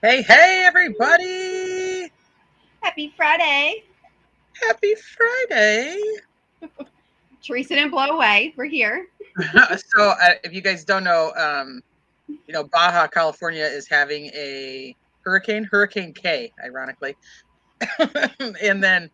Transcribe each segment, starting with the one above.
Hey, hey, everybody! Happy Friday. Happy Friday! Teresa didn't blow away. We're here. If you guys don't know, Baja California is having a Hurricane K, ironically. And then,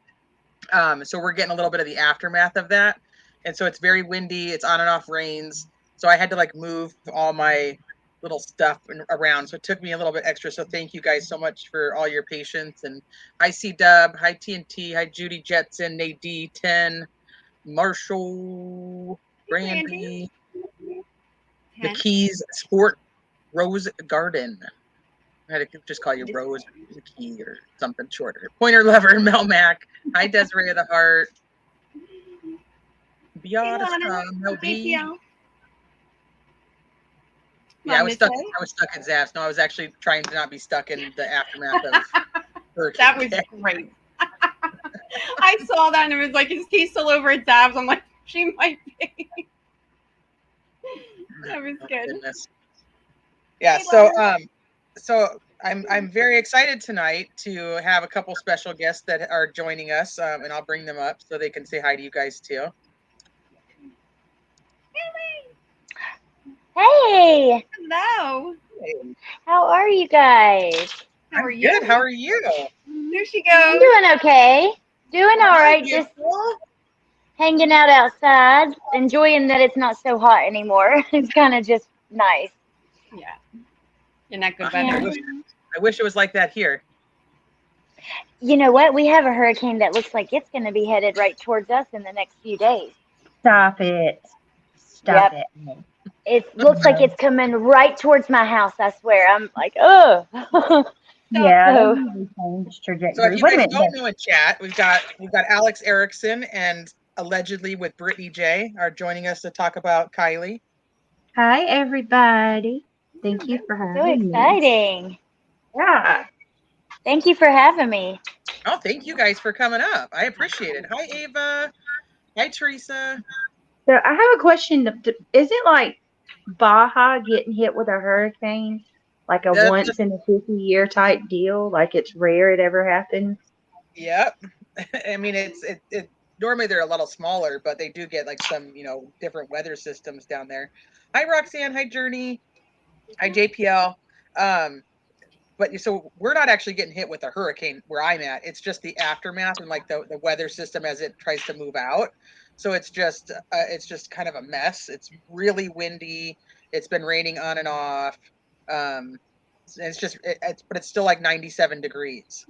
so we're getting a little bit of the aftermath of that. And so it's very windy, it's on and off rains. So I had to move all my little stuff around. So it took me a little bit extra. So thank you guys so much for all your patience. And hi C Dub, hi TNT, hi Judy Jetson, Nadine 10, Marshall, Brandy, the Keys Sport Rose Garden. I had to just call you Rose McKee or something shorter. Pointer Lover, Mel Mac. Hi, Desiree of the Heart. Beata, Mel B. Yeah, I was stuck at Zaps. No, I was actually trying to not be stuck in the aftermath of Hurricane. That was great. I saw that and it was like, is he still over at Zaps? I'm like, she might be. That was good. Goodness. Yeah, so I'm very excited tonight to have a couple special guests that are joining us, and I'll bring them up so they can say hi to you guys too. Hey. Hello. Hey. How are you guys? How are you? Good. How are you? There she goes. I'm doing okay. Doing all right. Just hanging out outside, enjoying that it's not so hot anymore. It's kind of just nice. Yeah. Isn't that good weather? I wish it was like that here. You know what? We have a hurricane that looks like it's going to be headed right towards us in the next few days. Stop it. Stop it. It looks like it's coming right towards my house, I swear. I'm like, oh. Yeah. So if you guys don't know in chat, we've got Alex Erickson and allegedly with Brittany J are joining us to talk about Kiely. Hi, everybody. Thank you for having me. So exciting. Yeah. Thank you for having me. Oh, thank you guys for coming up. I appreciate it. Hi, Ava. Hi, Teresa. So I have a question. Is it like Baja getting hit with a hurricane? Like a once in a 50-year type deal? Like it's rare it ever happens? Yep. I mean, it normally they're a little smaller, but they do get like some, different weather systems down there. Hi, Roxanne. Hi, Journey. Hi, JPL. But so we're not actually getting hit with a hurricane where I'm at. It's just the aftermath and like the weather system as it tries to move out. So it's just kind of a mess. It's really windy. It's been raining on and off. It's just but it's still like 97 degrees.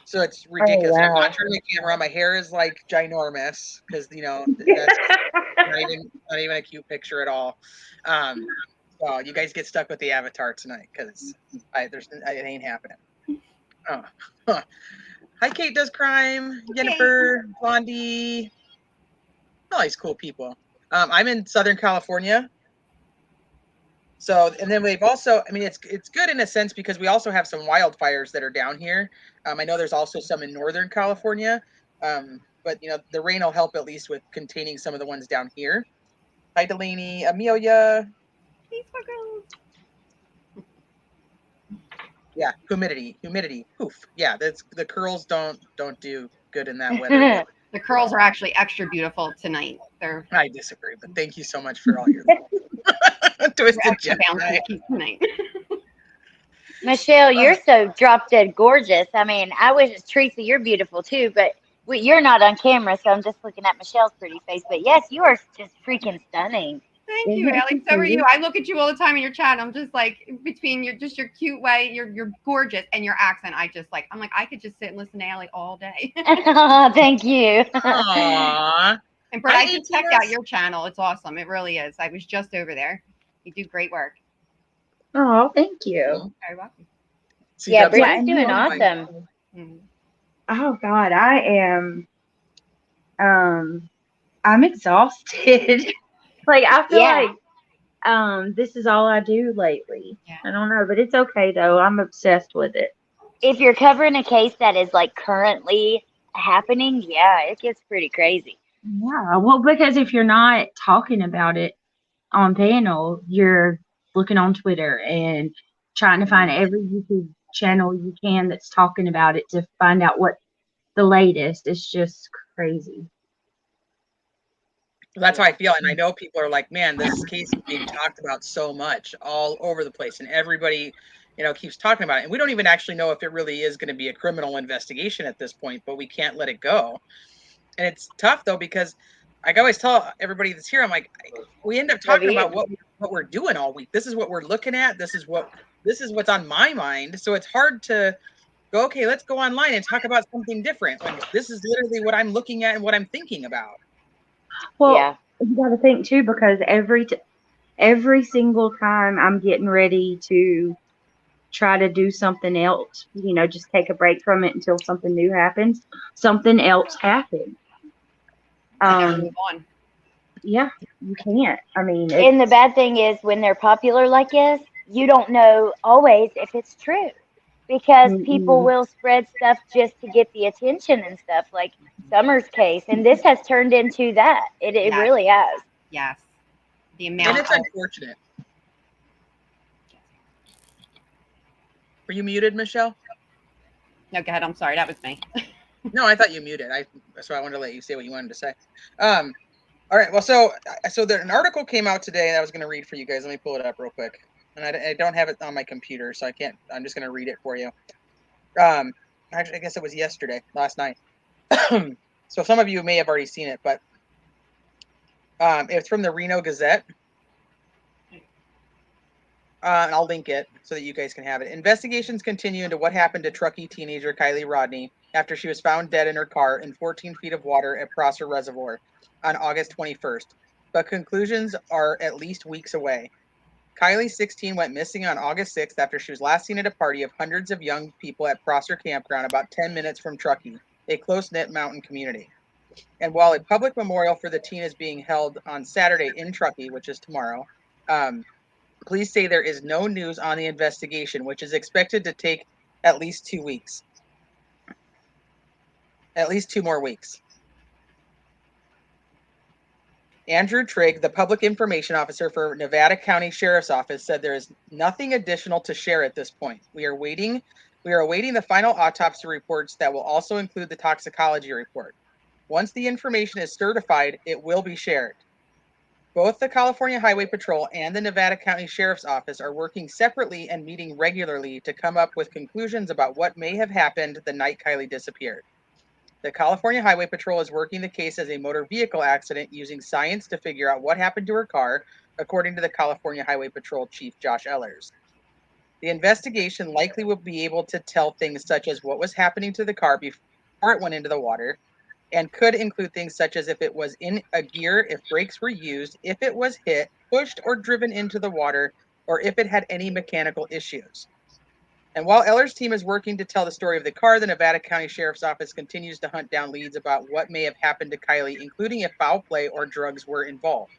So it's ridiculous. Oh, wow. I'm not turning the camera on. My hair is like ginormous because that's not even a cute picture at all. So you guys get stuck with the avatar tonight because it ain't happening. Oh. Huh. Hi, Kate Does Crime, Jennifer, Blondie, all these cool people. I'm in Southern California. So, and then we've also, I mean, it's good in a sense because we also have some wildfires that are down here. I know there's also some in Northern California, but the rain will help at least with containing some of the ones down here. Hi, Delaney, Amelia. Yeah, humidity. Poof. Yeah, that's the curls don't do good in that weather. The curls are actually extra beautiful tonight. I disagree, but thank you so much for all your twisted tonight. Michelle, you're so drop dead gorgeous. I mean, I wish Teresa, you're beautiful too, but you're not on camera, so I'm just looking at Michelle's pretty face. But yes, you are just freaking stunning. Thank you, Alex. So are you. I look at you all the time in your chat. I'm just like, between your cute way, you're gorgeous, and your accent. I'm like, I could just sit and listen to Allie all day. Thank you. Aww. And Bert, I just checked out your channel. It's awesome. It really is. I was just over there. You do great work. Oh, thank you. You're very welcome. Yeah, Brittany's doing awesome. Oh God, I am. I'm exhausted. Like I feel like this is all I do lately. Yeah. I don't know, but it's okay though. I'm obsessed with it. If you're covering a case that is like currently happening, yeah, it gets pretty crazy. Yeah, well, because if you're not talking about it on panel, you're looking on Twitter and trying to find every YouTube channel you can that's talking about it to find out what the latest. It's just crazy. That's how I feel. And I know people are like, man, this case is being talked about so much all over the place. And everybody, keeps talking about it. And we don't even actually know if it really is going to be a criminal investigation at this point, but we can't let it go. And it's tough, though, because I always tell everybody that's here, I'm like, we end up talking about what we're doing all week. This is what we're looking at. This is what's on my mind. So it's hard to go, okay, let's go online and talk about something different when this is literally what I'm looking at and what I'm thinking about. Well, you got to think too, because every single time I'm getting ready to try to do something else, just take a break from it until something new happens, something else happens. Yeah, you can't. I mean, and the bad thing is when they're popular like this, you don't know always if it's true, because people will spread stuff just to get the attention and stuff, like Summer's case, and this has turned into that. It really has. Yes. The amount. And it's unfortunate. Were you muted, Michelle? No, go ahead. I'm sorry. That was me. No, I thought you muted. So I wanted to let you say what you wanted to say. All right. Well, so an article came out today that I was going to read for you guys. Let me pull it up real quick. And I don't have it on my computer, so I can't. I'm just going to read it for you. Actually, I guess it was last night. So some of you may have already seen it, but it's from the Reno Gazette. And I'll link it so that you guys can have it. Investigations continue into what happened to Truckee teenager Kiely Rodni after she was found dead in her car in 14 feet of water at Prosser Reservoir on August 21st. But conclusions are at least weeks away. Kiely, 16, went missing on August 6th after she was last seen at a party of hundreds of young people at Prosser Campground about 10 minutes from Truckee, a close-knit mountain community. And while a public memorial for the teen is being held on Saturday in Truckee, which is tomorrow, police say there is no news on the investigation, which is expected to take at least 2 weeks. At least 2 more weeks. Andrew Trigg, the public information officer for Nevada County Sheriff's Office, said there is nothing additional to share at this point. We are awaiting the final autopsy reports that will also include the toxicology report. Once the information is certified, it will be shared. Both the California Highway Patrol and the Nevada County Sheriff's Office are working separately and meeting regularly to come up with conclusions about what may have happened the night Kiely disappeared. The California Highway Patrol is working the case as a motor vehicle accident using science to figure out what happened to her car, according to the California Highway Patrol Chief Josh Ehlers. The investigation likely will be able to tell things such as what was happening to the car before it went into the water, and could include things such as if it was in a gear, if brakes were used, if it was hit, pushed, or driven into the water, or if it had any mechanical issues. And while Ehlers' team is working to tell the story of the car, the Nevada County Sheriff's Office continues to hunt down leads about what may have happened to Kiely, including if foul play or drugs were involved.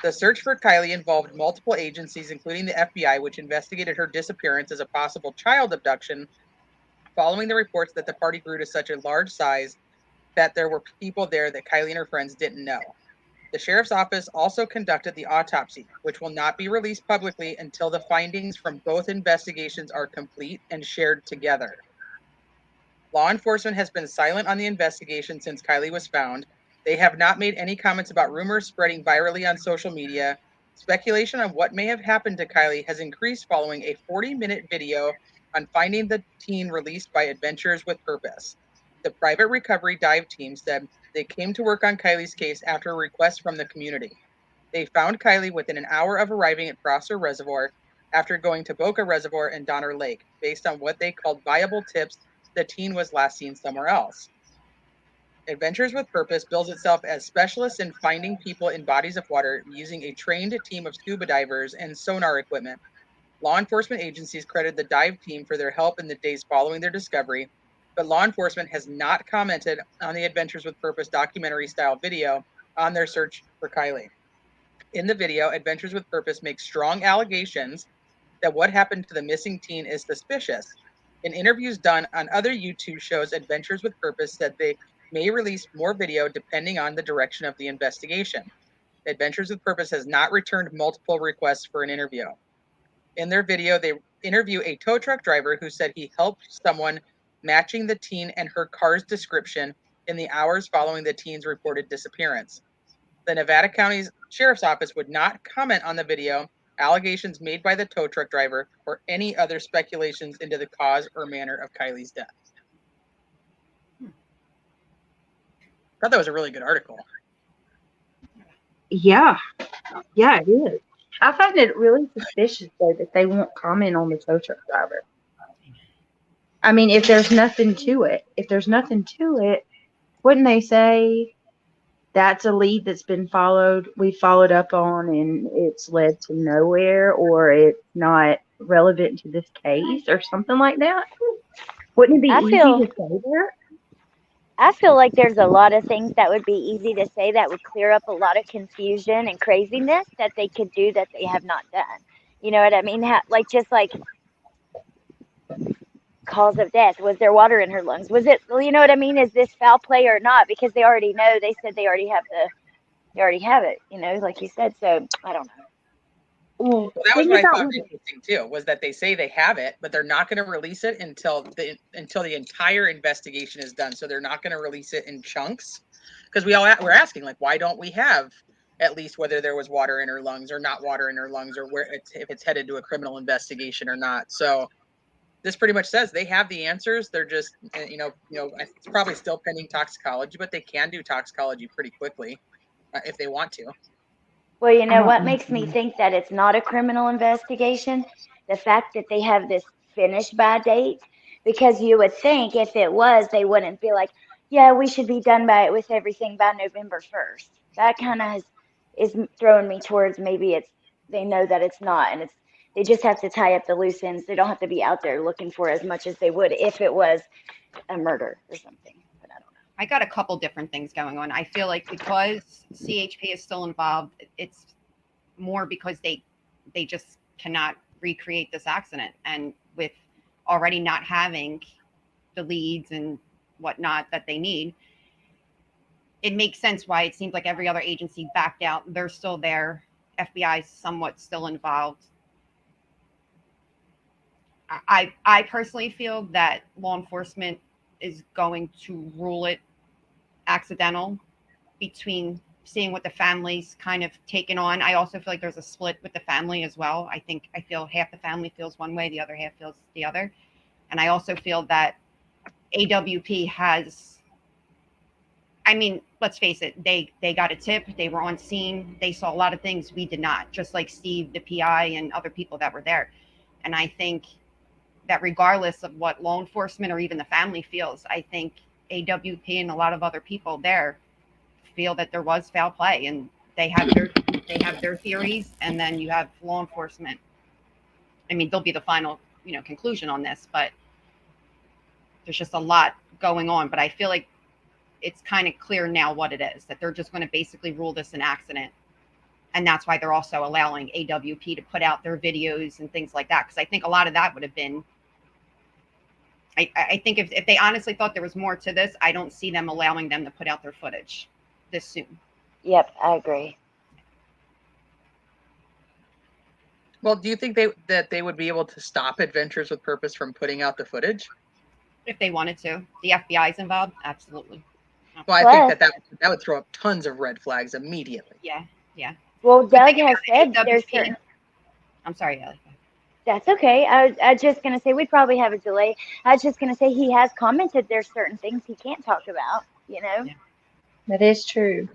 The search for Kiely involved multiple agencies, including the FBI, which investigated her disappearance as a possible child abduction, following the reports that the party grew to such a large size that there were people there that Kiely and her friends didn't know. The Sheriff's Office also conducted the autopsy, which will not be released publicly until the findings from both investigations are complete and shared together. Law enforcement has been silent on the investigation since Kiely was found. They have not made any comments about rumors spreading virally on social media. Speculation on what may have happened to Kiely has increased following a 40-minute video on finding the teen released by Adventures with Purpose. The private recovery dive team said they came to work on Kiely's case after a request from the community. They found Kiely within an hour of arriving at Prosser Reservoir after going to Boca Reservoir and Donner Lake, based on what they called viable tips the teen was last seen somewhere else. Adventures with Purpose bills itself as specialists in finding people in bodies of water using a trained team of scuba divers and sonar equipment. Law enforcement agencies credit the dive team for their help in the days following their discovery, but law enforcement has not commented on the Adventures with Purpose documentary-style video on their search for Kiely. In the video, Adventures with Purpose makes strong allegations that what happened to the missing teen is suspicious. In interviews done on other YouTube shows, Adventures with Purpose said they may release more video depending on the direction of the investigation. Adventures with Purpose has not returned multiple requests for an interview. In their video, they interview a tow truck driver who said he helped someone matching the teen and her car's description in the hours following the teen's reported disappearance. The Nevada County's Sheriff's Office would not comment on the video, allegations made by the tow truck driver, or any other speculations into the cause or manner of Kiely's death. I thought that was a really good article. Yeah, it is. I find it really suspicious, though, that they won't comment on the tow truck driver. I mean, if there's nothing to it, wouldn't they say that's a lead that's been we followed up on, and it's led to nowhere, or it's not relevant to this case, or something like that? Wouldn't it be easy to say that? I feel like there's a lot of things that would be easy to say that would clear up a lot of confusion and craziness that they could do that they have not done. You know what I mean? Just like cause of death. Was there water in her lungs? Was it, you know what I mean? Is this foul play or not? Because they already know. They said they already have it. You know, like you said. So I don't know. Well, that was what I thought was interesting too, was that they say they have it, but they're not going to release it until the entire investigation is done. So they're not going to release it in chunks, because we're asking, like, why don't we have at least whether there was water in her lungs or not water in her lungs, or if it's headed to a criminal investigation or not. So this pretty much says they have the answers. They're just, it's probably still pending toxicology, but they can do toxicology pretty quickly if they want to. Well, you know what makes me think that it's not a criminal investigation? The fact that they have this finish by date, because you would think if it was, they wouldn't be like, yeah, we should be done with everything by November 1st. That kind of is throwing me towards maybe they know that it's not, and they just have to tie up the loose ends. They don't have to be out there looking for as much as they would if it was a murder or something. But I don't know. I got a couple different things going on. I feel like because CHP is still involved, it's more because they just cannot recreate this accident. And with already not having the leads and whatnot that they need, it makes sense why it seems like every other agency backed out. They're still there. FBI is somewhat still involved. I personally feel that law enforcement is going to rule it accidental between seeing what the family's kind of taken on. I also feel like there's a split with the family as well. I feel half the family feels one way, the other half feels the other. And I also feel that AWP has, I mean, let's face it, they got a tip, they were on scene, they saw a lot of things we did not, just like Steve, the PI, and other people that were there. And I think that regardless of what law enforcement or even the family feels, I think AWP and a lot of other people there feel that there was foul play, and they have their theories, and then you have law enforcement. I mean, they'll be the final, conclusion on this, but there's just a lot going on. But I feel like it's kind of clear now what it is, that they're just going to basically rule this an accident. And that's why they're also allowing AWP to put out their videos and things like that. Because I think a lot of that would have been, I think if they honestly thought there was more to this, I don't see them allowing them to put out their footage this soon. Yep, I agree. Well, do you think that they would be able to stop Adventures with Purpose from putting out the footage? If they wanted to. The FBI is involved? Absolutely. Well, I think that would throw up tons of red flags immediately. Yeah. Well, Doug has said there's certain... I'm sorry, Ellie. That's okay. I was just going to say, we probably have a delay. I was just going to say he has commented there's certain things he can't talk about, Yeah. That is true.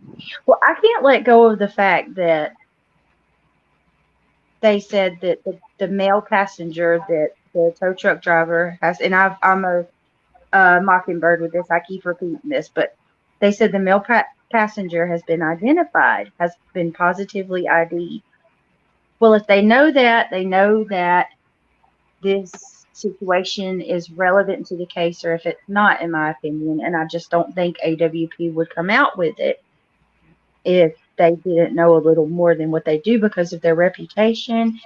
Well, I can't let go of the fact that they said that the male passenger that the tow truck driver has, and I'm a mockingbird with this, I keep repeating this, but they said the male passenger has been identified, has been positively ID'd. Well, if they know that this situation is relevant to the case, or if it's not, in my opinion, and I just don't think AWP would come out with it if they didn't know a little more than what they do, because of their reputation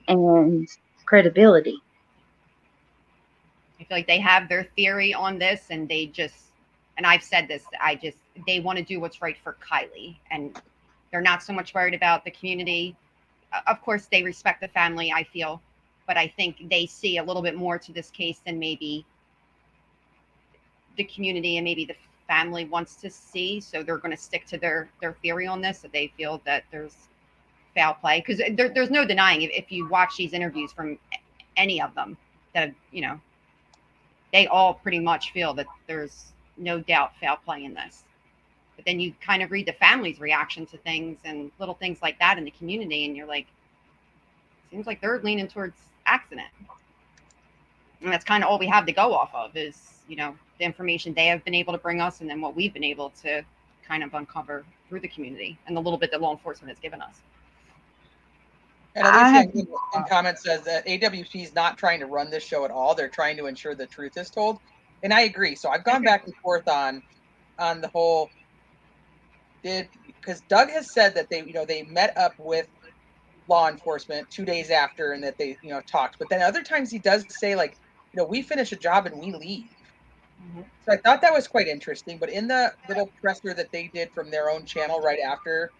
and credibility. I feel like they have their theory on this, and and I've said this, they want to do what's right for Kiely, and they're not so much worried about the community. Of course, they respect the family, I feel, but I think they see a little bit more to this case than maybe the community and maybe the family wants to see. So they're going to stick to their theory on this, that they feel that there's foul play. Because there's no denying, if you watch these interviews from any of them, that, you know, they all pretty much feel that there's no doubt foul play in this. But then you kind of read the family's reaction to things and little things like that in the community, and you're like, seems like they're leaning towards accident. And that's kind of all we have to go off of is, you know, the information they have been able to bring us, and then what we've been able to kind of uncover through the community and the little bit that law enforcement has given us. And Alicia in comments says that AWP is not trying to run this show at all. They're trying to ensure the truth is told. And I agree. So I've gone back and forth on the whole, because Doug has said that they met up with law enforcement 2 days after and that they, talked. But then other times he does say, like, we finish a job and we leave. Mm-hmm. So I thought that was quite interesting. But in the little presser that they did from their own channel right after,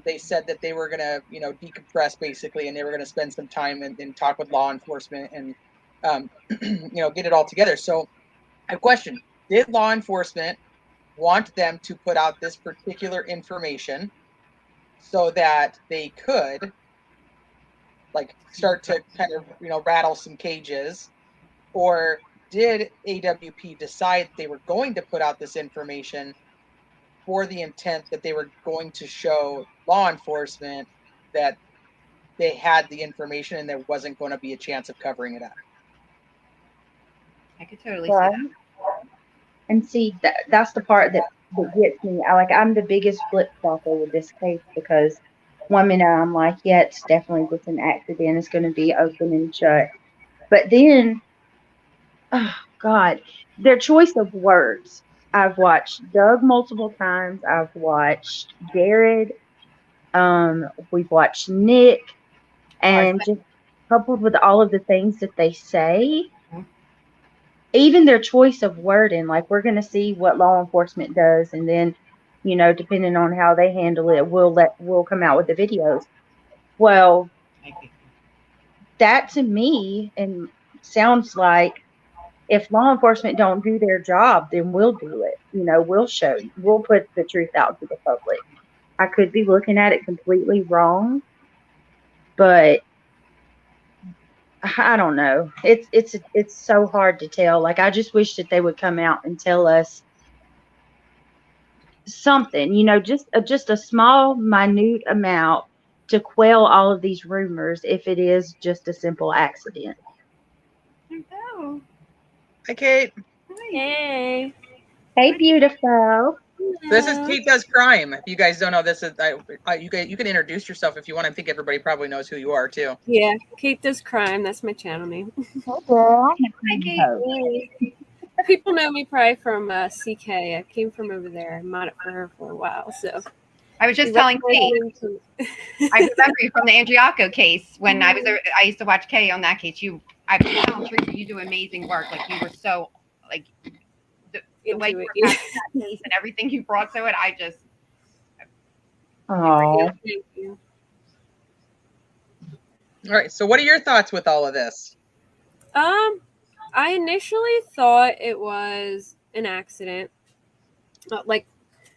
they said that they were going to, decompress basically, and they were going to spend some time and talk with law enforcement and, get it all together. So I have a question. Did law enforcement want them to put out this particular information so that they could, like, start to kind of, rattle some cages? Or did AWP decide they were going to put out this information for the intent that they were going to show law enforcement that they had the information and there wasn't going to be a chance of covering it up? I could totally see that. And see, that's the part that gets me. I'm the biggest flip-flopper with this case, because 1 minute I'm like, yeah, it's definitely just an accident. It's going to be open and shut. But then, oh, God, their choice of words. I've watched Doug multiple times. I've watched Jared. We've watched Nick. And just coupled with all of the things that they say, even their choice of wording, like, we're going to see what law enforcement does, and then, depending on how they handle it, we'll come out with the videos. Well, that to me and sounds like, if law enforcement don't do their job, then we'll do it. We'll put the truth out to the public. I could be looking at it completely wrong, but I don't know. It's so hard to tell. Like, I just wish that they would come out and tell us something, just a small, minute amount to quell all of these rumors, if it is just a simple accident. Hello. Hi, Kate. Hey. Hey, beautiful. This is Kate Does Crime. If you guys don't know, this is you can introduce yourself if you want. I think everybody probably knows who you are too. Yeah, Kate Does Crime. That's my channel name. Oh, girl. Hi, Kate. People know me probably from CK. I came from over there. I modded for her for a while. So I was just telling Kate. I remember you from the Andriaco case when I used to watch Kay on that case. I've been telling Teresa, you do amazing work. Like, you were so, like, the way you were that case and everything you brought to it. I just. Oh. Thank you. All right. So, what are your thoughts with all of this? I initially thought it was an accident. I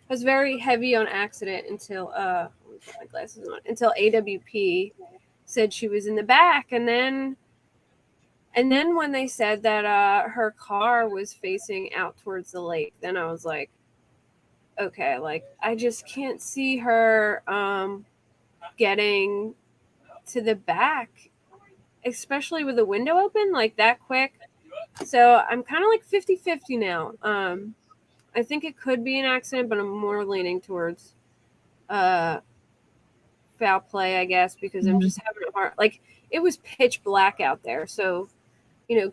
was very heavy on accident until let me put my glasses on. Until AWP said she was in the back, and then when they said that her car was facing out towards the lake, then I was like, okay, like, I just can't see her getting to the back, especially with the window open like that quick. So I'm kind of like 50-50 now. I think it could be an accident, but I'm more leaning towards foul play, I guess, because I'm just having a hard, like, it was pitch black out there. So,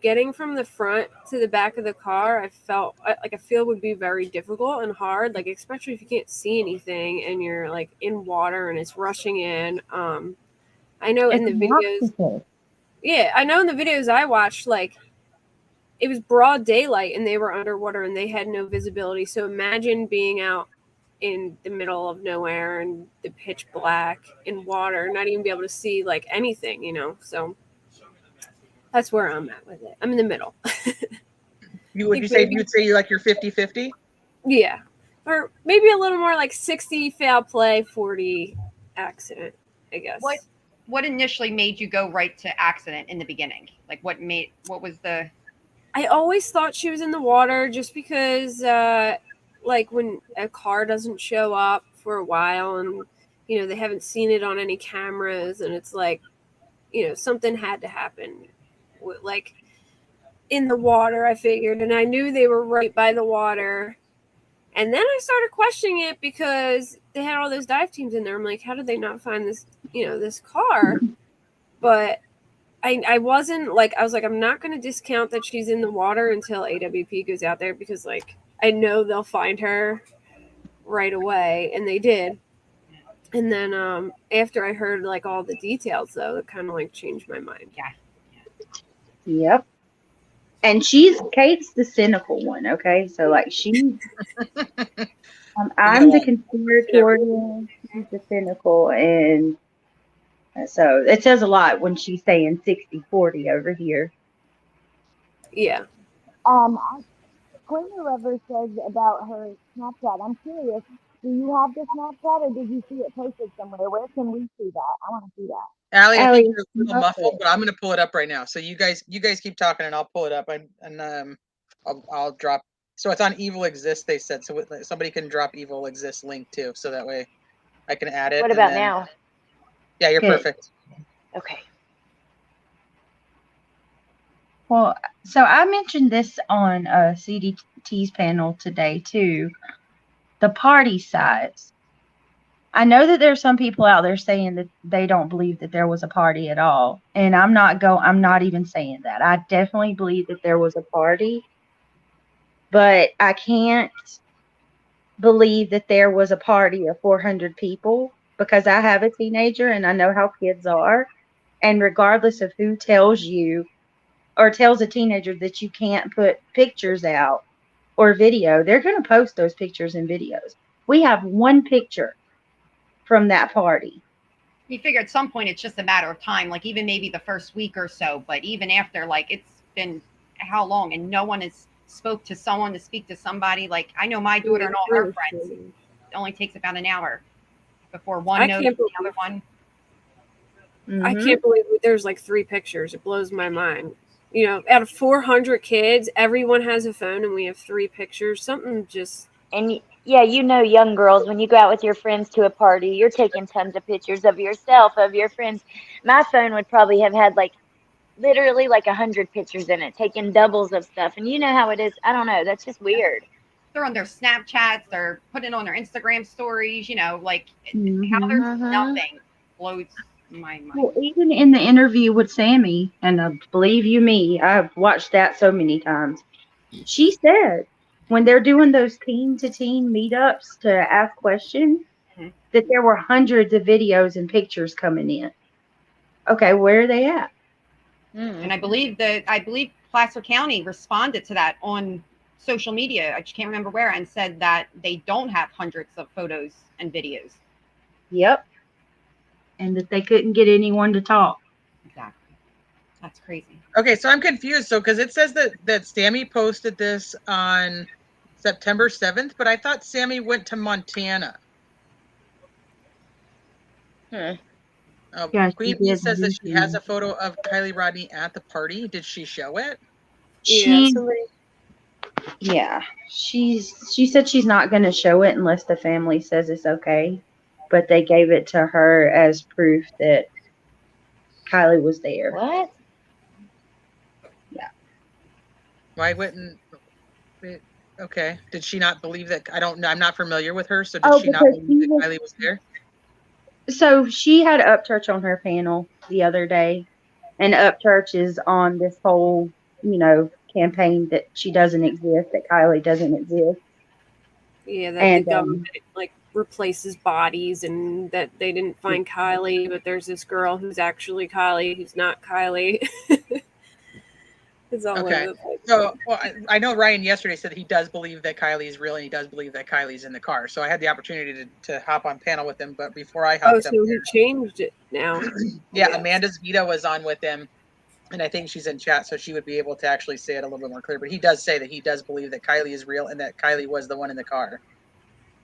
getting from the front to the back of the car, I feel would be very difficult and hard, like, especially if you can't see anything and you're, like, in water and it's rushing in. I know in the videos. Yeah, I know in the videos I watched, like, it was broad daylight and they were underwater and they had no visibility. So imagine being out in the middle of nowhere and the pitch black in water, not even be able to see, like, anything, So That's where I'm at with it. I'm in the middle. You'd say like you're 50-50? Yeah. Or maybe a little more like 60 foul play, 40 accident, I guess. What initially made you go right to accident in the beginning? Like what was the... I always thought she was in the water just because like when a car doesn't show up for a while and they haven't seen it on any cameras, and it's like something had to happen like in the water, I figured, and I knew they were right by the water. And then I started questioning it because they had all those dive teams in there. I'm like, how did they not find this, this car? But I wasn't like, I was like, I'm not going to discount that she's in the water until AWP goes out there, because like, I know they'll find her right away. And they did. And then after I heard like all the details, though, it kind of like changed my mind. Yeah. Yep. And Kate's the cynical one, okay? So like she's I'm the conspiratorial, she's the cynical, and so it says a lot when she's saying 60-40 over here. Yeah. Queenie Lover says about her Snapchat. I'm curious, do you have the Snapchat, or did you see it posted somewhere? Where can we see that? I want to see that. Allie, I think you're a little muffled, but I'm going to pull it up right now. So you guys keep talking, and I'll pull it up, and I'll drop. So it's on Evil Exists, they said. So somebody can drop Evil Exists link too, so that way I can add it. What about now? Yeah, you're perfect. Okay. Well, so I mentioned this on CDT's panel today too. The party size. I know that there's some people out there saying that they don't believe that there was a party at all. And I'm not even saying that. I definitely believe that there was a party. But I can't believe that there was a party of 400 people, because I have a teenager and I know how kids are. And regardless of who tells you or tells a teenager that you can't put pictures out or video, they're going to post those pictures and videos. We have one picture from that party. You figure at some point it's just a matter of time, like even maybe the first week or so, but even after, like, it's been how long and no one has spoke to someone to speak to somebody. Like, I know my daughter and all her friends, it only takes about an hour before one knows the other one. Mm-hmm. I can't believe there's like 3 pictures. It blows my mind. Out of 400 kids, everyone has a phone, and we have 3 pictures. Something just... And yeah, young girls, when you go out with your friends to a party, you're taking tons of pictures of yourself, of your friends. My phone would probably have had like literally like 100 pictures in it, taking doubles of stuff. And you know how it is. I don't know. That's just weird. They're on their Snapchats, they're putting on their Instagram stories, like how there's nothing blows my mind. Well, even in the interview with Sammy, and believe you me, I've watched that so many times. She said when they're doing those teen-to-teen meetups to ask questions, that there were hundreds of videos and pictures coming in. Okay, where are they at? And I believe Placer County responded to that on social media. I just can't remember where, and said that they don't have hundreds of photos and videos. Yep. And that they couldn't get anyone to talk. Exactly. That's crazy. Okay, so I'm confused. So because it says that Sammy posted this on September 7th, but I thought Sammy went to Montana. Queen Bee says that she has a photo of Kiely Rodni at the party. Did she show it? She said she's not going to show it unless the family says it's okay. But they gave it to her as proof that Kiely was there. What? Yeah. Why wouldn't? Okay. Did she not believe that? I don't know. I'm not familiar with her. So did she not believe that Kiely was there? So she had Upchurch on her panel the other day, and Upchurch is on this whole, campaign that she doesn't exist, that Kiely doesn't exist. Yeah, that the government replaces bodies, and that they didn't find Kiely, but there's this girl who's actually Kiely, who's not Kiely. It's all over the place. So, I know Ryan yesterday said he does believe that Kiely is real, and he does believe that Kylie's in the car. So I had the opportunity to hop on panel with him, but before I hopped up he changed it now. Yeah, Amanda's Vita was on with him, And I think she's in chat, so she would be able to actually say it a little bit more clear. But he does say that he does believe that Kiely is real and that Kiely was the one in the car.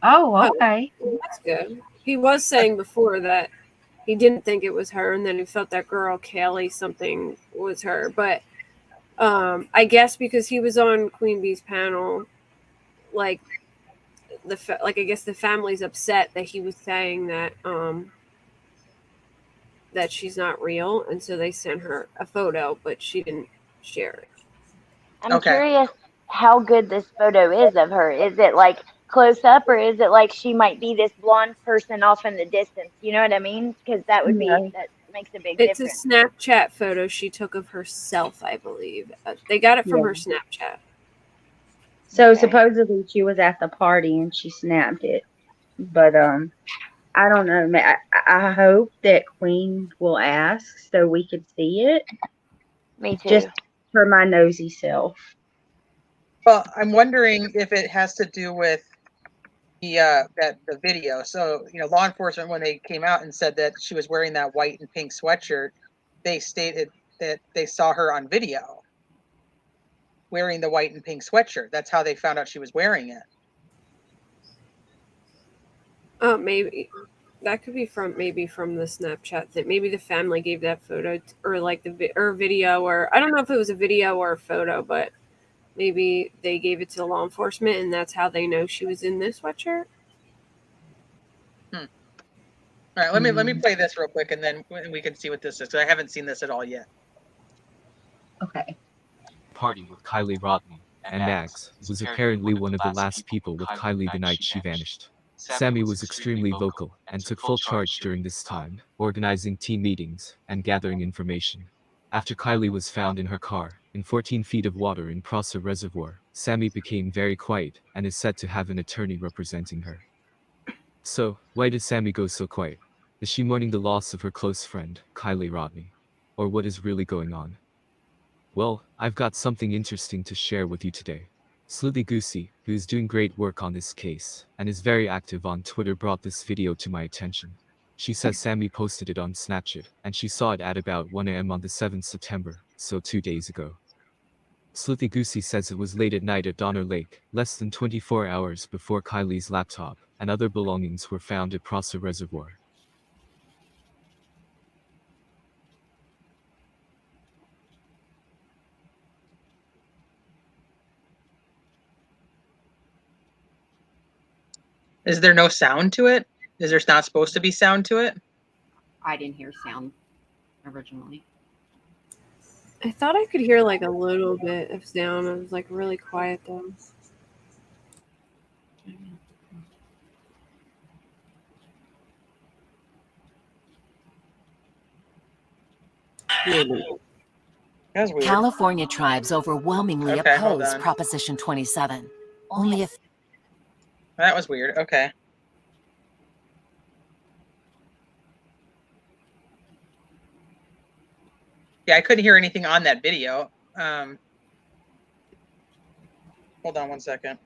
Oh, okay. Well, that's good. He was saying before that he didn't think it was her, and then he felt that girl Kiely something was her. But I guess because he was on Queen Bee's panel, like I guess the family's upset that he was saying that that she's not real, and so they sent her a photo, but she didn't share it. I'm curious how good this photo is of her. Is it like close up, or is it like she might be this blonde person off in the distance? You know what I mean? Because that would be that makes a big difference. It's a Snapchat photo she took of herself, I believe. They got it from her Snapchat. So supposedly she was at the party and she snapped it, but I don't know. I hope that Queen will ask so we could see it. Me too. Just for my nosy self. Well, I'm wondering if it has to do with the video. So, law enforcement, when they came out and said that she was wearing that white and pink sweatshirt, they stated that they saw her on video wearing the white and pink sweatshirt. That's how they found out she was wearing it. Oh, maybe that could be from the Snapchat that maybe the family gave that photo or like or video, or I don't know if it was a video or a photo, but maybe they gave it to law enforcement and that's how they know she was in this sweatshirt. All right, let me play this real quick and then we can see what this is. I haven't seen this at all yet. Okay. Party with Kiely Rodni and Max was apparently one of the last people with Kiely the night she vanished. Sammy was extremely vocal and took full charge during this time, organizing team meetings and gathering information. After Kiely was found in her car, in 14 feet of water in Prosser Reservoir, Sammy became very quiet and is said to have an attorney representing her. So, why did Sammy go so quiet? Is she mourning the loss of her close friend, Kiely Rodni? Or what is really going on? Well, I've got something interesting to share with you today. Sleuthie Goosey, who is doing great work on this case and is very active on Twitter, brought this video to my attention. She says Sammy posted it on Snapchat and she saw it at about 1 a.m. on the 7th September, so 2 days ago. Sleuthie Goosey says it was late at night at Donner Lake, less than 24 hours before Kiely's laptop and other belongings were found at Prosser Reservoir. Is there no sound to it? Is there not supposed to be sound to it? I didn't hear sound originally. I thought I could hear like a little bit of sound. It was like really quiet though. That's weird. California tribes overwhelmingly oppose Proposition 27. Only if that was weird. Okay. Yeah, I couldn't hear anything on that video. Hold on one second.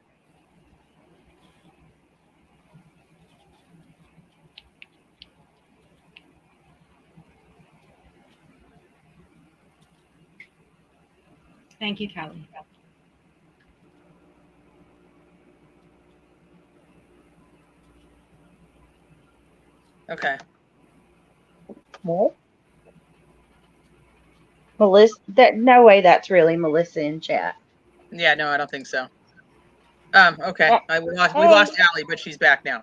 Thank you, Kelly. Okay. What? Melissa? No way that's really Melissa in chat. Yeah, no, I don't think so. Okay. We lost Allie, but she's back now.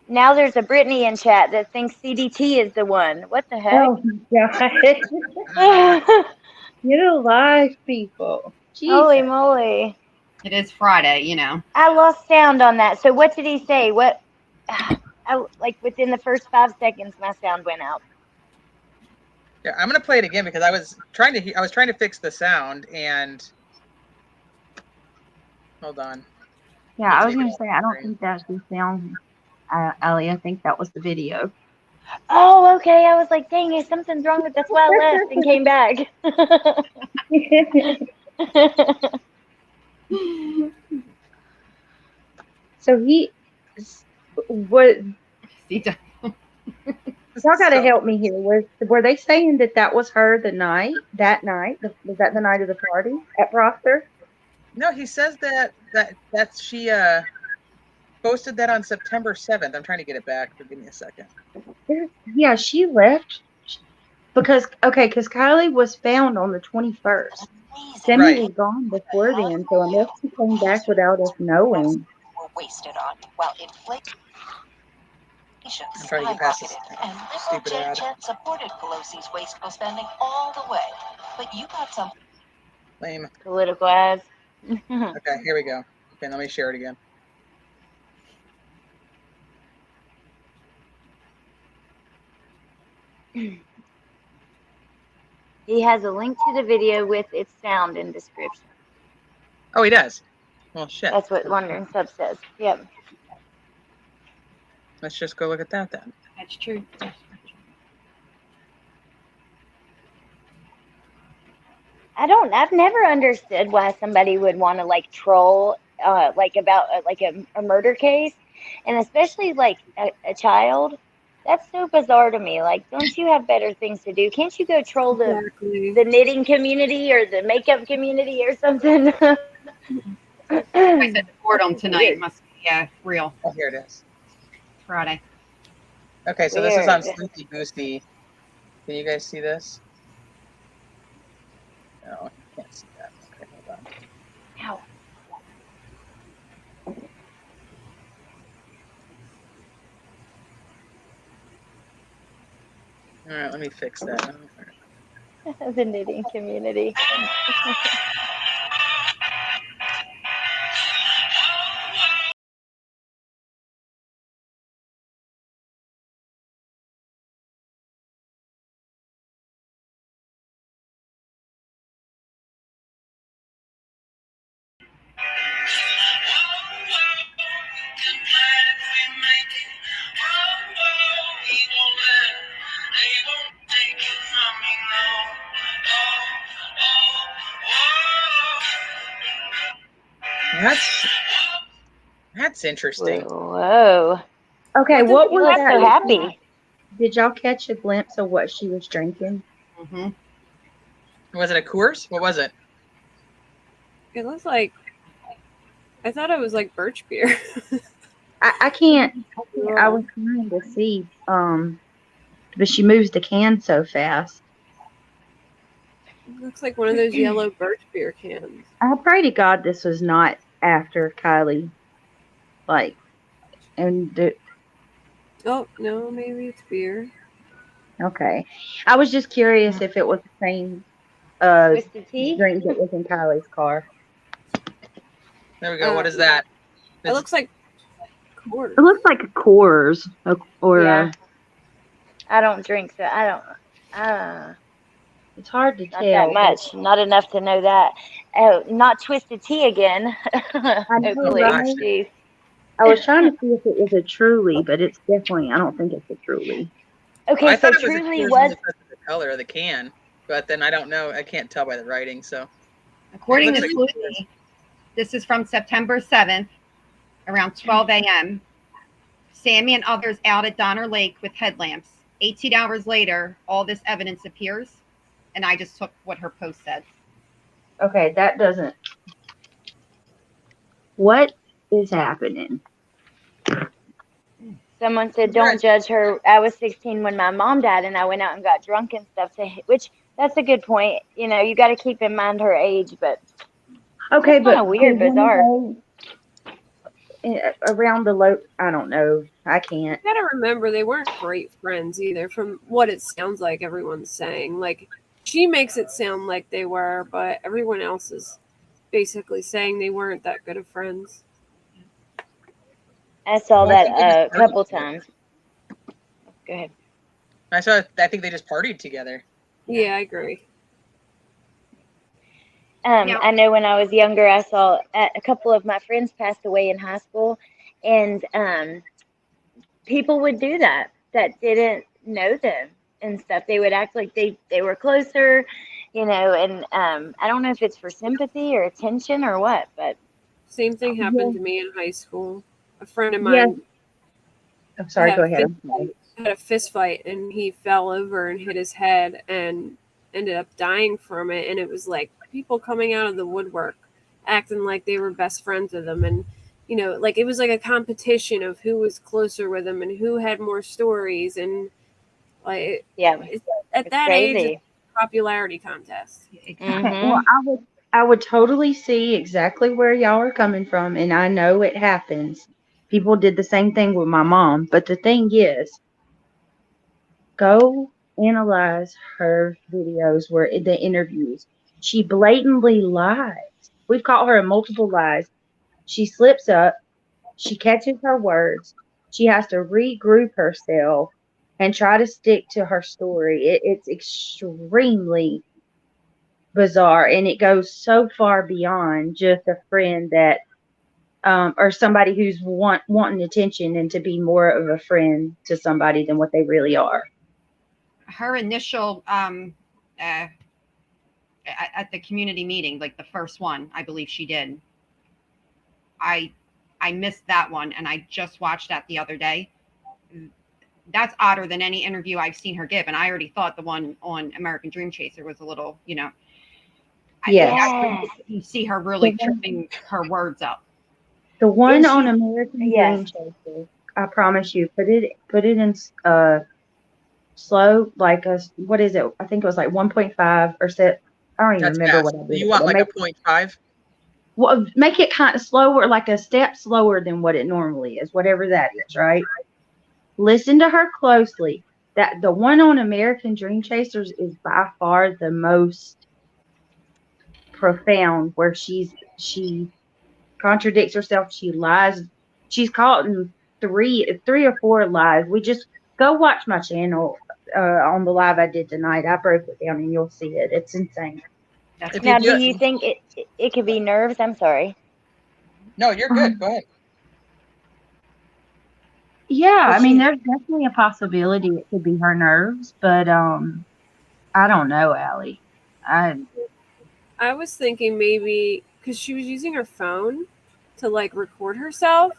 Now there's a Brittany in chat that thinks CDT is the one. What the heck? Oh my God. You're alive, people. Jesus. Holy moly. It is Friday, you know. I lost sound on that. So what did he say? What? Like within the first 5 seconds, my sound went out. Yeah, I'm gonna play it again because I was trying to fix the sound and hold on. Yeah, I was gonna say I don't think that's the sound, Allie. I think that was the video. Oh, okay. I was like, dang it, something's wrong with. That's why I left and came back. So what? Y'all got to help me here. Were they saying that was her that night? Was that the night of the party at Proctor? No, he says that she posted that on September 7th. I'm trying to get it back, but give me a second. Yeah, she left because Kiely was found on the 21st. Sammy was gone before then, so unless she came back without us knowing. Were wasted on while inflation I'm trying to get past this and stupid ad. Jet supported Pelosi's wasteful spending all the way. But you got some lame political ads. Okay, here we go. Okay, let me share it again. He has a link to the video with its sound and description. Oh, he does? Well, shit. That's what Wondering Sub says. Yep. Let's just go look at that then. That's true. I've never understood why somebody would want to like troll like about like a murder case, and especially like a child. That's so bizarre to me. Like, don't you have better things to do? Can't you go troll the knitting community or the makeup community or something? I said the boredom tonight must be real. Oh, here it is. Friday. Okay, so this is on Slinky Boosty. Can you guys see this? No, I can't see that. Okay, hold on. Ow. All right, let me fix that. The knitting community. That's interesting. Whoa. Okay, what was that? So happy. Did y'all catch a glimpse of what she was drinking? Mm-hmm. Was it a Coors? What was it? It looks like, I thought it was like birch beer. I can't. I was trying to see, but she moves the can so fast. It looks like one of those yellow birch beer cans. I pray to God this was not after Kiely. Like, oh no, maybe it's beer. Okay, I was just curious if it was the same drink that was in Kylie's car. There we go. What is that? It looks like Coors. It looks like a Coors, I don't drink, so I don't. It's hard to tell. Not that much. Not enough to know that. Oh, not Twisted Tea again. Hopefully. Right? I was trying to see if it was a Truly, but it's definitely. I don't think it's a Truly. Okay, I thought so it was Truly was the color of the can, but then I don't know. I can't tell by the writing. So, according to Guttig, this is from September 7th, around 12 a.m. Sammy and others out at Donner Lake with headlamps. 18 hours later, all this evidence appears, and I just took what her post said. Okay, that doesn't. What is happening? Someone said, don't judge her. I was 16 when my mom died, and I went out and got drunk and stuff. Which, that's a good point. You know, you got to keep in mind her age, but okay, but kind of weird, bizarre. Around the I don't know. I can't. You gotta remember, they weren't great friends either, from what it sounds like everyone's saying. Like, she makes it sound like they were, but everyone else is basically saying they weren't that good of friends. I saw that a couple times. Go ahead. I think they just partied together. Yeah, I agree. I know when I was younger, I saw a couple of my friends passed away in high school, and people would do that didn't know them and stuff. They would act like they were closer, you know, and I don't know if it's for sympathy or attention or what, but same thing happened to me in high school. A friend of mine I'm sorry, go ahead. had a fist fight and he fell over and hit his head and ended up dying from it. And it was like people coming out of the woodwork acting like they were best friends with him. And, you know, like it was like a competition of who was closer with him and who had more stories. And like, at that crazy. age, it's a popularity contest. Okay, well, I would totally see exactly where y'all are coming from, and I know it happens. People did the same thing with my mom, but the thing is, go analyze her videos where the interviews. She blatantly lies. We've caught her in multiple lies. She slips up. She catches her words. She has to regroup herself and try to stick to her story. It's extremely bizarre, and it goes so far beyond just a friend that or somebody who's wanting attention and to be more of a friend to somebody than what they really are. Her initial at the community meeting, like the first one, I believe she did. I missed that one, and I just watched that the other day. That's odder than any interview I've seen her give, and I already thought the one on American Dream Chaser was a little, you know. You see her really tripping her words up. The one on American Dream Chaser, I promise you, put it in slow, like what is it? I think it was like 1.5 or set. I don't even remember what I did. You want like a 0.5? Well, make it kind of slower, like a step slower than what it normally is, whatever that is, right? Listen to her closely. That the one on American Dream Chasers is by far the most profound, where she contradicts herself. She lies. She's caught in three or four lies. We just go watch my channel on the live I did tonight. I broke it down and you'll see it. It's insane. Now, do you think it could be nerves? I'm sorry. No, you're good. Go ahead. Yeah, I mean, there's definitely a possibility it could be her nerves, but I don't know, Allie. I was thinking maybe because she was using her phone to like record herself,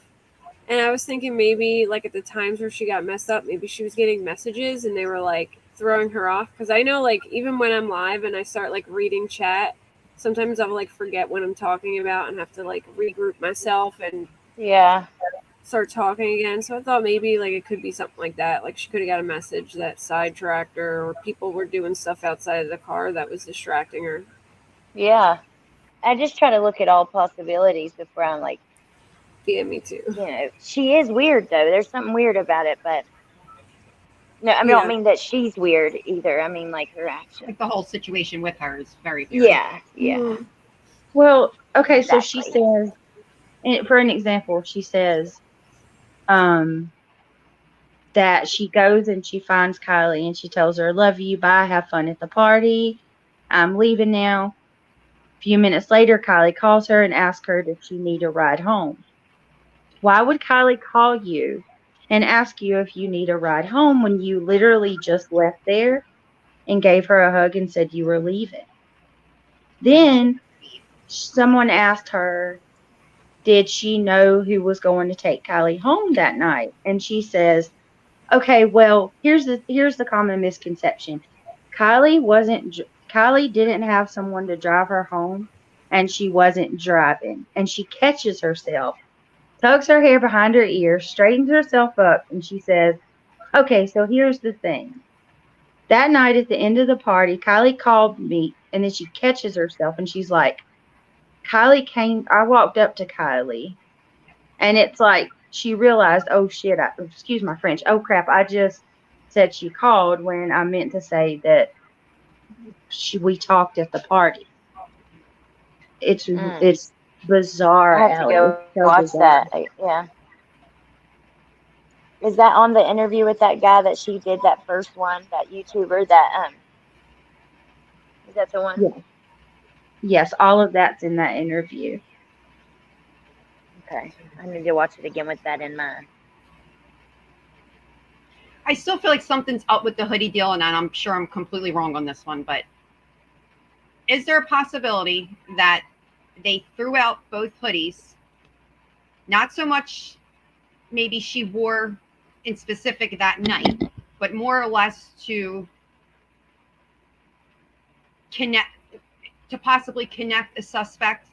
and I was thinking maybe like at the times where she got messed up, maybe she was getting messages and they were like throwing her off. Because I know like even when I'm live and I start like reading chat, sometimes I'll like forget what I'm talking about and have to like regroup myself and start talking again. So I thought maybe like it could be something like that. Like she could have got a message that sidetracked her, or people were doing stuff outside of the car that was distracting her. Yeah. I just try to look at all possibilities before I'm like, yeah, me too. You know, she is weird though. There's something weird about it, but no, I mean, I don't mean that she's weird either. I mean like her actions. Like the whole situation with her is very weird. Yeah. Mm-hmm. Well, okay, exactly. So she says, for an example, she says that she goes and she finds Kiely and she tells her, "Love you, bye, have fun at the party. I'm leaving now." A few minutes later, Kiely calls her and asks her if she need a ride home. Why would Kiely call you and ask you if you need a ride home when you literally just left there and gave her a hug and said you were leaving? Then someone asked her, did she know who was going to take Kiely home that night? And she says, okay, well, here's the common misconception. Kiely didn't have someone to drive her home, and she wasn't driving. And she catches herself, tugs her hair behind her ear, straightens herself up, and she says, okay, so here's the thing. That night at the end of the party, Kiely called me, and then she catches herself, and she's like, I walked up to Kiely, and it's like she realized, oh shit, excuse my French, oh crap, I just said she called when I meant to say that we talked at the party. It's bizarre. I have to go watch that. Yeah. Is that on the interview with that guy that she did, that first one, that YouTuber that is that the one? Yeah. Yes, all of that's in that interview. Okay. I need to watch it again with that in mind. I still feel like something's up with the hoodie deal, and I'm sure I'm completely wrong on this one, but is there a possibility that they threw out both hoodies? Not so much maybe she wore in specific that night, but more or less to possibly connect a suspect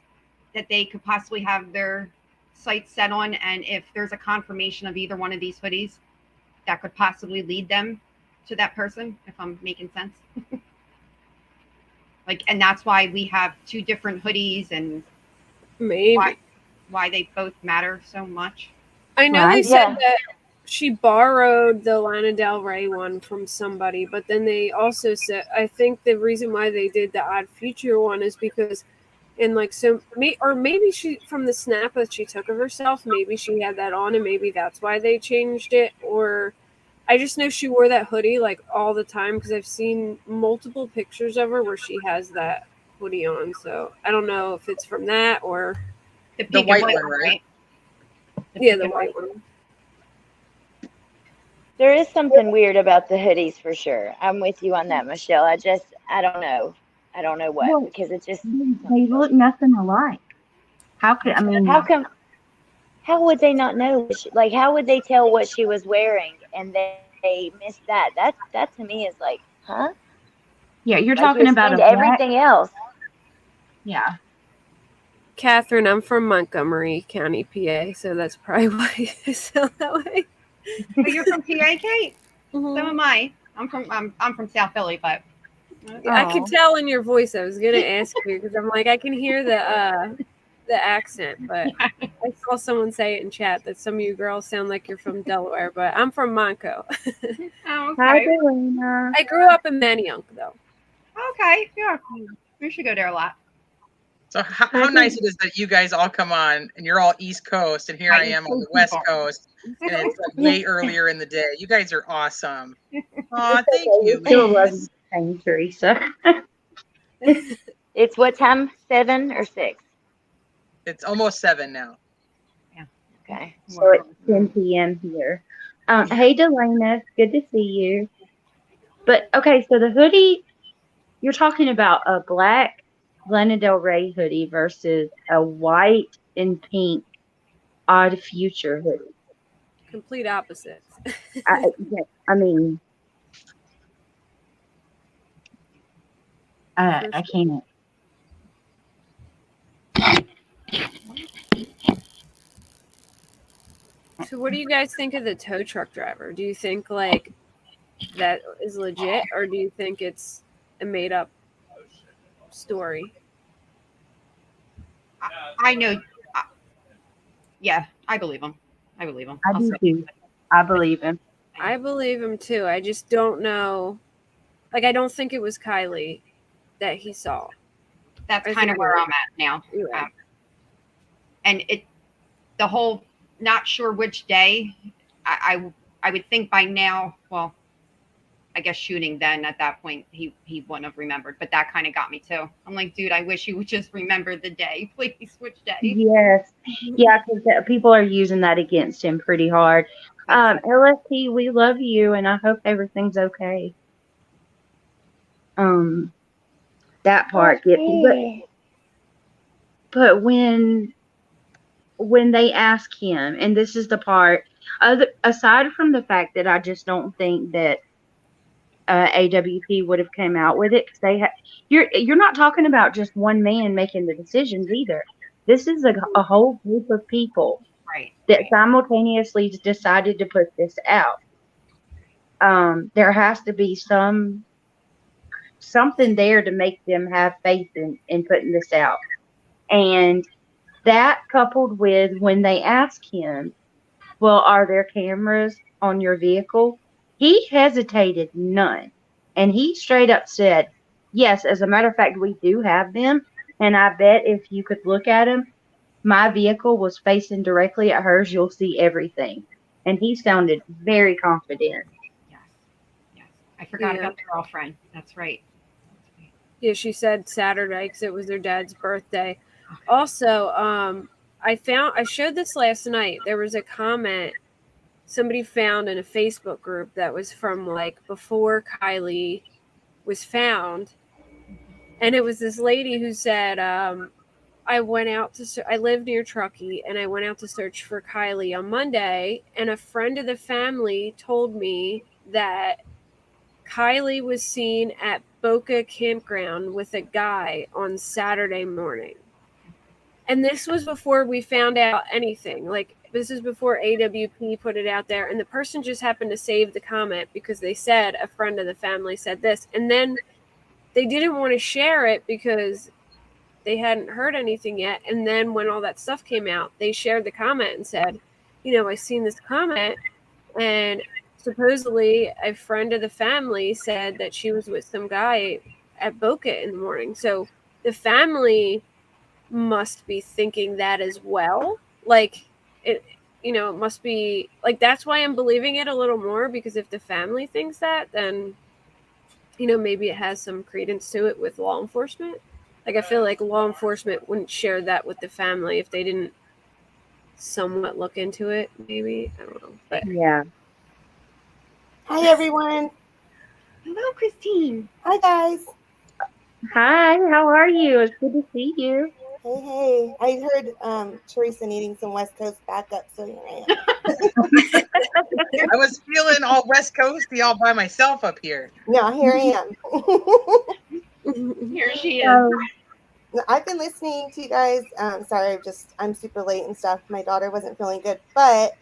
that they could possibly have their sights set on. And if there's a confirmation of either one of these hoodies, that could possibly lead them to that person, if I'm making sense. Like, and that's why we have two different hoodies, and maybe why they both matter so much. I know they said that she borrowed the Lana Del Rey one from somebody, but then they also said, I think the reason why they did the Odd Future one is because maybe she, from the snap that she took of herself, maybe she had that on, and maybe that's why they changed it. Or I just know she wore that hoodie like all the time, because I've seen multiple pictures of her where she has that hoodie on. So I don't know if it's from that or the white one, right? Yeah, the white one. There is something weird about the hoodies for sure. I'm with you on that, Michelle. I don't know. I don't know what, because it just, they look nothing alike. How would they not know? Like, how would they tell what she was wearing and they missed that? That to me is like, huh? Yeah, you're talking about everything else. Yeah. Catherine, I'm from Montgomery County, PA, so that's probably why you sound that way. Oh, you're from PA, Kate? So am I. I'm from South Philly, but I could tell in your voice. I was gonna ask you because I'm like, I can hear the accent, but I saw someone say it in chat that some of you girls sound like you're from Delaware, but I'm from Monco. Oh, okay. Hi, Delana. I grew up in Manayunk, though. Okay, yeah, we should go there a lot. So how nice it is that you guys all come on, and you're all East Coast, and here I am on the West Coast, and it's like way earlier in the day. You guys are awesome. Aw, thank you. Still love you, thank Teresa. It's what time? 7 or 6? It's almost 7 now. Yeah. Okay. So it's 10 p.m. here. Hey, Delana, good to see you. But okay, so the hoodie, you're talking about a black Lana Del Rey hoodie versus a white and pink Odd Future hoodie. Complete opposites. I mean, I can't. So what do you guys think of the tow truck driver? Do you think like that is legit, or do you think it's a made up story? I know. Yeah, I believe him. I believe him. I do too. I believe him. I believe him too. I just don't know. Like, I don't think it was Kiely that he saw. That's kind of where I'm at now. Yeah. And the whole not sure which day. I would think by now. Well, I guess shooting then at that point he wouldn't have remembered, but that kind of got me too. I'm like, dude, I wish you would just remember the day, please. Which day? Yes, yeah, because people are using that against him pretty hard. LSP, we love you, and I hope everything's okay. That part gets me, but when they ask him, and this is the part, aside from the fact that I just don't think that AWP would have came out with it, because you're not talking about just one man making the decisions either. This is a whole group of people that simultaneously decided to put this out. There has to be something there to make them have faith in putting this out. And that, coupled with when they ask him, well, are there cameras on your vehicle? He hesitated none. And he straight up said, yes, as a matter of fact, we do have them. And I bet if you could look at them, my vehicle was facing directly at hers. You'll see everything. And he sounded very confident. Yes. I forgot about the girlfriend. That's right. Yeah, she said Saturday because it was their dad's birthday. Also, I showed this last night. There was a comment somebody found in a Facebook group that was from like before Kiely was found. And it was this lady who said, I went out to, I live near Truckee, and I went out to search for Kiely on Monday, and a friend of the family told me that Kiely was seen at Boca Campground with a guy on Saturday morning. And this was before we found out anything. Like, this is before AWP put it out there, and the person just happened to save the comment because they said a friend of the family said this. And then they didn't want to share it because they hadn't heard anything yet. And then when all that stuff came out, they shared the comment and said, I seen this comment, and supposedly a friend of the family said that she was with some guy at Boca in the morning. So the family must be thinking that as well. Like, it must be like, that's why I'm believing it a little more, because if the family thinks that, then maybe it has some credence to it with law enforcement. Like, I feel like law enforcement wouldn't share that with the family if they didn't somewhat look into it, maybe. I don't know. But yeah. Hi, everyone. Hello, Christine. Hi, guys. Hi, how are you? It's good to see you. Hey. I heard Teresa needing some West Coast backup, so here I am. I was feeling all West Coasty all by myself up here. Yeah, here I am. Here she is. I've been listening to you guys. Sorry, I'm super late and stuff. My daughter wasn't feeling good, but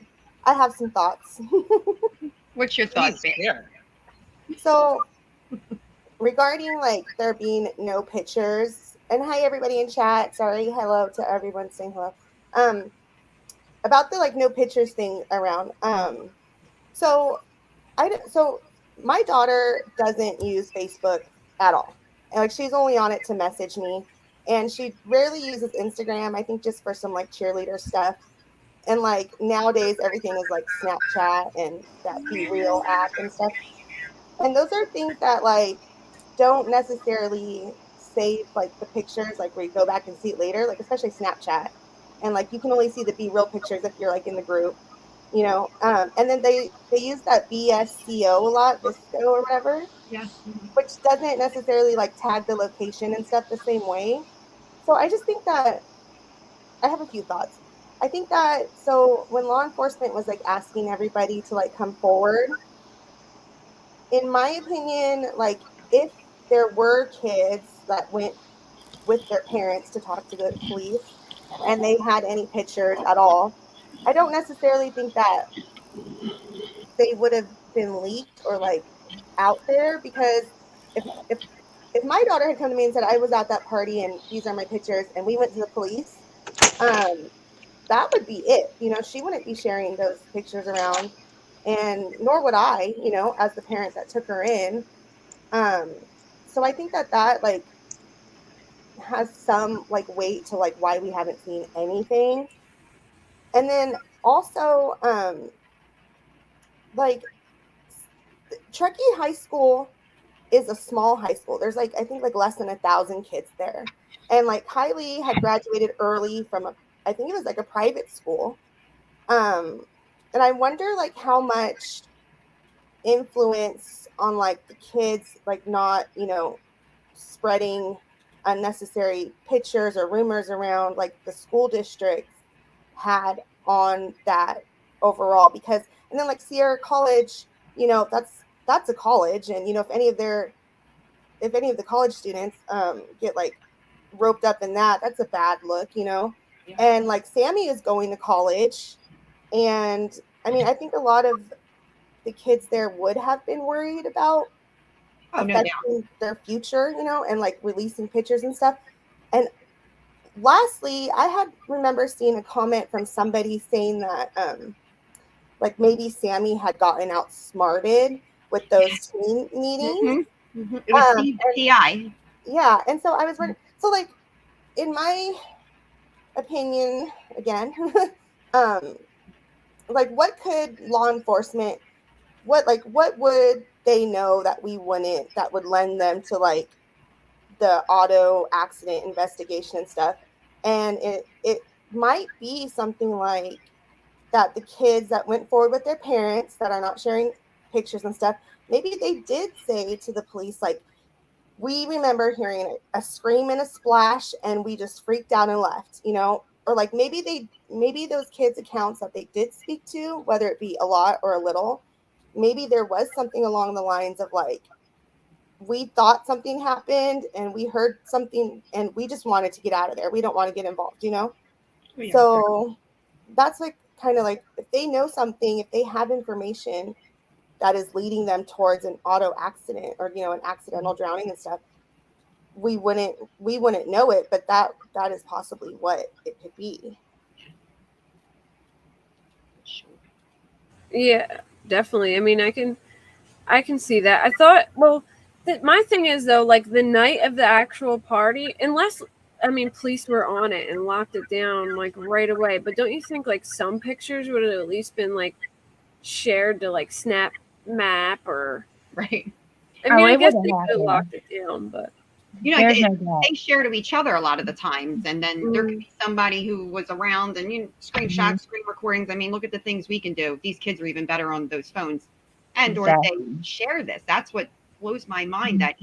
I have some thoughts. What's your thoughts, yeah. So, regarding like there being no pictures, and hi everybody in chat. Sorry, hello to everyone saying hello. About the like no pictures thing around. So my daughter doesn't use Facebook at all. And like she's only on it to message me, and she rarely uses Instagram. I think just for some like cheerleader stuff. And like nowadays everything is like Snapchat and that Be Real app and stuff. And those are things that like don't necessarily save like the pictures like where you go back and see it later, like especially Snapchat. And like you can only see the Be Real pictures if you're like in the group. And then they use that BSCO a lot, Visco or whatever, which doesn't necessarily like tag the location and stuff the same way. So I just think that I have a few thoughts. I think that so when law enforcement was like asking everybody to like come forward, in my opinion, like if there were kids that went with their parents to talk to the police and they had any pictures at all, I don't necessarily think that they would have been leaked or like out there, because if my daughter had come to me and said I was at that party and these are my pictures and we went to the police, that would be it. She wouldn't be sharing those pictures around, and nor would I, as the parent that took her in. So I think that like has some like weight to like why we haven't seen anything. And then also like Truckee High School is a small high school. There's like I think like less than 1,000 kids there, and like Kiely had graduated early from I think it was like a private school, and I wonder like how much influence on like the kids like not spreading unnecessary pictures or rumors around like the school districts had on that overall. Because and then like Sierra College, that's a college, and if any of the college students get like roped up in that, that's a bad look. And like Sammy is going to college, and I mean I think a lot of the kids there would have been worried about affecting their future, and like releasing pictures and stuff. And lastly, I remember seeing a comment from somebody saying that like maybe Sammy had gotten outsmarted with those team meetings. Mm-hmm. It was CI. Yeah, and so I was wondering, so like in my opinion, again, like what could law enforcement, what would they know that we wouldn't, that would lend them to like the auto accident investigation and stuff? And it might be something like that the kids that went forward with their parents that are not sharing pictures and stuff, maybe they did say to the police like, we remember hearing a scream and a splash, and we just freaked out and left, you know? Or like maybe those kids' accounts that they did speak to, whether it be a lot or a little, maybe there was something along the lines of like, we thought something happened and we heard something and we just wanted to get out of there. We don't want to get involved, you know? Yeah. So that's like kind of like, if they know something, if they have information that is leading them towards an auto accident or, you know, an accidental drowning and stuff, we wouldn't know it, but that is possibly what it could be. Yeah, definitely. I mean, I can see that. I thought, well, my thing is though, like the night of the actual party, unless, I mean, police were on it and locked it down like right away. But don't you think like some pictures would have at least been like shared to like Snap Map or right? I mean, I guess they could have locked it down, but you know, they share to each other a lot of the times, and then there could be somebody who was around and you know, screenshots, screen recordings. I mean, look at the things we can do. These kids are even better on those phones, and or they share this. That's what blows my mind. That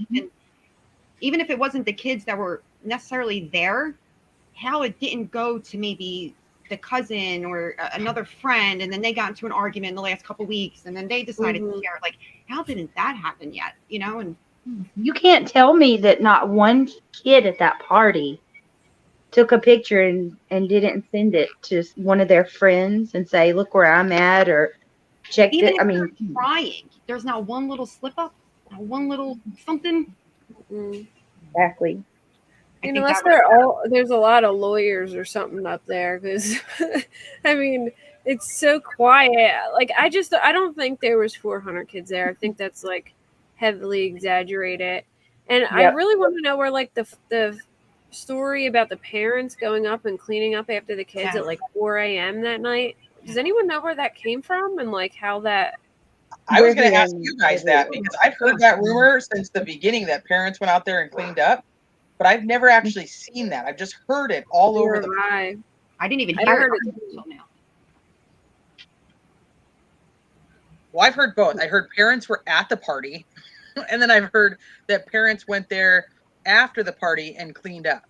even if it wasn't the kids that were necessarily there, how it didn't go to maybe the cousin or another friend, and then they got into an argument in the last couple of weeks, and then they decided to share. Like, how didn't that happen yet? You know, and you can't tell me that not one kid at that party took a picture and didn't send it to one of their friends and say, "Look where I'm at," or check it. I mean, trying. There's not one little slip up, not one little something. Exactly. And unless there's a lot of lawyers or something up there, because I mean, it's so quiet. Like I don't think there was 400 kids there. I think that's like heavily exaggerated. And I really want to know where like the story about the parents going up and cleaning up after the kids at like 4 a.m. that night. Does anyone know where that came from and like how that? I was going to ask you guys that because I've heard that rumor since the beginning that parents went out there and cleaned up, but I've never actually seen that. I've just heard it all over the. I didn't even hear it until now. Well, I've heard both. I heard parents were at the party, and then I've heard that parents went there after the party and cleaned up.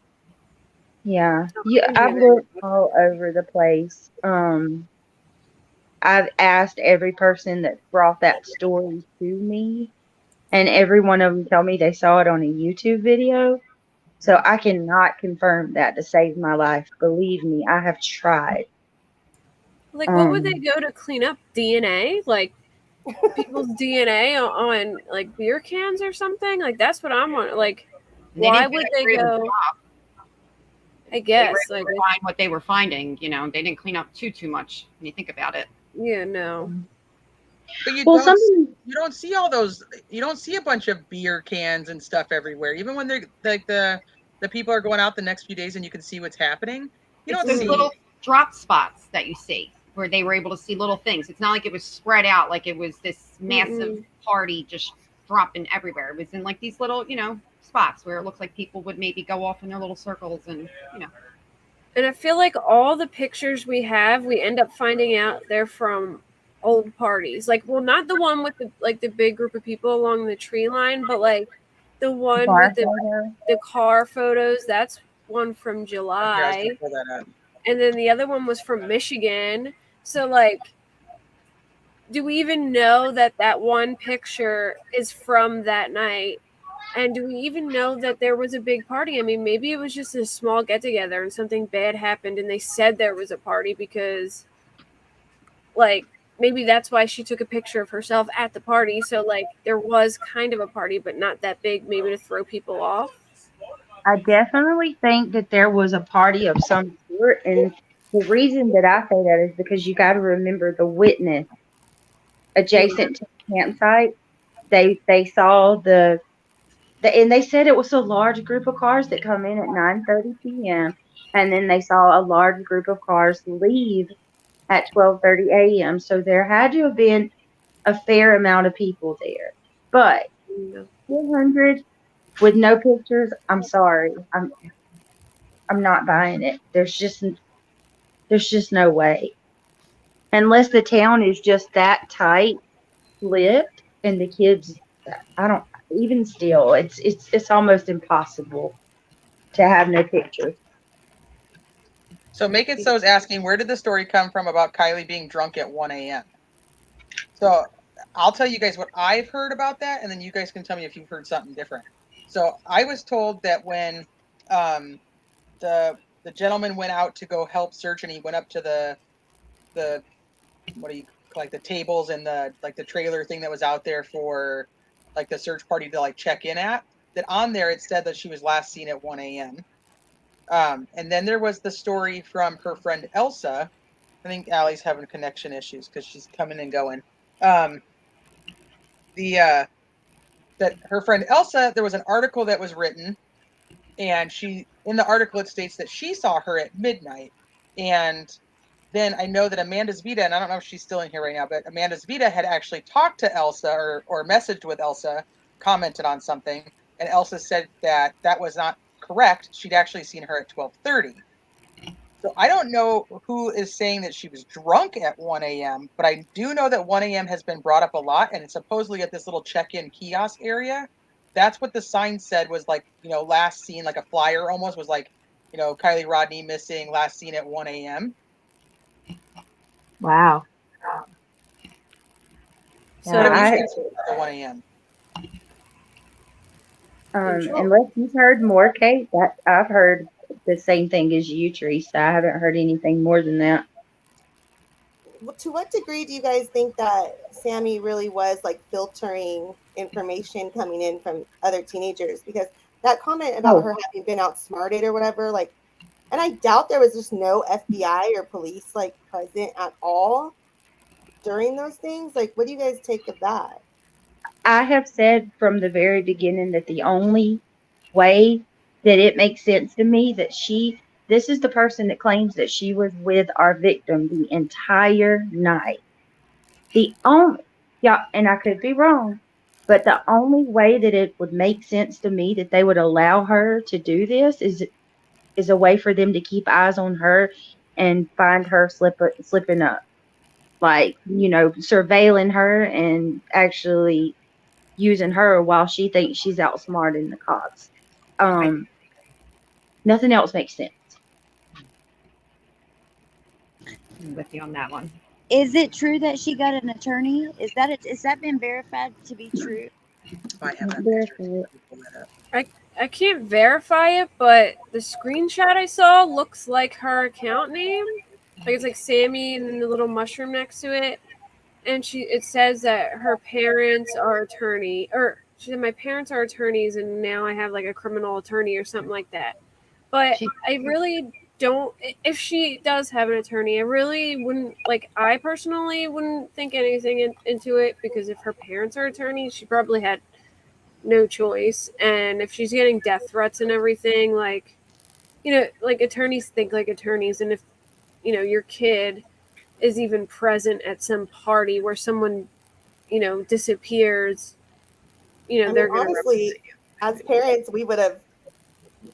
Yeah, I've looked all over the place. I've asked every person that brought that story to me, and every one of them tell me they saw it on a YouTube video. So I cannot confirm that to save my life. Believe me, I have tried. Like, what would they go to clean up? DNA? Like, people's DNA on like beer cans or something? Like, that's what I'm on. Like, why would they go? I guess they were find what they were finding. You know, they didn't clean up too much when you think about it. Yeah, no. But you don't see all those. You don't see a bunch of beer cans and stuff everywhere. Even when they're like the people are going out the next few days and you can see what's happening. You don't see little drop spots that you see where they were able to see little things. It's not like it was spread out like it was this massive party just dropping everywhere. It was in like these little, you know, spots where it looks like people would maybe go off in their little circles and, you know. And I feel like all the pictures we have, we end up finding out they're from old parties. Like, well, not the one with the big group of people along the tree line, but like the one with the car photos. That's one from July. And then the other one was from Michigan. So like, do we even know that one picture is from that night? And do we even know that there was a big party? I mean, maybe it was just a small get-together and something bad happened and they said there was a party because, like, maybe that's why she took a picture of herself at the party. So, like, there was kind of a party, but not that big, maybe to throw people off. I definitely think that there was a party of some sort. And the reason that I say that is because you got to remember the witness adjacent to the campsite. They saw and they said it was a large group of cars that come in at 9:30 p.m. And then they saw a large group of cars leave at 12:30 a.m. So there had to have been a fair amount of people there. But 400 with no pictures, I'm sorry. I'm not buying it. There's just no way. Unless the town is just that tight flipped and the kids, even still, it's almost impossible to have no pictures. So Make It So is asking, where did the story come from about Kiely being drunk at 1 a.m.? So I'll tell you guys what I've heard about that, and then you guys can tell me if you've heard something different. So I was told that when the gentleman went out to go help search, and he went up to the what do you like the tables and the trailer thing that was out there for like the search party to like check in at, that on there it said that she was last seen at 1 a.m. And then there was the story from her friend Elsa. I think Allie's having connection issues because she's coming and going. That her friend Elsa, there was an article that was written, and in the article it states that she saw her at midnight. And then I know that Amanda Zvita, and I don't know if she's still in here right now, but Amanda Zvita had actually talked to Elsa or messaged with Elsa, commented on something, and Elsa said that was not correct. She'd actually seen her at 12:30. So I don't know who is saying that she was drunk at 1 a.m., but I do know that 1 a.m. has been brought up a lot, and it's supposedly at this little check-in kiosk area. That's what the sign said was like, last seen, like a flyer almost, was like, Kiely Rodni missing, last seen at 1 a.m. Wow. So I at 1 a.m. Unless you've heard more, Kate, that I've heard the same thing as you, Teresa. I haven't heard anything more than that. To what degree do you guys think that Sammy really was like filtering information coming in from other teenagers? Because that comment about her having been outsmarted or whatever, like, and I doubt there was just no FBI or police like present at all during those things. Like, what do you guys take of that? I have said from the very beginning that the only way that it makes sense to me that this is the person that claims that she was with our victim the entire night. And I could be wrong, but the only way that it would make sense to me that they would allow her to do this is a way for them to keep eyes on her and find her slipping up. Like, surveilling her and actually using her while she thinks she's outsmarting the cops. Nothing else makes sense. I'm with you on that one. Is it true that she got an attorney? Is that been verified to be true? I can't verify it, but the screenshot I saw looks like her account name. Like, it's like Sammy and then the little mushroom next to it. And it says that her parents are attorney, or she said my parents are attorneys and now I have like a criminal attorney or something like that. But I really don't, if she does have an attorney, I really wouldn't, like, I personally wouldn't think anything into it, because if her parents are attorneys, she probably had no choice. And if she's getting death threats and everything, like, like attorneys think like attorneys. And if, your kid is even present at some party where someone, disappears, they're going to honestly, as parents, we would have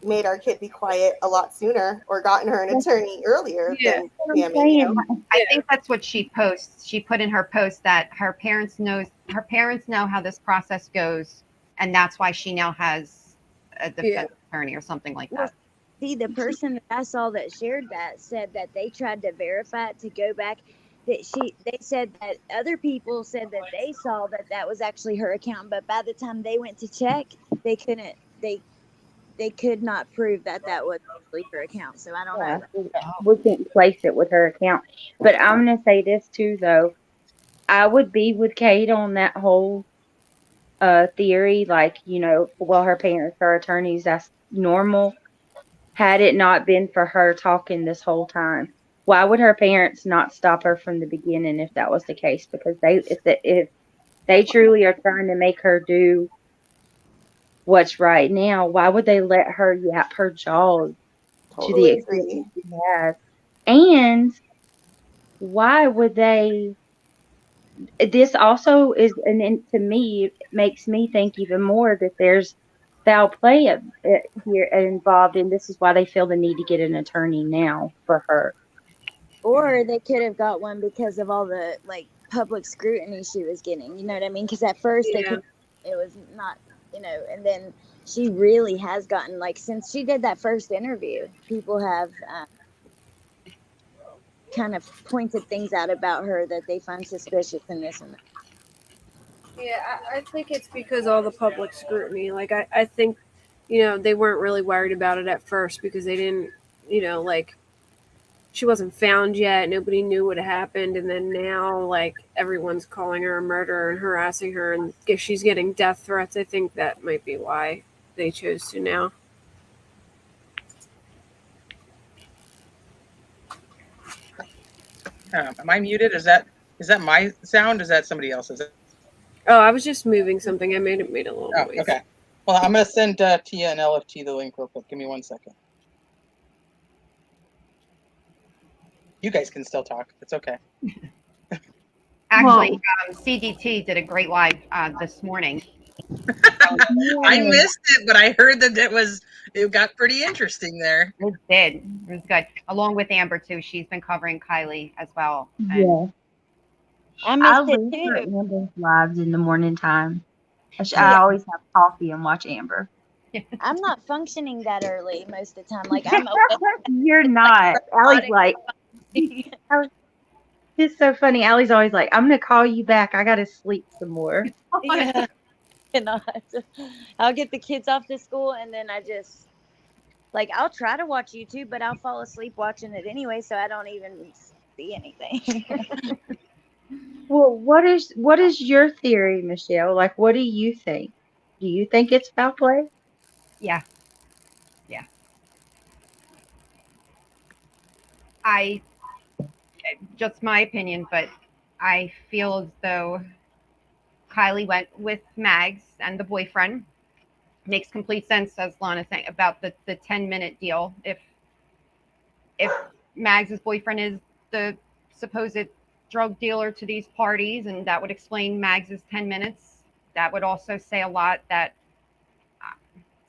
made our kid be quiet a lot sooner or gotten her an attorney earlier than Sammy. I think that's what she posts. She put in her post that her parents know how this process goes, and that's why she now has a defense attorney or something like that. See, the person that I saw that shared that said that they tried to verify it to go back. They said that other people said that they saw that was actually her account, but by the time they went to check, they couldn't. They could not prove that was actually her account. So I don't know. We can't place it with her account. But I'm going to say this too, though. I would be with Kate on that whole theory. Like, her parents are attorneys. That's normal. Had it not been for her talking this whole time, why would her parents not stop her from the beginning if that was the case? Because if they truly are trying to make her do what's right now, why would they let her yap her jaws to the extent she has? And why would they? This also is, and to me, it makes me think even more that there's foul play here involved, and this is why they feel the need to get an attorney now for her. Or they could have got one because of all the public scrutiny she was getting. You know what I mean? Because at first it was not and then she really has gotten, like, since she did that first interview, people have kind of pointed things out about her that they find suspicious and this and that. Yeah, I think it's because all the public scrutiny. Like, I think, they weren't really worried about it at first because they didn't, like, she wasn't found yet. Nobody knew what happened. And then now, like, everyone's calling her a murderer and harassing her. And if she's getting death threats, I think that might be why they chose to now. Am I muted? Is that my sound? Is that somebody else's? Oh, I was just moving something. I made a little noise. Okay. Well, I'm going to send Tia and LFT the link real quick. Give me 1 second. You guys can still talk. It's okay. Actually, CDT did a great live this morning. I missed it, but I heard that it got pretty interesting there. It did. It was good. Along with Amber too. She's been covering Kiely as well. Yeah. I missed it wait for too. Amber's lives in the morning time. I always have coffee and watch Amber. I'm not functioning that early most of the time. Like, I'm You're not. Allie's like, it's so funny. Allie's always like, I'm gonna call you back. I gotta sleep some more. Yeah. I'll get the kids off to school, and then I just, like, I'll try to watch YouTube, but I'll fall asleep watching it anyway, so I don't even see anything. Well, what is your theory, Michelle? Like, what do you think? Do you think it's foul play? Yeah. Just my opinion, but I feel as though Kiely went with Mags and the boyfriend. Makes complete sense, as Lana saying, about the 10-minute deal. If Mags' boyfriend is the supposed drug dealer to these parties, and that would explain Mags' 10 minutes, that would also say a lot that,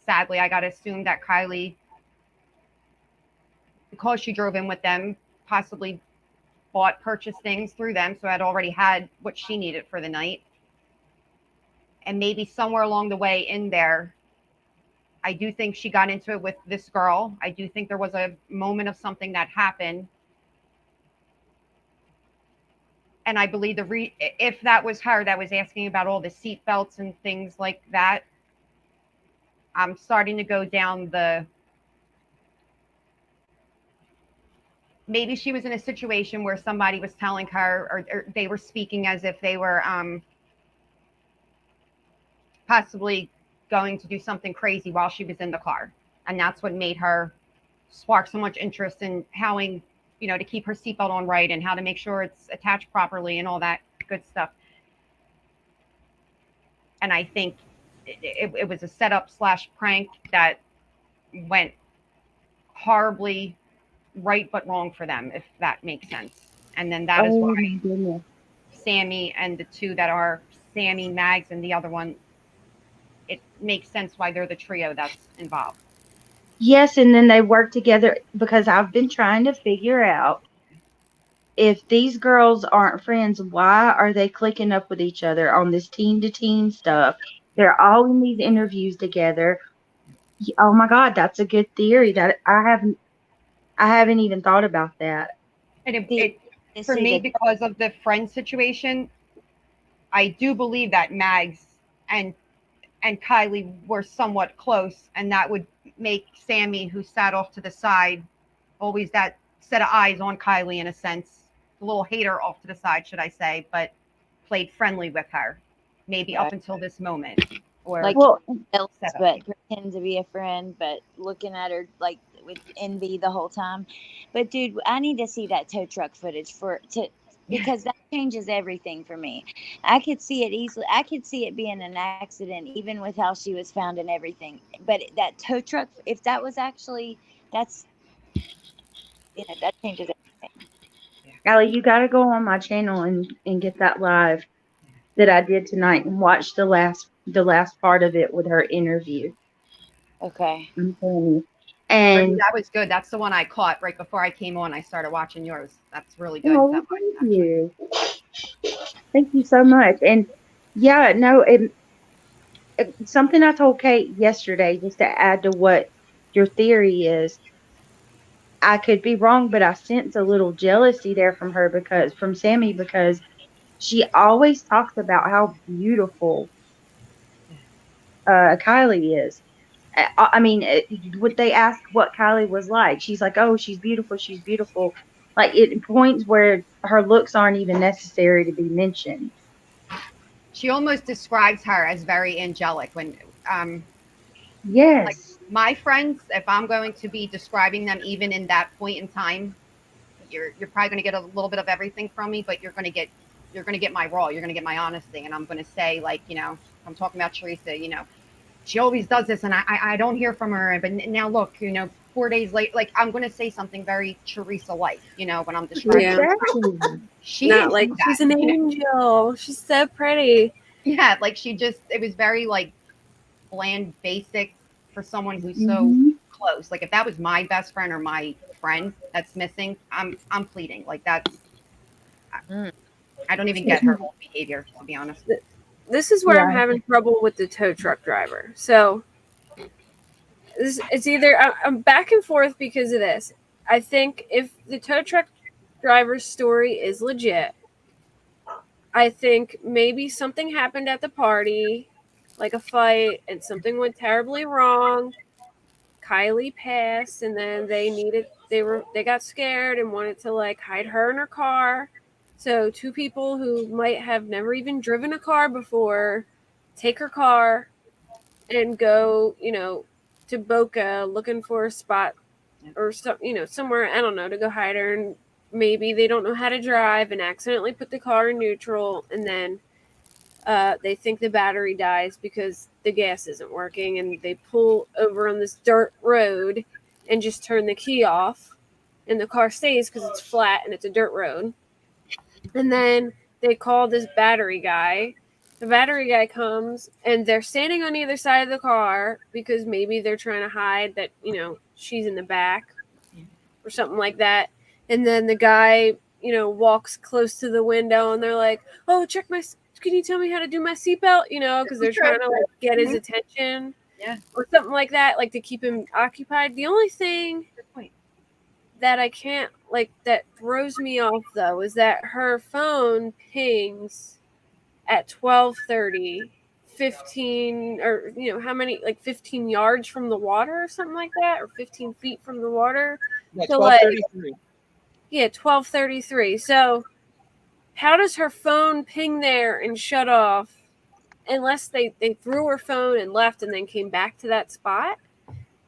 sadly, I got to assume that Kiely, because she drove in with them, possibly purchased things through them, so had already had what she needed for the night. And maybe somewhere along the way in there, I do think she got into it with this girl. I do think there was a moment of something that happened. And I believe if that was her that was asking about all the seatbelts and things like that, I'm starting to go down maybe she was in a situation where somebody was telling her, or they were speaking as if they were possibly going to do something crazy while she was in the car. And that's what made her spark so much interest in how, to keep her seatbelt on right and how to make sure it's attached properly and all that good stuff. And I think it was a setup / prank that went horribly right but wrong for them, if that makes sense. And then that is why Sammy and the two that are Sammy, Mags, and the other one, it makes sense why they're the trio that's involved. Yes, and then they work together, because I've been trying to figure out, if these girls aren't friends, why are they clicking up with each other on this team-to-team stuff? They're all in these interviews together. Oh my God, that's a good theory. That I haven't even thought about that. And for me, because of the friend situation, I do believe that Mags and Kiely were somewhat close, and that would make Sammy, who sat off to the side, always that set of eyes on Kiely in a sense, a little hater off to the side, should I say, but played friendly with her, maybe up until this moment. Or like, but pretend to be a friend, but looking at her like with envy the whole time. But dude, I need to see that tow truck footage because that changes everything for me. I could see it easily. I could see it being an accident, even with how she was found and everything. But that tow truck, if that was actually, that changes everything. Allie, you got to go on my channel and get that live that I did tonight and watch the last part of it with her interview. Okay. I'm telling you. And that was good. That's the one I caught right before I came on. I started watching yours. That's really good. Oh, thank you. Thank you so much. And yeah, no, something I told Kate yesterday, just to add to what your theory is. I could be wrong, but I sense a little jealousy there from Sammy, because she always talks about how beautiful Kiely is. I mean, would they ask what Kiely was like? She's like, oh, she's beautiful. She's beautiful. Like, it points where her looks aren't even necessary to be mentioned. She almost describes her as very angelic when, yes, like my friends, if I'm going to be describing them, even in that point in time, you're probably going to get a little bit of everything from me, but you're going to get my raw, you're going to get my honesty. And I'm going to say, like, I'm talking about Teresa, she always does this and I don't hear from her. But now look, 4 days later, like, I'm going to say something very Teresa-like, when I'm describing her. She not like that. She's an angel. She's so pretty. Yeah, like it was very like bland, basic for someone who's so close. Like, if that was my best friend or my friend that's missing, I'm pleading. Like, that's I don't even get her whole behavior, to be honest. This is where I'm having trouble with the tow truck driver. So it's either I'm back and forth because of this. I think if the tow truck driver's story is legit, I think maybe something happened at the party, like a fight, and something went terribly wrong. Kiely passed, and then they got scared and wanted to like hide her in her car. So two people who might have never even driven a car before take her car and go, to Boca looking for a spot or somewhere, I don't know, to go hide her. And maybe they don't know how to drive and accidentally put the car in neutral, and then they think the battery dies because the gas isn't working, and they pull over on this dirt road and just turn the key off, and the car stays because it's flat and it's a dirt road. And then they call this battery guy. The battery guy comes, and they're standing on either side of the car because maybe they're trying to hide that, she's in the back or something like that. And then the guy, walks close to the window, and they're like, oh, can you tell me how to do my seatbelt? Because they're trying to like get his attention. Yeah. Or something like that, like to keep him occupied. The only thing that I can't, like, that throws me off, though, is that her phone pings at 12:30, 15, or, how many, like 15 yards from the water or something like that, or 15 feet from the water. Yeah, so 12:33. Like, yeah, 12:33. So how does her phone ping there and shut off unless they threw her phone and left and then came back to that spot?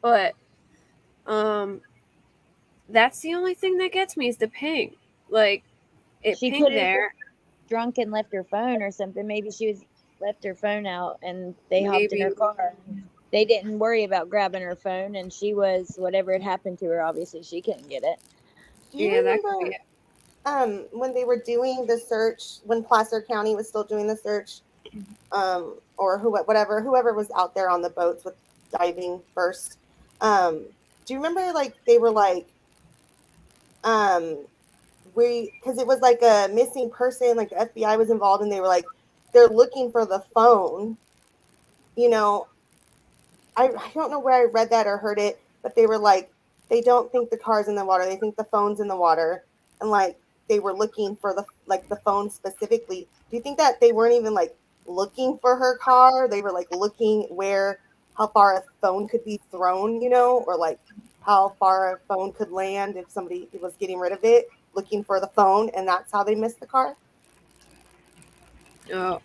But that's the only thing that gets me is the ping. Like, it She pinged there. Drunk and left her phone or something. Maybe she was left her phone out and they hopped in her car. They didn't worry about grabbing her phone, and she was, whatever had happened to her, obviously she couldn't get it. Do you remember when they were doing the search, when Placer County was still doing the search, or whoever was out there on the boats with diving first? Do you remember, like, they were like, because it was like a missing person, like the FBI was involved, and they were like, they're looking for the phone. I don't know where I read that or heard it, but they were like, they don't think the car's in the water, they think the phone's in the water, and like they were looking for the phone specifically. Do you think that they weren't even like looking for her car? They were like looking how far a phone could be thrown, or like how far a phone could land if somebody was getting rid of it, looking for the phone, and that's how they missed the car? Oh,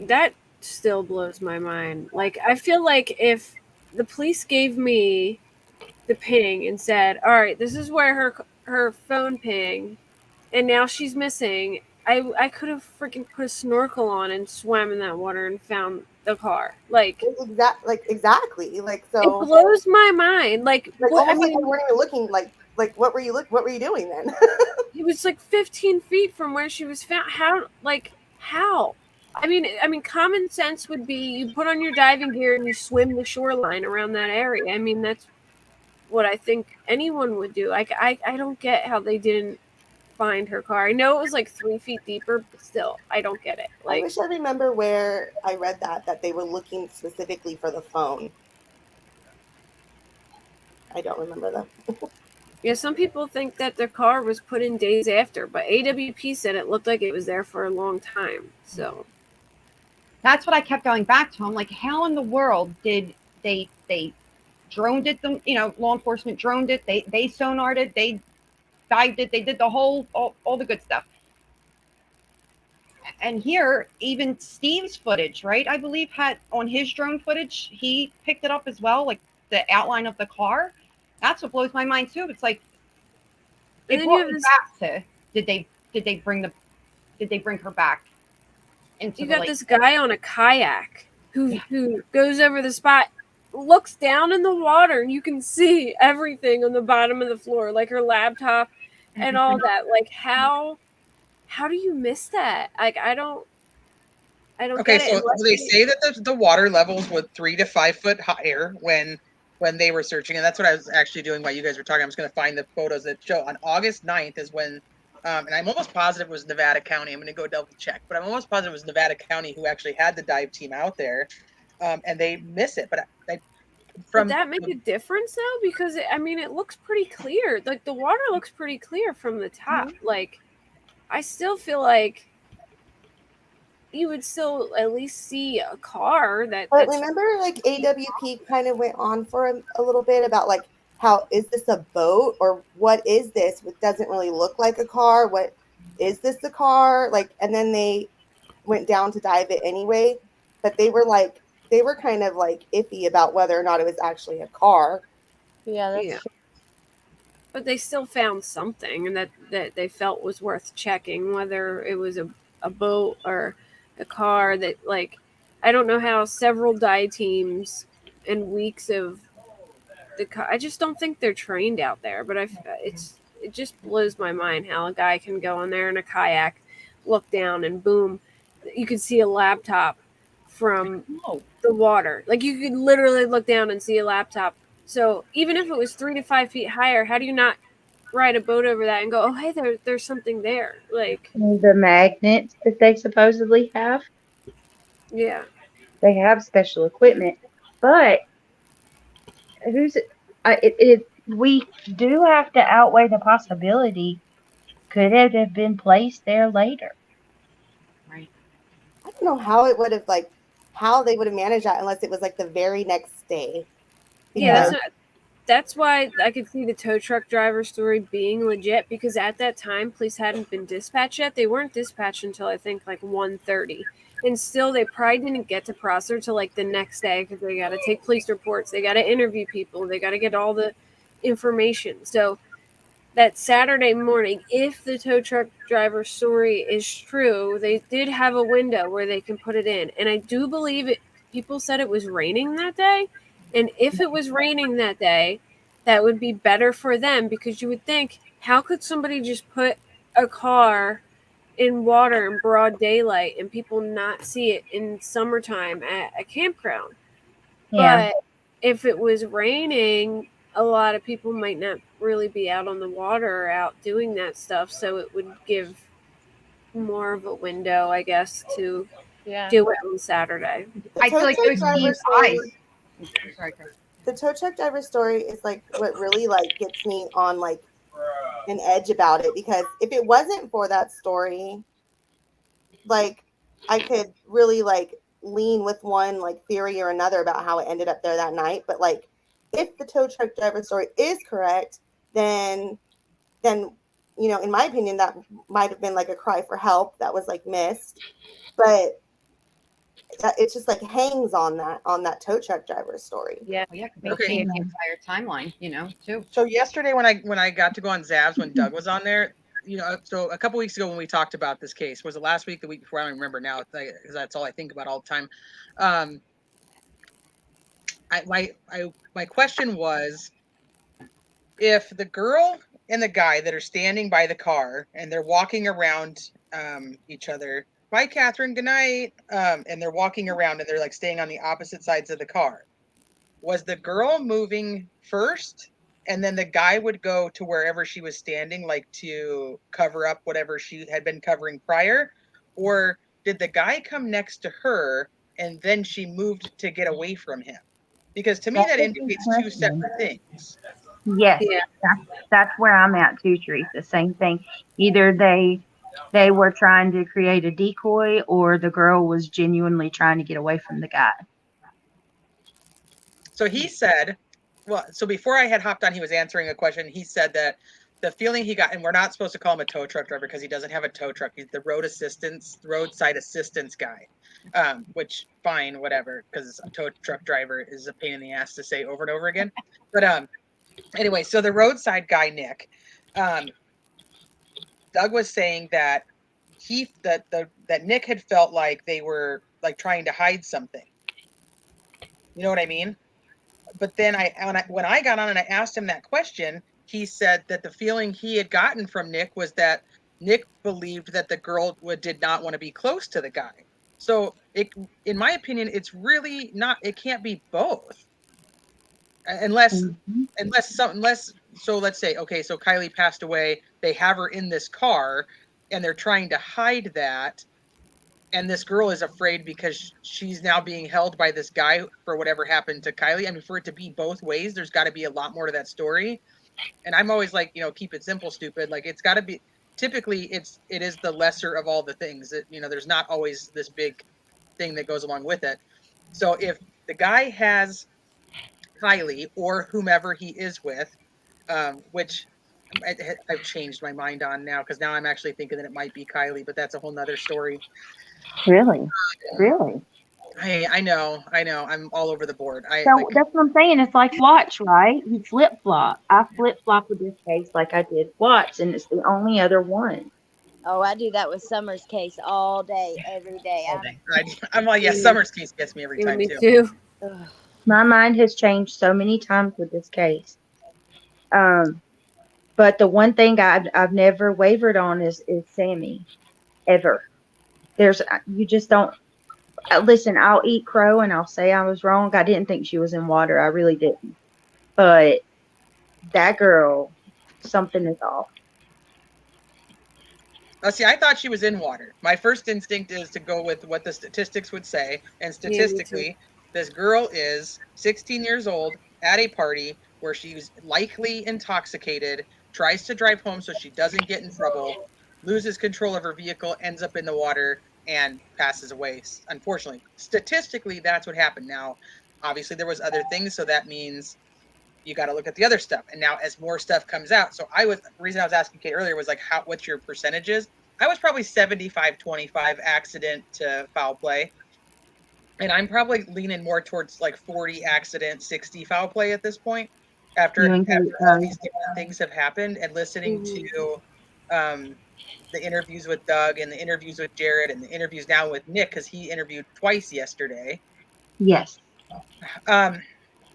that still blows my mind. Like, I feel like if the police gave me the ping and said, all right, this is where her phone ping, and now she's missing, I could have freaking put a snorkel on and swam in that water and found the car. Like, exactly. Like, so it blows my mind. Like what? I mean, like you weren't even looking. Like what were you doing then? It was like 15 feet from where she was found. How? I mean, common sense would be you put on your diving gear and you swim the shoreline around that area. I mean, that's what I think anyone would do. Like, I don't get how they didn't find her car. I know it was like 3 feet deeper, but still, I don't get it. I wish I remember where I read that they were looking specifically for the phone. I don't remember that. Yeah, some people think that the car was put in days after, but AWP said it looked like it was there for a long time. So that's what I kept going back to. I'm like, how in the world did they droned it? Them, law enforcement droned it. They sonared it. They dived it. They did the whole all the good stuff. And here, even Steve's footage, right? I believe had on his drone footage, he picked it up as well, like the outline of the car. That's what blows my mind too. It's like it brought me back to did they bring her back into you the got lake? this guy on a kayak who goes over the spot, looks down in the water, and you can see everything on the bottom of the floor, like her laptop and all that. Like how do you miss that? Like I don't Okay, get it. so they say that the water levels were 3 to 5 foot higher when they were searching, and that's what I was actually doing while you guys were talking. I'm just going to find the photos that show on August 9th is when, and I'm almost positive it was Nevada County. I'm going to go double check, but I'm almost positive it was Nevada County who actually had the dive team out there, and they miss it. But would that make a difference though? Because it looks pretty clear. Like the water looks pretty clear from the top. Mm-hmm. Like I still feel like you would still at least see a car that. But remember, like AWP kind of went on for a little bit about like, how is this a boat or what is this? It doesn't really look like a car. What is this a car? Like, and then they went down to dive it anyway. But they were kind of like iffy about whether or not it was actually a car. Yeah, that's true. But they still found something and that they felt was worth checking, whether it was a boat or a car. That, like, I don't know how several dive teams and weeks of I just don't think they're trained out there. But it just blows my mind how a guy can go in there in a kayak, look down, and boom, you can see a laptop from the water. Like you could literally look down and see a laptop. So even if it was 3 to 5 feet higher, how do you not ride a boat over that and go, oh, hey, there's something there? Like the magnets that they supposedly have. Yeah. They have special equipment, but we do have to outweigh the possibility. Could it have been placed there later? Right. I don't know how it would have how they would have managed that unless it was like the very next day. Yeah, that's why I could see the tow truck driver story being legit, because at that time police hadn't been dispatched yet. They weren't dispatched until I think like 1:30, and still they probably didn't get to Prosser till like the next day because they got to take police reports, they got to interview people, they got to get all the information. So that Saturday morning, if the tow truck driver story is true, they did have a window where they can put it in. And I do believe people said it was raining that day. And if it was raining that day, that would be better for them, because you would think, how could somebody just put a car in water in broad daylight and people not see it in summertime at a campground? Yeah. But if it was raining, a lot of people might not really be out on the water or out doing that stuff, so it would give more of a window, I guess, to do it on Saturday. I feel like those Steve's eyes. Sorry, Chris. The tow truck driver story is like what really like gets me on like an edge about it, because if it wasn't for that story, like I could really like lean with one like theory or another about how it ended up there that night. But like, if the tow truck driver story is correct, then in my opinion, that might have been like a cry for help that was like missed. But it's just like hangs on that tow truck driver story. Yeah, okay. The entire timeline, too. So yesterday when I got to go on Zabs when Doug was on there, so a couple weeks ago when we talked about this case, was it last week, the week before? I don't remember now, because that's all I think about all the time. My question was, if the girl and the guy that are standing by the car and they're walking around each other, bye Catherine, good night, and they're walking around and they're like staying on the opposite sides of the car, was the girl moving first and then the guy would go to wherever she was standing, like to cover up whatever she had been covering prior? Or did the guy come next to her and then she moved to get away from him? Because to me, that indicates two separate things. Yes, that's where I'm at too, Teresa. Same thing. Either they were trying to create a decoy, or the girl was genuinely trying to get away from the guy. So he said, well, so before I had hopped on, he was answering a question. He said that the feeling he got, and we're not supposed to call him a tow truck driver because he doesn't have a tow truck. He's the roadside assistance guy, which fine, whatever, because a tow truck driver is a pain in the ass to say over and over again. But anyway, so the roadside guy, Nick, Doug was saying that that Nick had felt like they were like trying to hide something. You know what I mean? But then when I got on and I asked him that question, he said that the feeling he had gotten from Nick was that Nick believed that the girl did not want to be close to the guy. So in my opinion, it's really not, it can't be both. Unless, so let's say, okay, so Kiely passed away, they have her in this car and they're trying to hide that. And this girl is afraid because she's now being held by this guy for whatever happened to Kiely. I mean, for it to be both ways, there's got to be a lot more to that story. And I'm always like, keep it simple, stupid. Like, it's got to be, typically it is the lesser of all the things that, there's not always this big thing that goes along with it. So if the guy has Kiely or whomever he is with, which I've changed my mind on now, because now I'm actually thinking that it might be Kiely, but that's a whole nother story. Really? I know. I'm all over the board. That's what I'm saying. It's like Watch, right? You flip-flop. I flip-flop with this case like I did Watch, and it's the only other one. Oh, I do that with Summer's case all day, every day. I'm like, yeah, Summer's case gets me every time, too. My mind has changed so many times with this case. But the one thing I've never wavered on is Sammy, ever. You just don't. Listen, I'll eat crow and I'll say I was wrong. I didn't think she was in water. I really didn't. But that girl, something is off. See, I thought she was in water. My first instinct is to go with what the statistics would say. And statistically, this girl is 16 years old at a party where she's likely intoxicated, tries to drive home so she doesn't get in trouble, loses control of her vehicle, ends up in the water, and passes away. Unfortunately, statistically, that's what happened. Now, obviously, there was other things, so that means you got to look at the other stuff. And now, as more stuff comes out, so the reason I was asking Kate earlier was like, what's your percentages? I was probably 75-25 accident to foul play, and I'm probably leaning more towards like 40 accident, 60 foul play at this point. After all these different things have happened, and listening to the interviews with Doug and the interviews with Jared and the interviews now with Nick, because he interviewed twice yesterday. Yes. I'm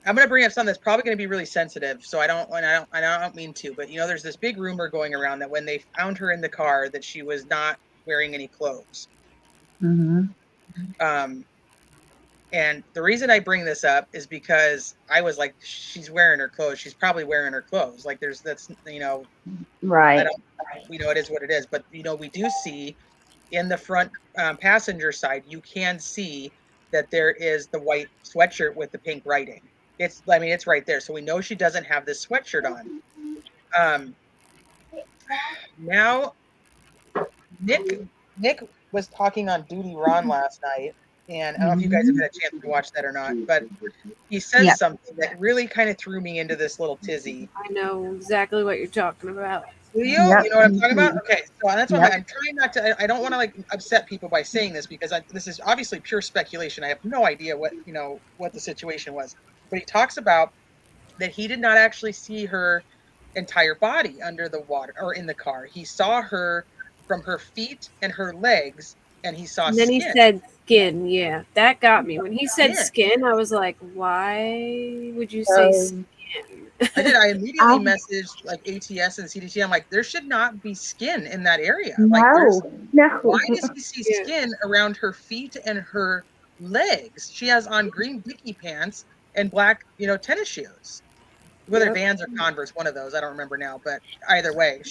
going to bring up something that's probably going to be really sensitive, so I don't mean to, but there's this big rumor going around that when they found her in the car, that she was not wearing any clothes. And the reason I bring this up is because I was like, she's wearing her clothes. She's probably wearing her clothes. Like right. It is what it is. But, we do see in the front passenger side, you can see that there is the white sweatshirt with the pink writing. It's right there. So we know she doesn't have this sweatshirt on. Now, Nick was talking on Duty Ron last night. And I don't know if you guys have had a chance to watch that or not, but he says something that really kind of threw me into this little tizzy. I know exactly what you're talking about. Do you? You know what I'm talking about? Okay, so that's why I'm trying not to. I don't want to upset people by saying this, because this is obviously pure speculation. I have no idea what the situation was. But he talks about that he did not actually see her entire body under the water or in the car. He saw her from her feet and her legs. And he saw skin. He said skin. Yeah, that got me. When he said skin, I was like, why would you say skin? I immediately messaged ATS and CDT. I'm like, there should not be skin in that area. No. Why does he see skin around her feet and her legs? She has on green Dickie pants and black, tennis shoes. whether Vans or Converse, one of those, I don't remember now, but either way,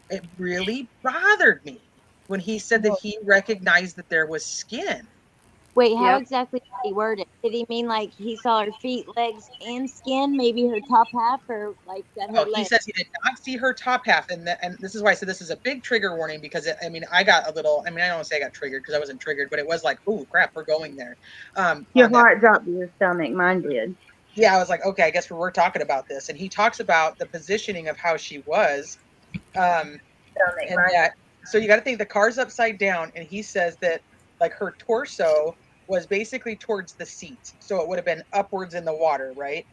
it really bothered me when he said that he recognized that there was skin. Wait, how exactly did he word it? Did he mean like he saw her feet, legs, and skin? Maybe her top half, or like that her Oh, he legs? says he did not see her top half, and this is why I said this is a big trigger warning, because I got a little. I don't want to say I got triggered because I wasn't triggered, but it was like, oh crap, we're going there. Your heart dropped to your stomach. Mine did. Yeah, I was like, okay, I guess we're talking about this, and he talks about the positioning of how she was, and that. So you got to think the car's upside down, and he says that like her torso was basically towards the seat, so it would have been upwards in the water, right?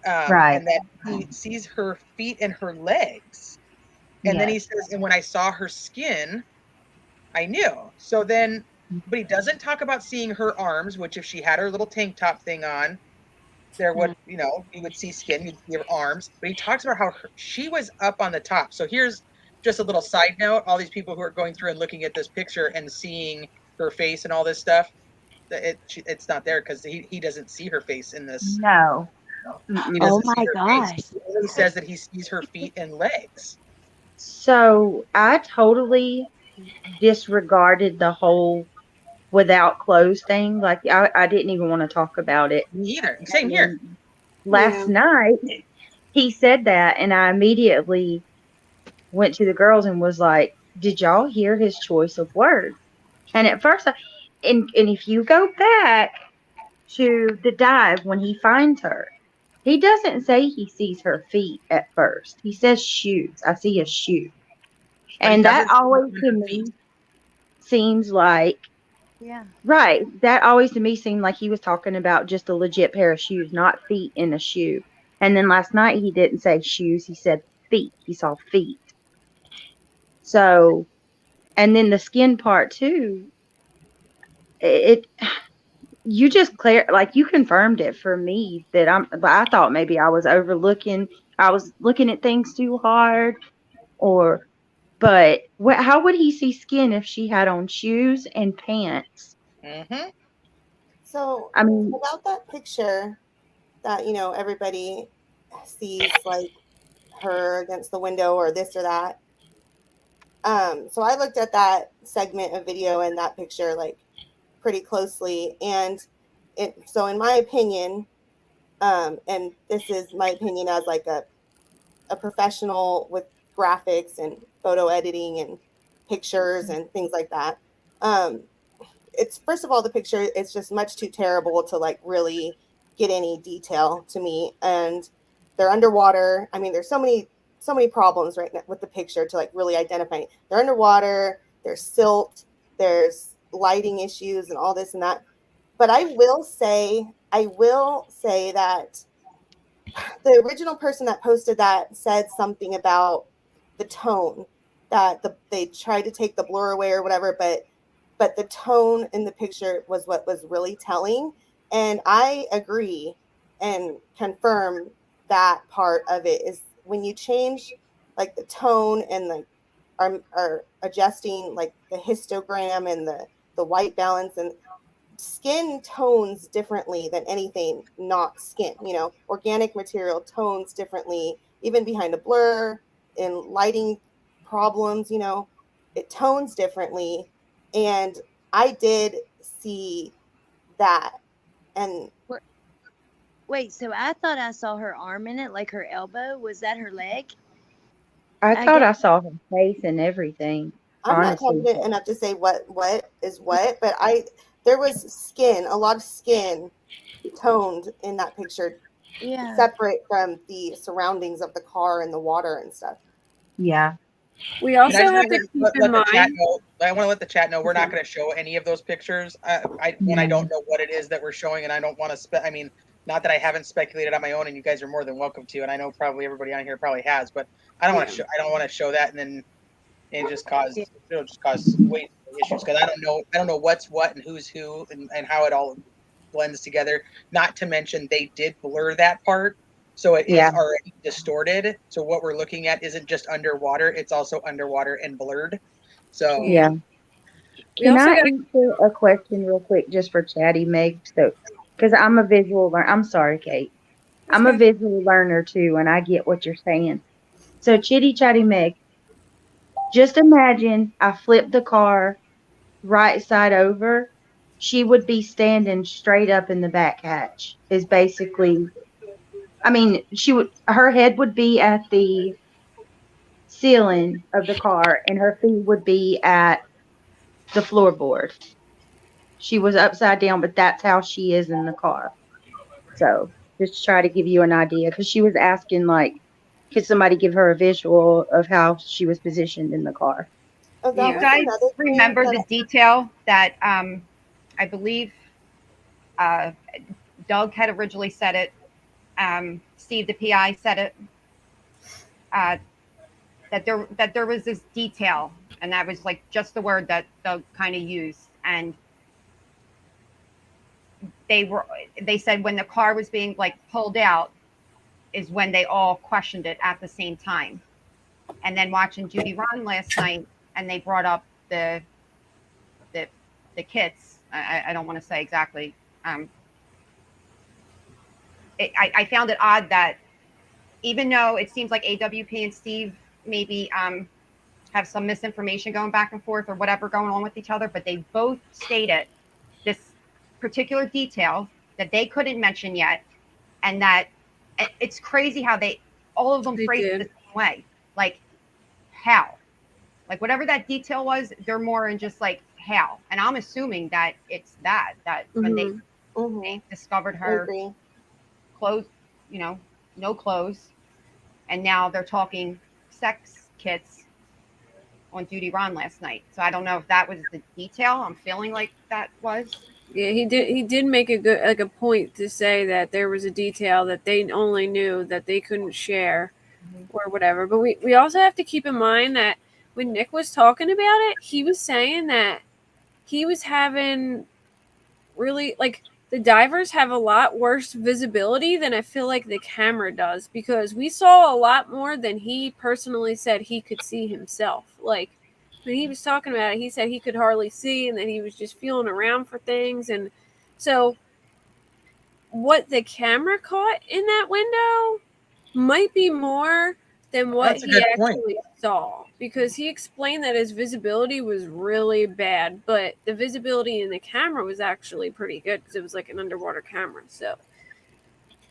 Right. And that he sees her feet and her legs, and then he says, and when I saw her skin, I knew. So then, but he doesn't talk about seeing her arms, which if she had her little tank top thing on, there would, you would see skin, you'd see her arms. But he talks about how she was up on the top. So here's just a little side note: all these people who are going through and looking at this picture and seeing her face and all this stuff, it's not there because he doesn't see her face in this. No. Oh my gosh! He says that he sees her feet and legs. So I totally disregarded the whole without clothes thing. Like I didn't even want to talk about it. Me either. Same here. Last night he said that, and I immediately went to the girls and was like, "Did y'all hear his choice of words?" And at first, and if you go back to the dive when he finds her, he doesn't say he sees her feet at first. He says shoes. I see a shoe. And that always to me seems like, right. That always to me seemed like he was talking about just a legit pair of shoes, not feet in a shoe. And then last night he didn't say shoes. He said feet. He saw feet. So, and then the skin part too, you just you confirmed it for me that I thought maybe I was looking at things too hard, but how would he see skin if she had on shoes and pants? Mm-hmm. So about that picture that everybody sees, like her against the window or this or that. So I looked at that segment of video and that picture like pretty closely, and so in my opinion, and this is my opinion as like a professional with graphics and photo editing and pictures and things like that. It's first of all, the picture, it's just much too terrible to like really get any detail to me, and they're underwater. There's so many problems right now with the picture to like really identify it. They're underwater, there's silt, there's lighting issues and all this and that. But I will say that the original person that posted that said something about the tone, that they tried to take the blur away or whatever, but the tone in the picture was what was really telling. And I agree and confirm that part of it is when you change like the tone and like are adjusting like the histogram and the white balance, and skin tones differently than anything not skin. Organic material tones differently, even behind a blur, in lighting problems, it tones differently. And I did see that. And wait, so I thought I saw her arm in it, like her elbow. Was that her leg? I thought I saw her face and everything. I'm not confident enough to say what is what, but there was skin, a lot of skin toned in that picture, separate from the surroundings of the car and the water and stuff. Yeah. We also have to keep in mind. I want to let the chat know we're not going to show any of those pictures. When I don't know what it is that we're showing, and I don't want to not that I haven't speculated on my own, and you guys are more than welcome to, and I know probably everybody on here probably has, but I don't want to. I don't want to show that, and then just cause way issues, because I don't know what's what and who's who and how it all blends together. Not to mention they did blur that part, so it is already distorted. So what we're looking at isn't just underwater; it's also underwater and blurred. So yeah. Can I answer a question real quick, just for Chatty Meg? So, because I'm a visual learner. I'm sorry, Kate. I'm a visual learner too, and I get what you're saying. So Chitty Chatty Meg, just imagine I flipped the car right side over. She would be standing straight up in the back hatch. Is basically, I mean, her head would be at the ceiling of the car, and her feet would be at the floorboard. She was upside down, but that's how she is in the car. So just to try to give you an idea, because she was asking, like, could somebody give her a visual of how she was positioned in the car? Oh, Do you that was guys another thing remember that the detail that I believe Doug had originally said it, Steve the PI said it, that there was this detail, and that was like just the word that Doug kind of used, and they said when the car was being like pulled out is when they all questioned it at the same time. And then watching Judy Ron last night, and they brought up the kits. I don't want to say exactly. I found it odd that even though it seems like AWP and Steve maybe have some misinformation going back and forth or whatever going on with each other, but they both stated this particular detail that they couldn't mention yet, and that it's crazy how all of them phrased it the same way. Like, how? Like, whatever that detail was, they're more in just like, how? And I'm assuming that it's that when they discovered her clothes, no clothes, and now they're talking sex kits on Judy Ron last night. So I don't know if that was the detail. I'm feeling like that was. Yeah, he did make a point to say that there was a detail that they only knew that they couldn't share or whatever. But we also have to keep in mind that when Nick was talking about it, he was saying that he was having really, like, the divers have a lot worse visibility than I feel like the camera does, because we saw a lot more than he personally said he could see himself. Like, when he was talking about it, he said he could hardly see and that he was just feeling around for things. And so what the camera caught in that window might be more than what he actually saw, because he explained that his visibility was really bad, but the visibility in the camera was actually pretty good because it was like an underwater camera. So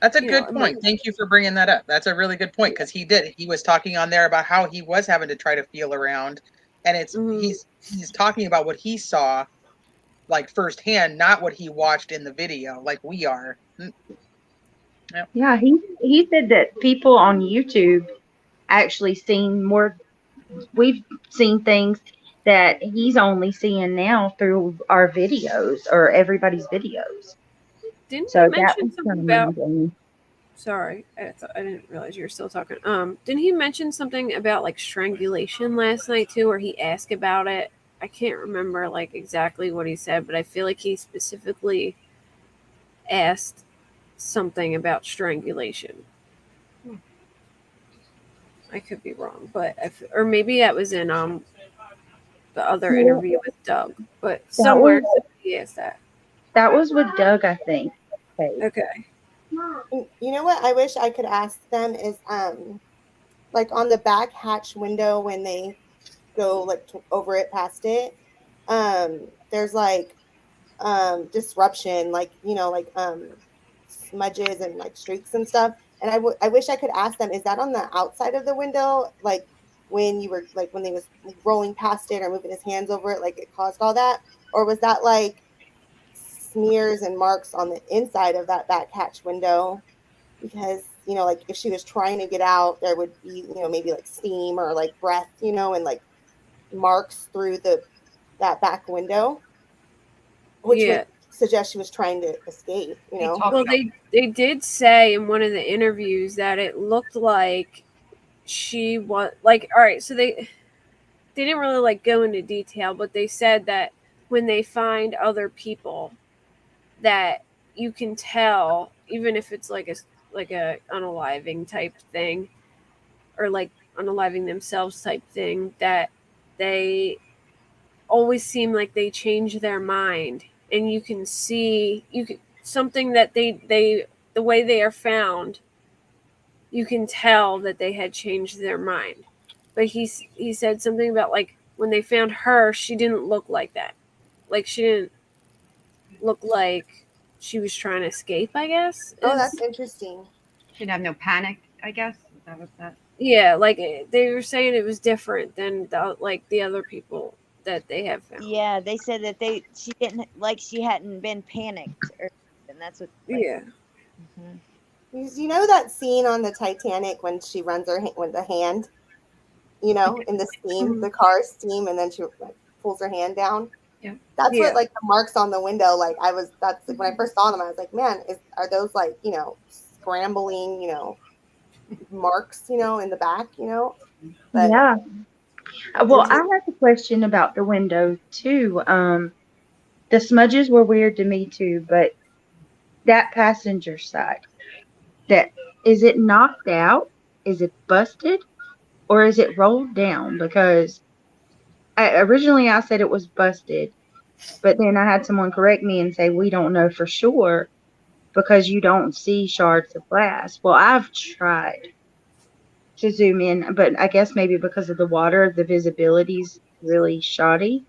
that's a good point. Thank you for bringing that up. That's a really good point, because he was talking on there about how he was having to try to feel around, and he's talking about what he saw like firsthand, not what he watched in the video like we are. Yep. Yeah, he said that people on YouTube actually seen more. We've seen things that he's only seeing now through our videos or everybody's videos. Didn't he mention something about? Sorry, I didn't realize you were still talking. Didn't he mention something about like strangulation last night too, or he asked about it? I can't remember like exactly what he said, but I feel like he specifically asked something about strangulation. I could be wrong, but or maybe that was in the other interview with Doug, but somewhere he asked that. That was with Doug, I think. Okay. You know what I wish I could ask them is like on the back hatch window when they go like over it past it, there's like disruption, like like smudges and like streaks and stuff, and I wish I could ask them, is that on the outside of the window, like when you were like when they was rolling past it or moving his hands over it, like it caused all that, or was that like smears and marks on the inside of that back hatch window? Because like if she was trying to get out, there would be maybe like steam or like breath, and like marks through that back window, which would suggest she was trying to escape. Well, they did say in one of the interviews that it looked like she was like, all right, so they didn't really like go into detail, but they said that when they find other people, that you can tell, even if it's like a unaliving type thing, or like unaliving themselves type thing, that they always seem like they change their mind, and you can see something that they the way they are found you can tell that they had changed their mind. But he said something about like when they found her, she didn't look like that. Like she didn't look like she was trying to escape, I guess. Oh, that's interesting. She didn't have no panic, I guess. That was that. Yeah, like they were saying it was different than the other people that they have found. Yeah, they said that she didn't like she hadn't been panicked or something. That's what. Yeah. Mm-hmm. You know that scene on the Titanic when she runs her with the hand, in the steam, the car steam, and then she pulls her hand down. Yeah, that's what like the marks on the window. Like that's when I first saw them, I was like, man, are those like scrambling, marks, in the back, But, yeah. Well, I have a question about the window too. The smudges were weird to me too, but that passenger side, is it knocked out? Is it busted? Or is it rolled down? Because originally I said it was busted, but then I had someone correct me and say, we don't know for sure because you don't see shards of glass. Well, I've tried to zoom in, but I guess maybe because of the water, the visibility's really shoddy.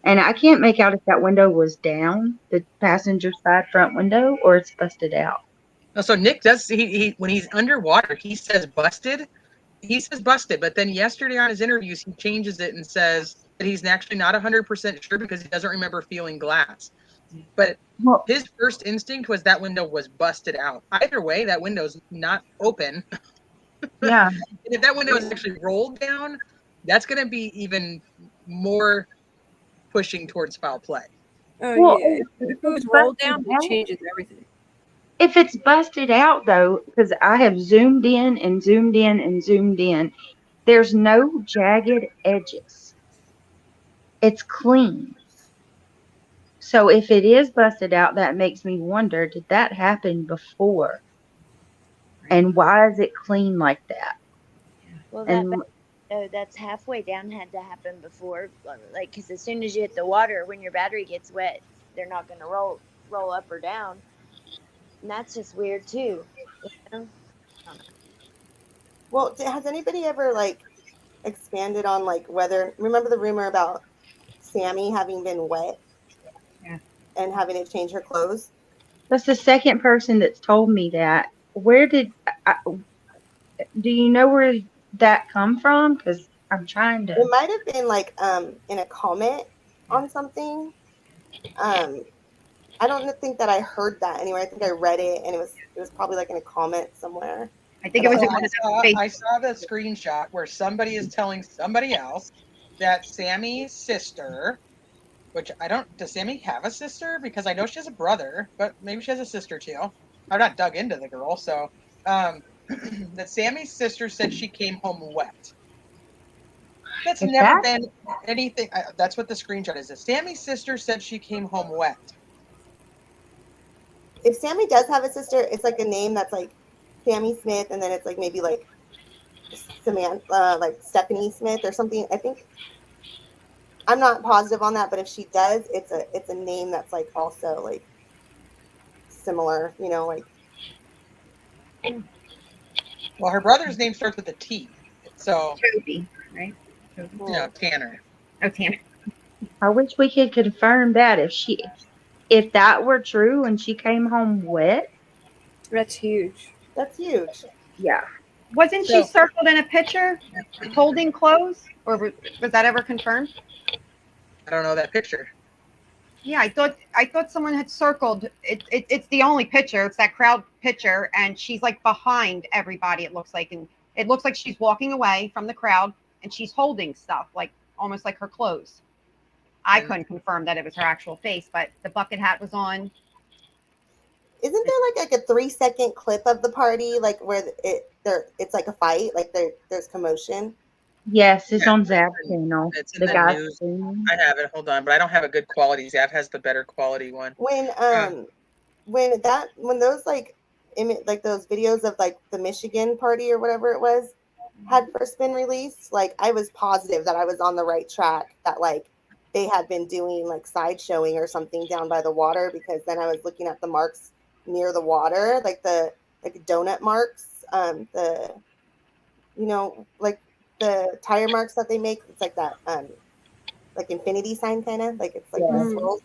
And I can't make out if that window was down, the passenger side front window, or it's busted out. So Nick does, he when he's underwater, he says busted. He says busted, but then yesterday on his interviews, he changes it and says that he's actually not 100% sure because he doesn't remember feeling glass. But his first instinct was that window was busted out. Either way, that window's not open. Yeah. And if that window is actually rolled down, that's going to be even more pushing towards foul play. Oh, well, yeah. If it was rolled down, it changes everything. If it's busted out, though, because I have zoomed in and zoomed in and zoomed in, there's no jagged edges. It's clean. So if it is busted out, that makes me wonder, did that happen before? And why is it clean like that? Well, that's halfway down had to happen before, like, because as soon as you hit the water, when your battery gets wet, they're not going to roll up or down. And that's just weird too. Well, has anybody ever expanded on remember the rumor about Sammy having been wet and having to change her clothes? That's the second person that's told me that. Do you know where that come from? Because I'm trying to. It might have been in a comment on something. I don't think that I heard that anywhere. I think I read it, and it was probably in a comment somewhere. I think it was. I saw the screenshot where somebody is telling somebody else that Sammy's sister, which does Sammy have a sister? Because I know she has a brother, but maybe she has a sister too. I've not dug into the girl, so that Sammy's sister said she came home wet. That's never been anything. That's what the screenshot is. Sammy's sister said she came home wet. If Sammy does have a sister, it's a name that's Sammy Smith, and then it's maybe Samantha, Stephanie Smith or something. I think I'm not positive on that, but if she does, it's a name that's also similar, Well, her brother's name starts with a T, so Toby, right? Toby. No, Tanner. Oh, Tanner. I wish we could confirm that if that were true and she came home wet. That's huge. That's huge. Yeah. Wasn't she circled in a picture holding clothes? Or was that ever confirmed? I don't know that picture. Yeah, I thought someone had circled it. It's the only picture. It's that crowd picture, and she's behind everybody. It looks like, and it looks like she's walking away from the crowd, and she's holding stuff almost like her clothes. I couldn't confirm that it was her actual face, but the bucket hat was on. Isn't there a 3-second clip of the party where it's a fight, there's commotion? Yes, it's on Zab's channel. It's in the news. I have it. Hold on, but I don't have a good quality. Zab has the better quality one. When those those videos of the Michigan party or whatever it was had first been released, I was positive that I was on the right track, that they had been doing side showing or something down by the water, because then I was looking at the marks near the water, the donut marks the, like the tire marks that they make. It's like that, like infinity sign kind of, like it's like the swirls.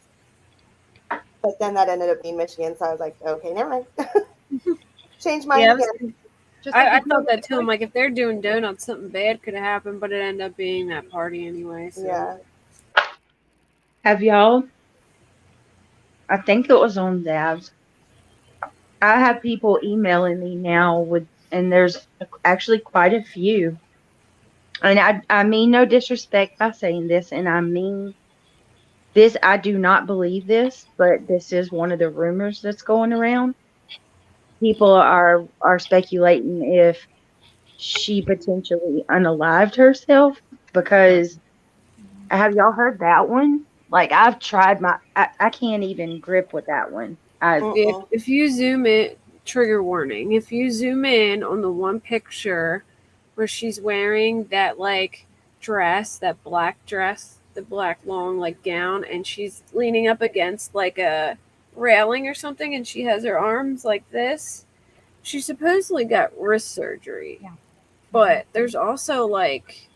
But then that ended up being Michigan, so I was like, okay, never mind. Change mine again. I thought that too. I'm like, if they're doing donuts, something bad could have happened, but it ended up being that party anyway. So. Yeah. Have y'all? I think it was on Zavs. I have people emailing me now and there's actually quite a few. And I mean no disrespect by saying this, and I mean this. I do not believe this, but this is one of the rumors that's going around. People are speculating if she potentially unalived herself, because have y'all heard that one? Like, I've tried I can't even grip with that one. If you zoom in, trigger warning, if you zoom in on the one picture where she's wearing that like dress, that black dress, the black long like gown, and she's leaning up against like a railing or something, and she has her arms like this, she supposedly got wrist surgery. Yeah. But there's also like,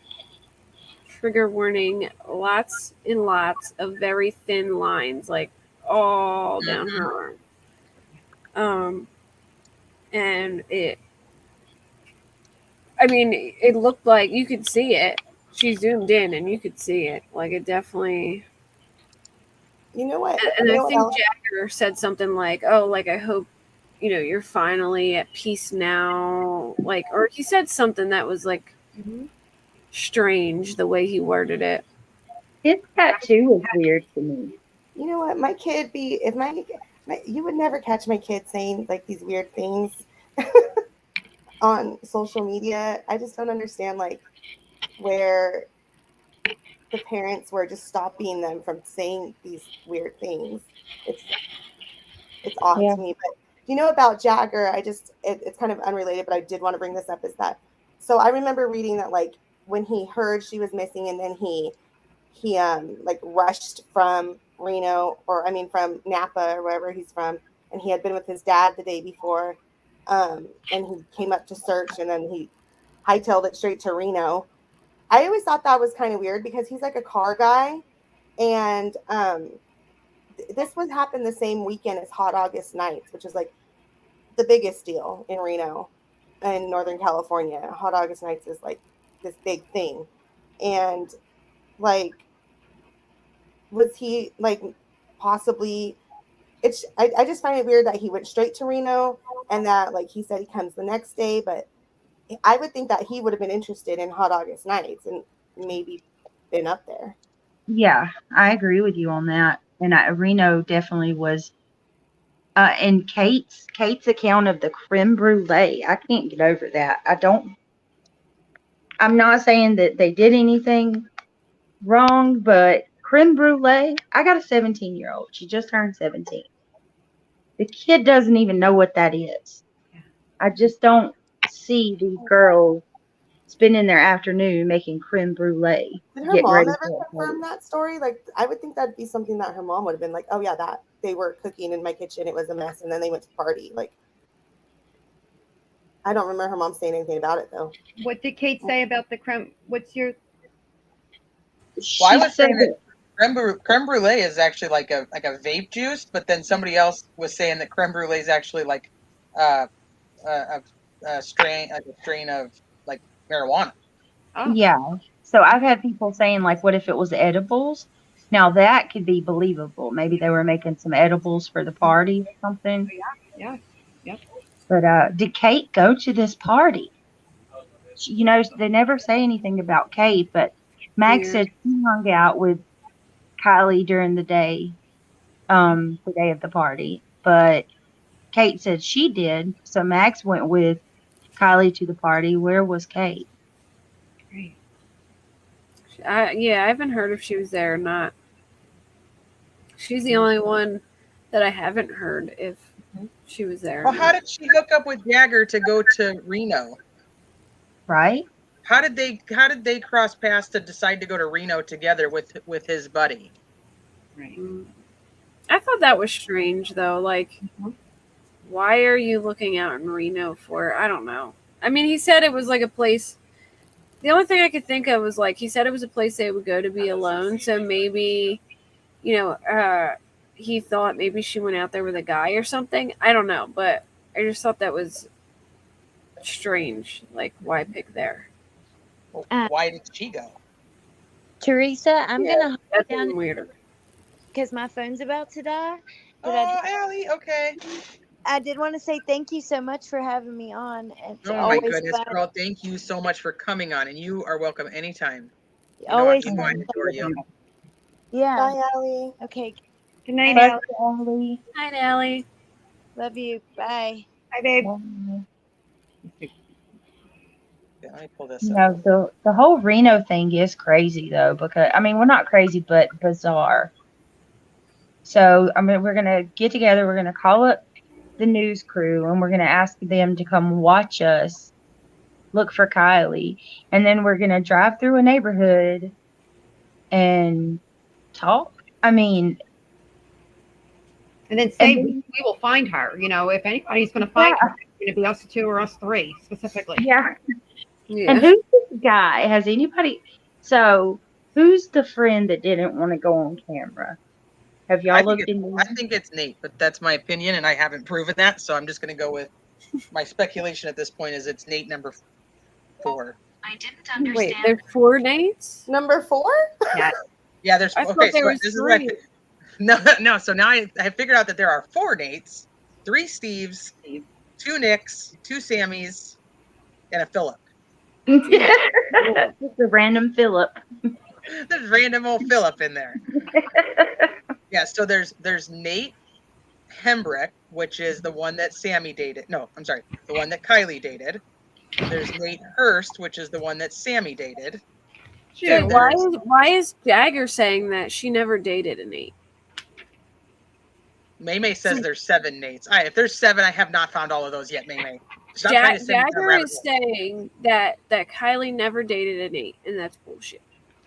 trigger warning, lots and lots of very thin lines, like all down her arm. And it looked like you could see it. She zoomed in and you could see it. Like, it definitely. You know what? And I think Jagger said something like, "Oh, like I hope, you're finally at peace now." Like, or he said something that was like strange the way he worded it. His tattoo was weird to me. You know what? My kid you would never catch my kid saying like these weird things on social media. I just don't understand like where the parents were just stopping them from saying these weird things. It's odd to me. But you know about Jagger, it's kind of unrelated, but I did want to bring this up, is that, so I remember reading that like when he heard she was missing, and then he like rushed from from Napa or wherever he's from, and he had been with his dad the day before, and he came up to search, and then he hightailed it straight to Reno. I always thought that was kind of weird because he's like a car guy, and this would happen the same weekend as Hot August Nights, which is like the biggest deal in Reno in Northern California. Hot August Nights is like this big thing. And like, was he like possibly, I just find it weird that he went straight to Reno, and that like he said he comes the next day, but I would think that he would have been interested in Hot August Nights and maybe been up there. Yeah, I agree with you on that. And Reno definitely was. And Kate's account of the creme brulee, I can't get over that. I'm not saying that they did anything wrong, but creme brulee, I got a 17-year-old. She just turned 17. The kid doesn't even know what that is. I just don't see these girls spending their afternoon making creme brulee. Did her mom ever confirm that story? Like, I would think that'd be something that her mom would have been like, oh yeah, that they were cooking in my kitchen, it was a mess, and then they went to party. Like, I don't remember her mom saying anything about it though. What did Kate say about the creme? What's your? Well, I would say that creme brulee is actually like a vape juice, but then somebody else was saying that creme brulee is actually like a strain of like marijuana. Oh. Yeah. So I've had people saying like, what if it was edibles? Now that could be believable. Maybe they were making some edibles for the party or something. Yeah. Yep. But did Kate go to this party? They never say anything about Kate, but Max said she hung out with Kiely during the day of the party. But Kate said she did. So Max went with Kiely to the party. Where was Kate? Great. I haven't heard if she was there or not. She's the only one that I haven't heard if she was there. Well, how did she hook up with Jagger to go to Reno? Right. How did they cross paths to decide to go to Reno together with his buddy? Right. I thought that was strange though. Like, why are you looking out in Reno for? I don't know. I mean, he said it was like a place. The only thing I could think of was like he said it was a place they would go to be alone. So maybe, he thought maybe she went out there with a guy or something. I don't know, but I just thought that was strange. Like, why pick there? Well, why did she go? Teresa, I'm gonna hold That's down even weirder. because my phone's about to die. But Allie, okay. I did want to say thank you so much for having me on. It's Oh my always goodness, fun. girl! Thank you so much for coming on, and you are welcome anytime. Always you know I fun. adore you. Yeah. Bye, Allie. Okay. Good night, Bye, Allie. Allie. Night, Allie. Love you. Bye. Bye, babe. Bye. Yeah, let me pull this You up. know, the whole Reno thing is crazy though, because I mean, we're not crazy, but bizarre. So I mean, we're gonna get together. We're gonna call up the news crew, and we're gonna ask them to come watch us look for Kiely, and then we're gonna drive through a neighborhood and talk. I mean, And then say we will find her. If anybody's going to find her, it's going to be us two or us three specifically. yeah. Yeah. And who's this guy? Has anybody? So who's the friend that didn't want to go on camera? Have y'all looked into? I think it's Nate, but that's my opinion, and I haven't proven that, so I'm just going to go with my speculation at this point. Is it's Nate number 4? I didn't understand. Wait, there's 4 Nates? Number 4? Yeah. Yeah, there's. I thought Okay, there so was this is 3. what. No. So now I figured out that there are 4 Nates, 3 Steves, 2 Nicks, 2 Sammys, and a Philip. Just a random Philip. There's random old Philip in there. Yeah, so there's Nate Hembrick, which is the one that Sammy dated. No, I'm sorry, the one that Kiely dated. There's Nate Hurst, which is the one that Sammy dated. Dude, why is Jagger saying that she never dated a Nate? May says there's 7 Nates. If there's 7, I have not found all of those yet, May. Jagger is saying that Kiely never dated a Nate, and that's bullshit.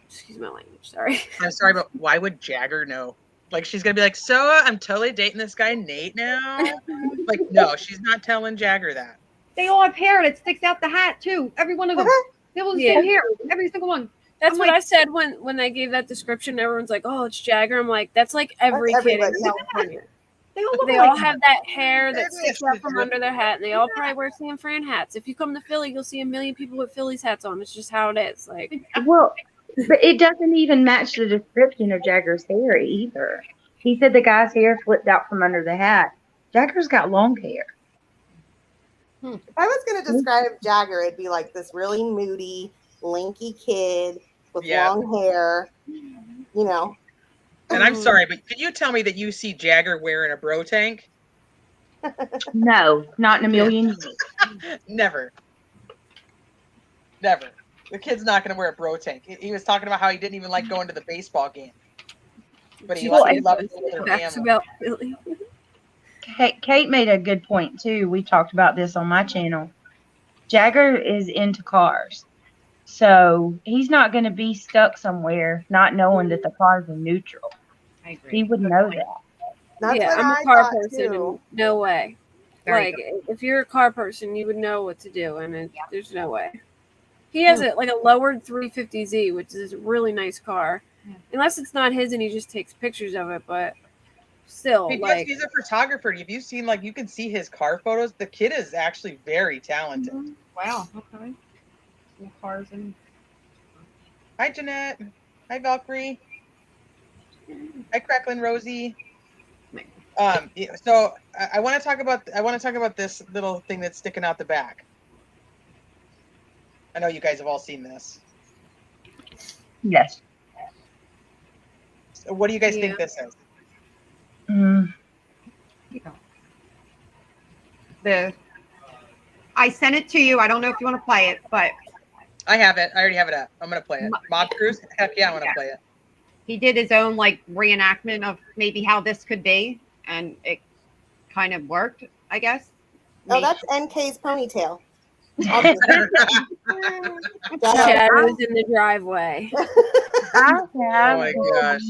Excuse my language. Sorry. I'm sorry, but why would Jagger know? Like, she's gonna be like, so I'm totally dating this guy Nate now. Like, no, she's not telling Jagger that. They all have hair that sticks out the hat too. Every one of them. They all have the same hair. Every single one. That's what I said when they gave that description. Everyone's like, "Oh, it's Jagger." I'm like, "That's like every kid in California." They all have that hair that sticks out from under their hat, and they all probably wear San Fran hats. If you come to Philly, you'll see a million people with Phillies hats on. It's just how it is. Like, well, but it doesn't even match the description of Jagger's hair either. He said the guy's hair flipped out from under the hat. Jagger's got long hair. If I was going to describe Jagger, it'd be like this really moody, lanky kid with long hair, And I'm sorry, but can you tell me that you see Jagger wearing a bro tank? No, not in a million years. Never. The kid's not going to wear a bro tank. He was talking about how he didn't even like going to the baseball game. But he loved it with her family. Kate made a good point, too. We talked about this on my channel. Jagger is into cars. So he's not going to be stuck somewhere not knowing that the cars are neutral. I agree. He would know that. That's what I'm a I car thought, person. too. No way. Very Like, if you're a car person, you would know what to do, and there's no way. He has a lowered 350Z, which is a really nice car. Yeah. Unless it's not his and he just takes pictures of it, but still, He's a photographer. If you've seen, you can see his car photos. The kid is actually very talented. Mm-hmm. Wow. Okay. Cars and. Hi, Jeanette. Hi, Valkyrie. Hi, Cracklin' Rosie. So I want to talk about this little thing that's sticking out the back. I know you guys have all seen this. Yes. So what do you guys think this is? I sent it to you. I don't know if you want to play it, but I have it. I already have it up. I'm gonna play it. Mob Cruise? Heck yeah, I want to play it. He did his own reenactment of maybe how this could be, and it kind of worked, I guess. Oh, that's NK's ponytail. Shadows in the driveway. I have oh my gosh.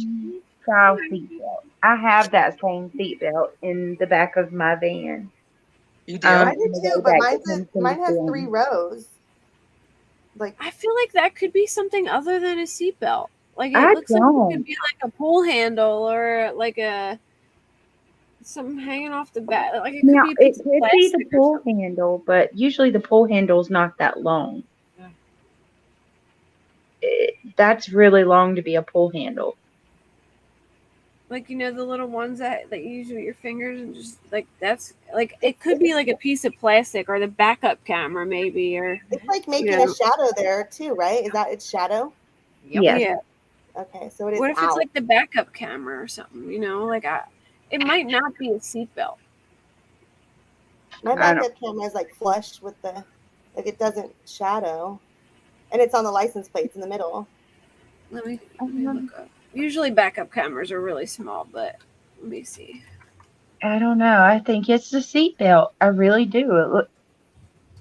style seatbelt. I have that same seatbelt in the back of my van. You do? I do too, but mine has 3 rows. Like, I feel like that could be something other than a seatbelt. Like it looks like it could be like a pull handle or like something hanging off the back. Like it could be a piece of plastic. It could be the pull handle, but usually the pull handle's not that long. That's really long to be a pull handle. Like, you know, the little ones that you use with your fingers, and just like that's like it could be like a piece of plastic or the backup camera maybe, or it's like making a shadow there too, right? Is that its shadow? Yes. Yeah. Okay, so it is. What if it's like the backup camera or something? You know, like it might not be a seatbelt. My backup camera is like flush with the, like it doesn't shadow, and it's on the license plates in the middle. Let me look up. Usually backup cameras are really small, but let me see. I don't know. I think it's the seatbelt. I really do.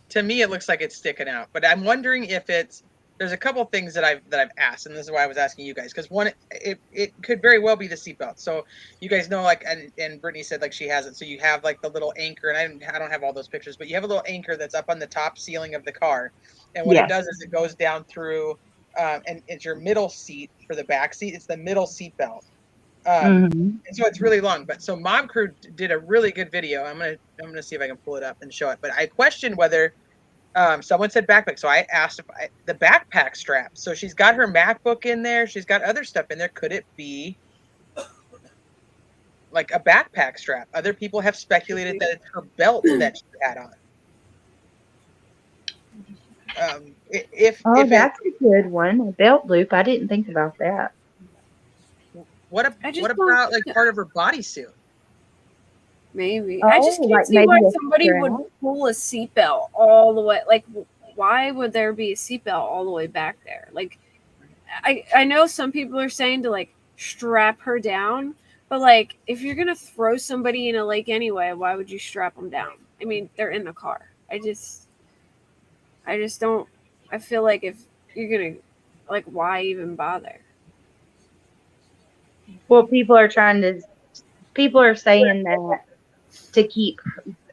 To me, it looks like it's sticking out, but I'm wondering if there's a couple things that I've asked, and this is why I was asking you guys, because one, it could very well be the seatbelt. So you guys know, like, and Brittany said like she has it. So you have like the little anchor, and I don't have all those pictures, but you have a little anchor that's up on the top ceiling of the car, and what it does is it goes down through, and it's your middle seat for the back seat. It's the middle seat belt. And so it's really long. But so Mob Crew did a really good video. I'm gonna see if I can pull it up and show it. But I questioned whether someone said backpack, so I asked if the backpack strap. So she's got her MacBook in there. She's got other stuff in there. Could it be like a backpack strap? Other people have speculated that it's her belt that she had on. If that's a good one. A belt loop. I didn't think about that. What about like part of her bodysuit? Maybe. I just can't see why somebody would pull a seatbelt all the way. Like, why would there be a seatbelt all the way back there? Like, I know some people are saying to like strap her down, but like if you're gonna throw somebody in a lake anyway, why would you strap them down? I mean, they're in the car. I just don't. I feel like if you're gonna, like, why even bother? Well, people are saying that to keep,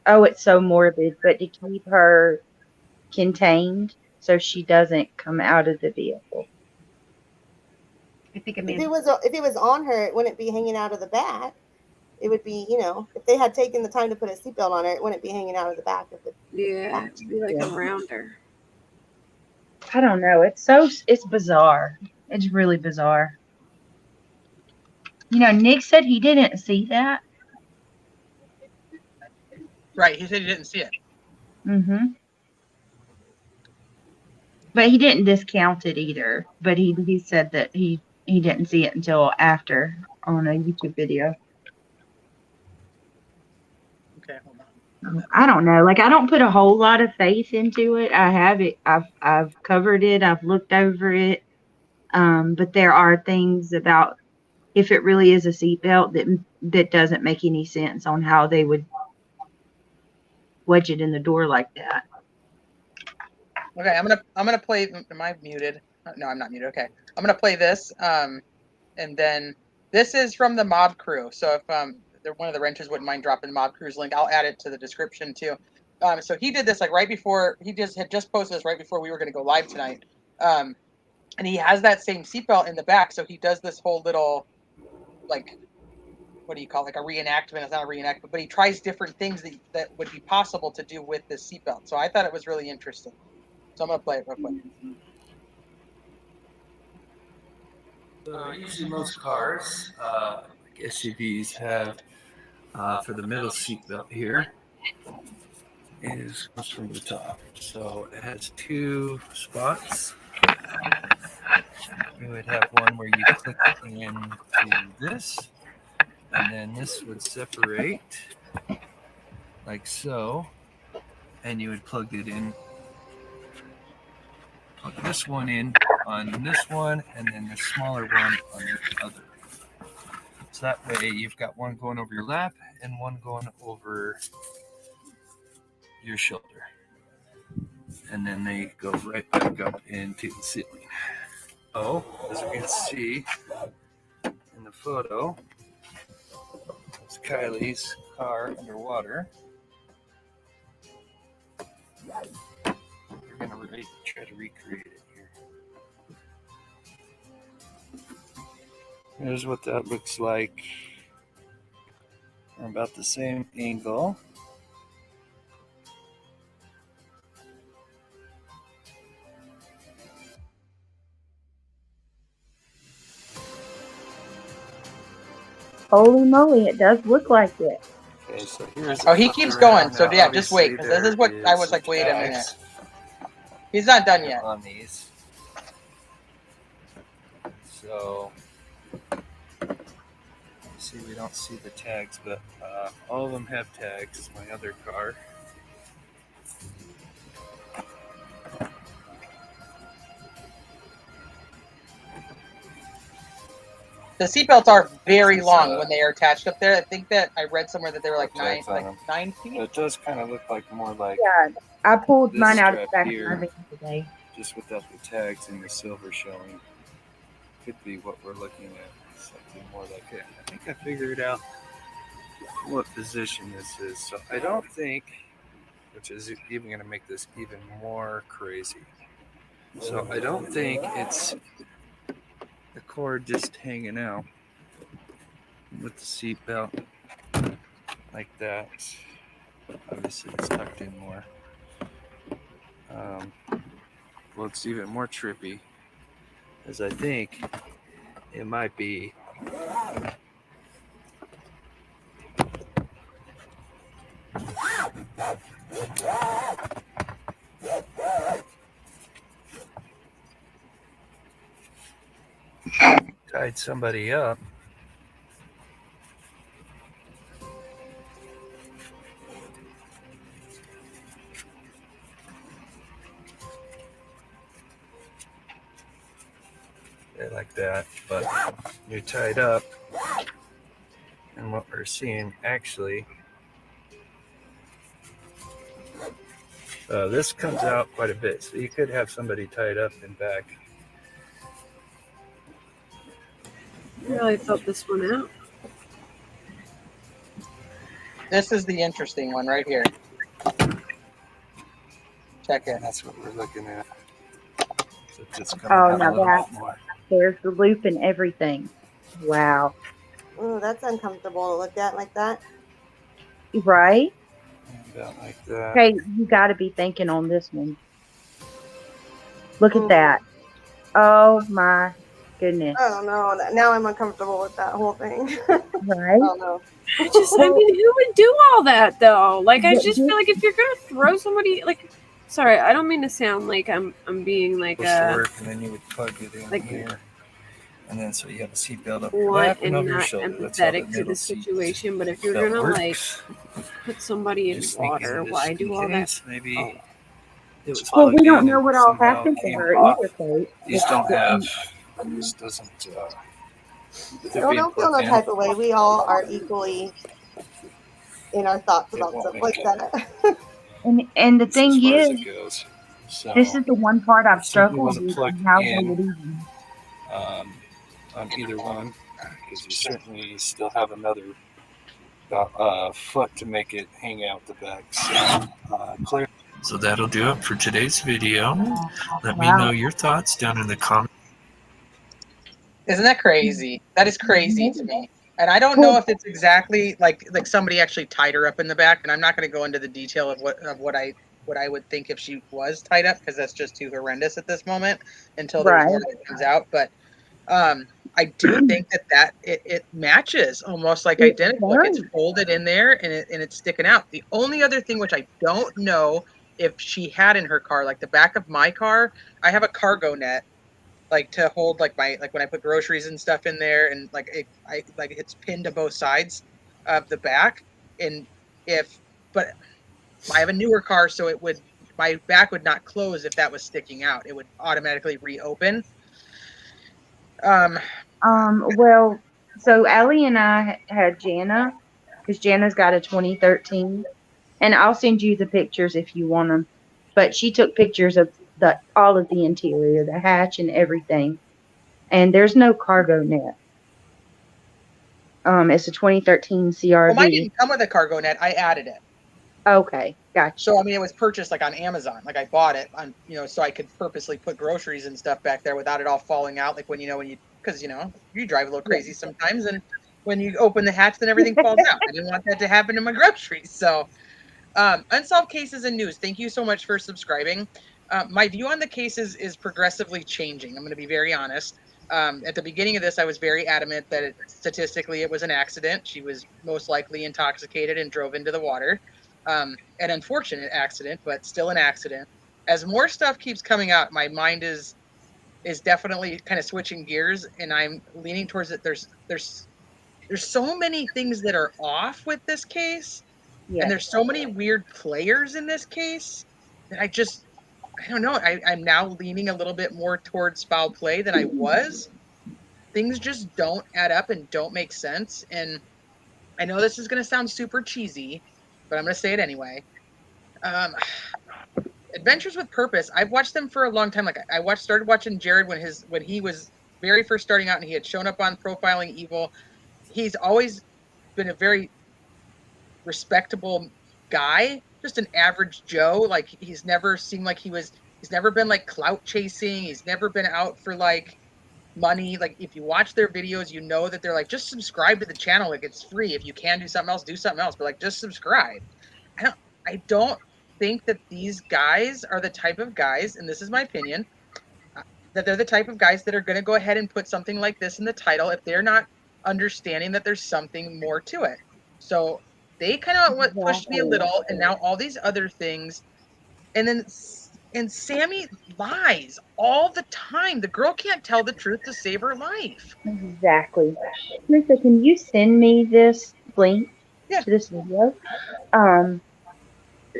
it's so morbid, but to keep her contained so she doesn't come out of the vehicle. I think if it was on her, it wouldn't be hanging out of the back. It would be, if they had taken the time to put a seatbelt on her, it wouldn't be hanging out of the back of the it would be like around her. I don't know. It's bizarre. It's really bizarre. Nick said he didn't see that. Right, he said he didn't see it. But he didn't discount it either. But he said that he didn't see it until after on a YouTube video. Okay, hold on. I don't know. Like, I don't put a whole lot of faith into it. I have it. I've covered it. I've looked over it. But there are things about if it really is a seatbelt that doesn't make any sense on how they would wedge it in the door like that. Okay, I'm gonna play. Am I muted? No, I'm not muted. Okay, I'm gonna play this. And then this is from the Mob Crew. So if one of the renters wouldn't mind dropping Mob Crew's link, I'll add it to the description too. So he did this like right before had just posted this right before we were gonna go live tonight. And he has that same seatbelt in the back. So he does this whole little like, what do you call it? Like a reenactment? It's not a reenactment, but he tries different things that would be possible to do with this seatbelt. So I thought it was really interesting. So I'm gonna play it real quick. So usually most cars, like SUVs, have for the middle seat belt here comes from the top. So it has 2 spots. You would have one where you click into this, and then this would separate like so, and you would plug it in. Plug this one in on this one, and then the smaller one on the other. So that way you've got one going over your lap and one going over your shoulder. And then they go right back up into the ceiling. So, as you can see in the photo, it's Kiely's car underwater. We're gonna try to recreate it here. Here's what that looks like. We're about the same angle. Holy moly, it does look like it. Okay, so here's he keeps going. So yeah, just wait, because this is what I was like. Wait a minute. He's not done yet. On these. So, see, we don't see the tags, but all of them have tags. My other car. The seatbelts are very long when they are attached up there. I think that I read somewhere that they were like 9 feet. It does kind of look like more like. Yeah, I pulled mine out of the back of my van today. Just without the tags and the silver showing. Could be what we're looking at. Something more like it. I think I figured out what position this is. So I don't think, which is even going to make this even more crazy. So I don't think it's the cord just hanging out with the seatbelt like that. Obviously it's tucked in more. What's even more trippy is I think it might be tied somebody up. Like that, but you're tied up, and what we're seeing actually, this comes out quite a bit, so you could have somebody tied up and back. I really felt this one out. This is the interesting one right here. Check it. That's what we're looking at. So it's oh, now that there's the loop and everything. Wow. Oh, that's uncomfortable to look at like that. Right? About like that. Okay, you got to be thinking on this one. Look at that. Oh my goodness. Oh no, now I'm uncomfortable with that whole thing. Right? Oh no. I mean, who would do all that though? Like, I just feel like if you're gonna throw somebody, like, sorry, I don't mean to sound like I'm being like and then you would plug it in like, here, and then so you have a seatbelt up your what lap and over your not shoulder. empathetic to the situation. But if you're gonna like put somebody in water, why do all that? Maybe. Well, we don't know what all happened to her either, Kate. These don't have. This doesn't. Don't feel no type of way. We all are equally in our thoughts about stuff like that. And the thing is, so this is the one part I've struggled with. How they would even on either one, because you certainly still have another foot to make it hang out the back. So, clear. So that'll do it for today's video. Let me know your thoughts down in the comments. Isn't that crazy? That is crazy to me. And I don't know if it's exactly like somebody actually tied her up in the back. And I'm not going to go into the detail of what I would think if she was tied up, because that's just too horrendous at this moment until there's more that comes out. But I do think that it matches almost like identical. Like it's folded in there and it's sticking out. The only other thing which I don't know if she had in her car, like the back of my car, I have a cargo net, like to hold like my when I put groceries and stuff in there, and it's pinned to both sides of the back. And but I have a newer car, so my back would not close if that was sticking out. It would automatically reopen. Well, so Allie and I had Jana, because Jana's got a 2013, and I'll send you the pictures if you want them. But she took pictures of all of the interior, the hatch and everything. And there's no cargo net. It's a 2013 CRV. Well, mine didn't come with a cargo net. I added it. Okay, gotcha. So I mean, it was purchased like on Amazon. Like I bought it on, so I could purposely put groceries and stuff back there without it all falling out. Like when because you drive a little crazy sometimes, and when you open the hatch, then everything falls out. I didn't want that to happen to my groceries. So, unsolved cases and news. Thank you so much for subscribing. My view on the cases is progressively changing. I'm going to be very honest. At the beginning of this, I was very adamant that statistically it was an accident. She was most likely intoxicated and drove into the water. An unfortunate accident, but still an accident. As more stuff keeps coming out, my mind is definitely kind of switching gears, and I'm leaning towards it. There's so many things that are off with this case, and there's so many weird players in this case that I don't know. I'm now leaning a little bit more towards foul play than I was. Things just don't add up and don't make sense. And I know this is going to sound super cheesy, but I'm going to say it anyway. Adventures with Purpose. I've watched them for a long time. Like started watching Jared when he was very first starting out, and he had shown up on Profiling Evil. He's always been a very respectable guy, just an average Joe. Like he's never seemed like he's never been like clout chasing. He's never been out for like money. Like if you watch their videos, you know that they're like, just subscribe to the channel. Like it's free. If you can do something else, do something else. But like just subscribe. I don't think that these guys are the type of guys, and this is my opinion, that they're the type of guys that are going to go ahead and put something like this in the title if they're not understanding that there's something more to it. So they kind of pushed me a little, and now all these other things. And Sammy lies all the time. The girl can't tell the truth to save her life. Exactly. Lisa, can you send me this link to this video?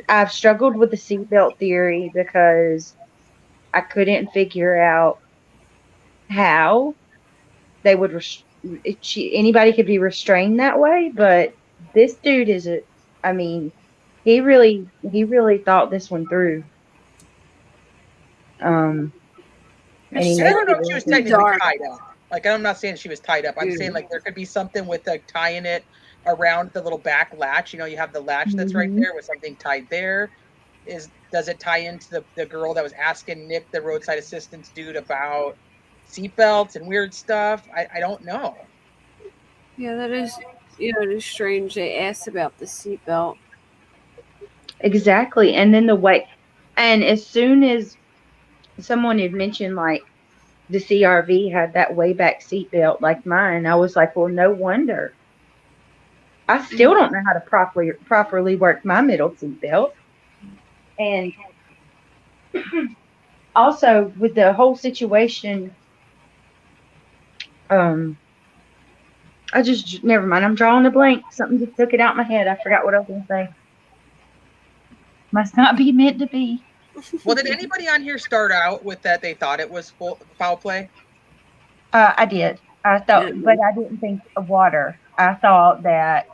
I've struggled with the seatbelt theory because I couldn't figure out how they would anybody could be restrained that way, but this dude he really thought this one through. And I don't know if she was technically tied up. Like, I'm not saying she was tied up. I'm saying like there could be something with like tying it around the little back latch. You have the latch that's right there with something tied there. Does it tie into the girl that was asking Nick, the roadside assistance dude, about seatbelts and weird stuff? I don't know. Yeah, that is, it is strange. They asked about the seatbelt. Exactly. And then and as soon as someone had mentioned like the CRV had that way back seatbelt like mine, I was like, well, no wonder. I still don't know how to properly work my middle seatbelt. And also with the whole situation, never mind. I'm drawing a blank. Something just took it out of my head. I forgot what I was going to say. Must not be meant to be. Well, did anybody on here start out with that they thought it was foul play? I did. I thought, but I didn't think of water. I thought that,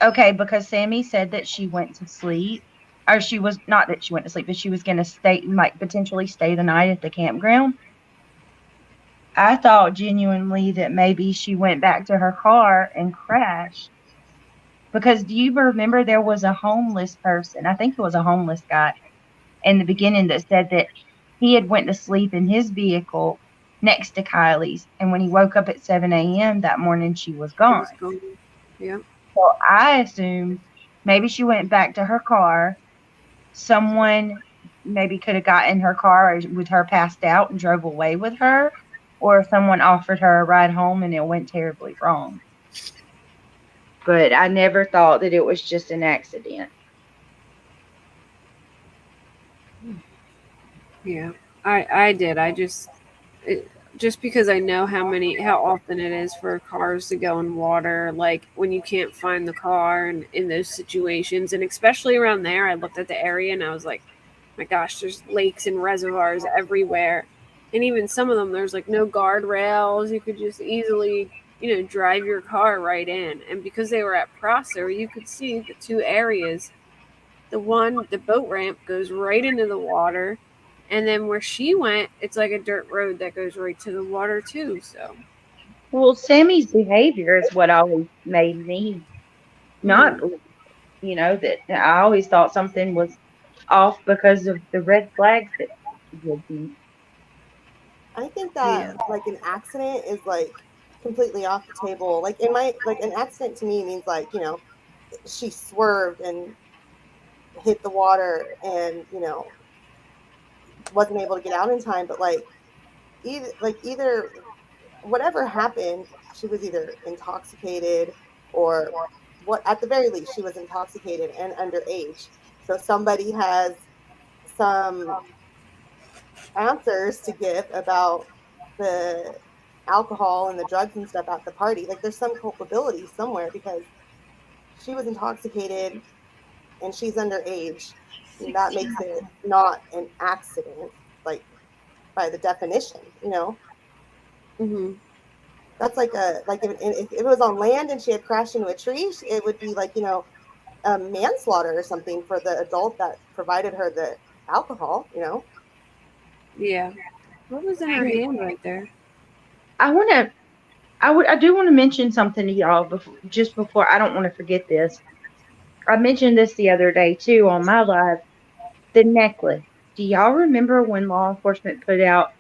because Sammy said that she went to sleep, or she was not that she went to sleep, but she was going to potentially stay the night at the campground. I thought genuinely that maybe she went back to her car and crashed. Because do you remember there was a homeless person, I think it was a homeless guy in the beginning, that said that he had went to sleep in his vehicle next to Kiely's, and when he woke up at 7 a.m. that morning, she was gone. Yeah. So I assumed maybe she went back to her car. Someone maybe could have got in her car with her passed out and drove away with her, or someone offered her a ride home and it went terribly wrong. But I never thought that it was just an accident. Yeah, I did. Just because I know how often it is for cars to go in water, like when you can't find the car and in those situations, and especially around there, I looked at the area and I was like, my gosh, there's lakes and reservoirs everywhere. And even some of them, there's like no guardrails. You could just easily, drive your car right in. And because they were at Prosser, you could see the two areas. The boat ramp goes right into the water. And then where she went, it's like a dirt road that goes right to the water too. So, well, Sammy's behavior is what always made me not believe. that I always thought something was off because of the red flags that would be. I think that like an accident is like completely off the table. Like an accident to me means like, she swerved and hit the water and, wasn't able to get out in time, but either whatever happened, she was either intoxicated or what at the very least she was intoxicated and underage. So somebody has some answers to give about the alcohol and the drugs and stuff at the party. Like there's some culpability somewhere because she was intoxicated and she's underage. And that makes it not an accident, like by the definition. Mm-hmm. That's like if it was on land and she had crashed into a tree, it would be like, manslaughter or something for the adult that provided her the alcohol. Yeah. What was in her hand right there? I do want to mention something to y'all just before. I don't want to forget this. I mentioned this the other day too on my live. The necklace. Do y'all remember when law enforcement put out,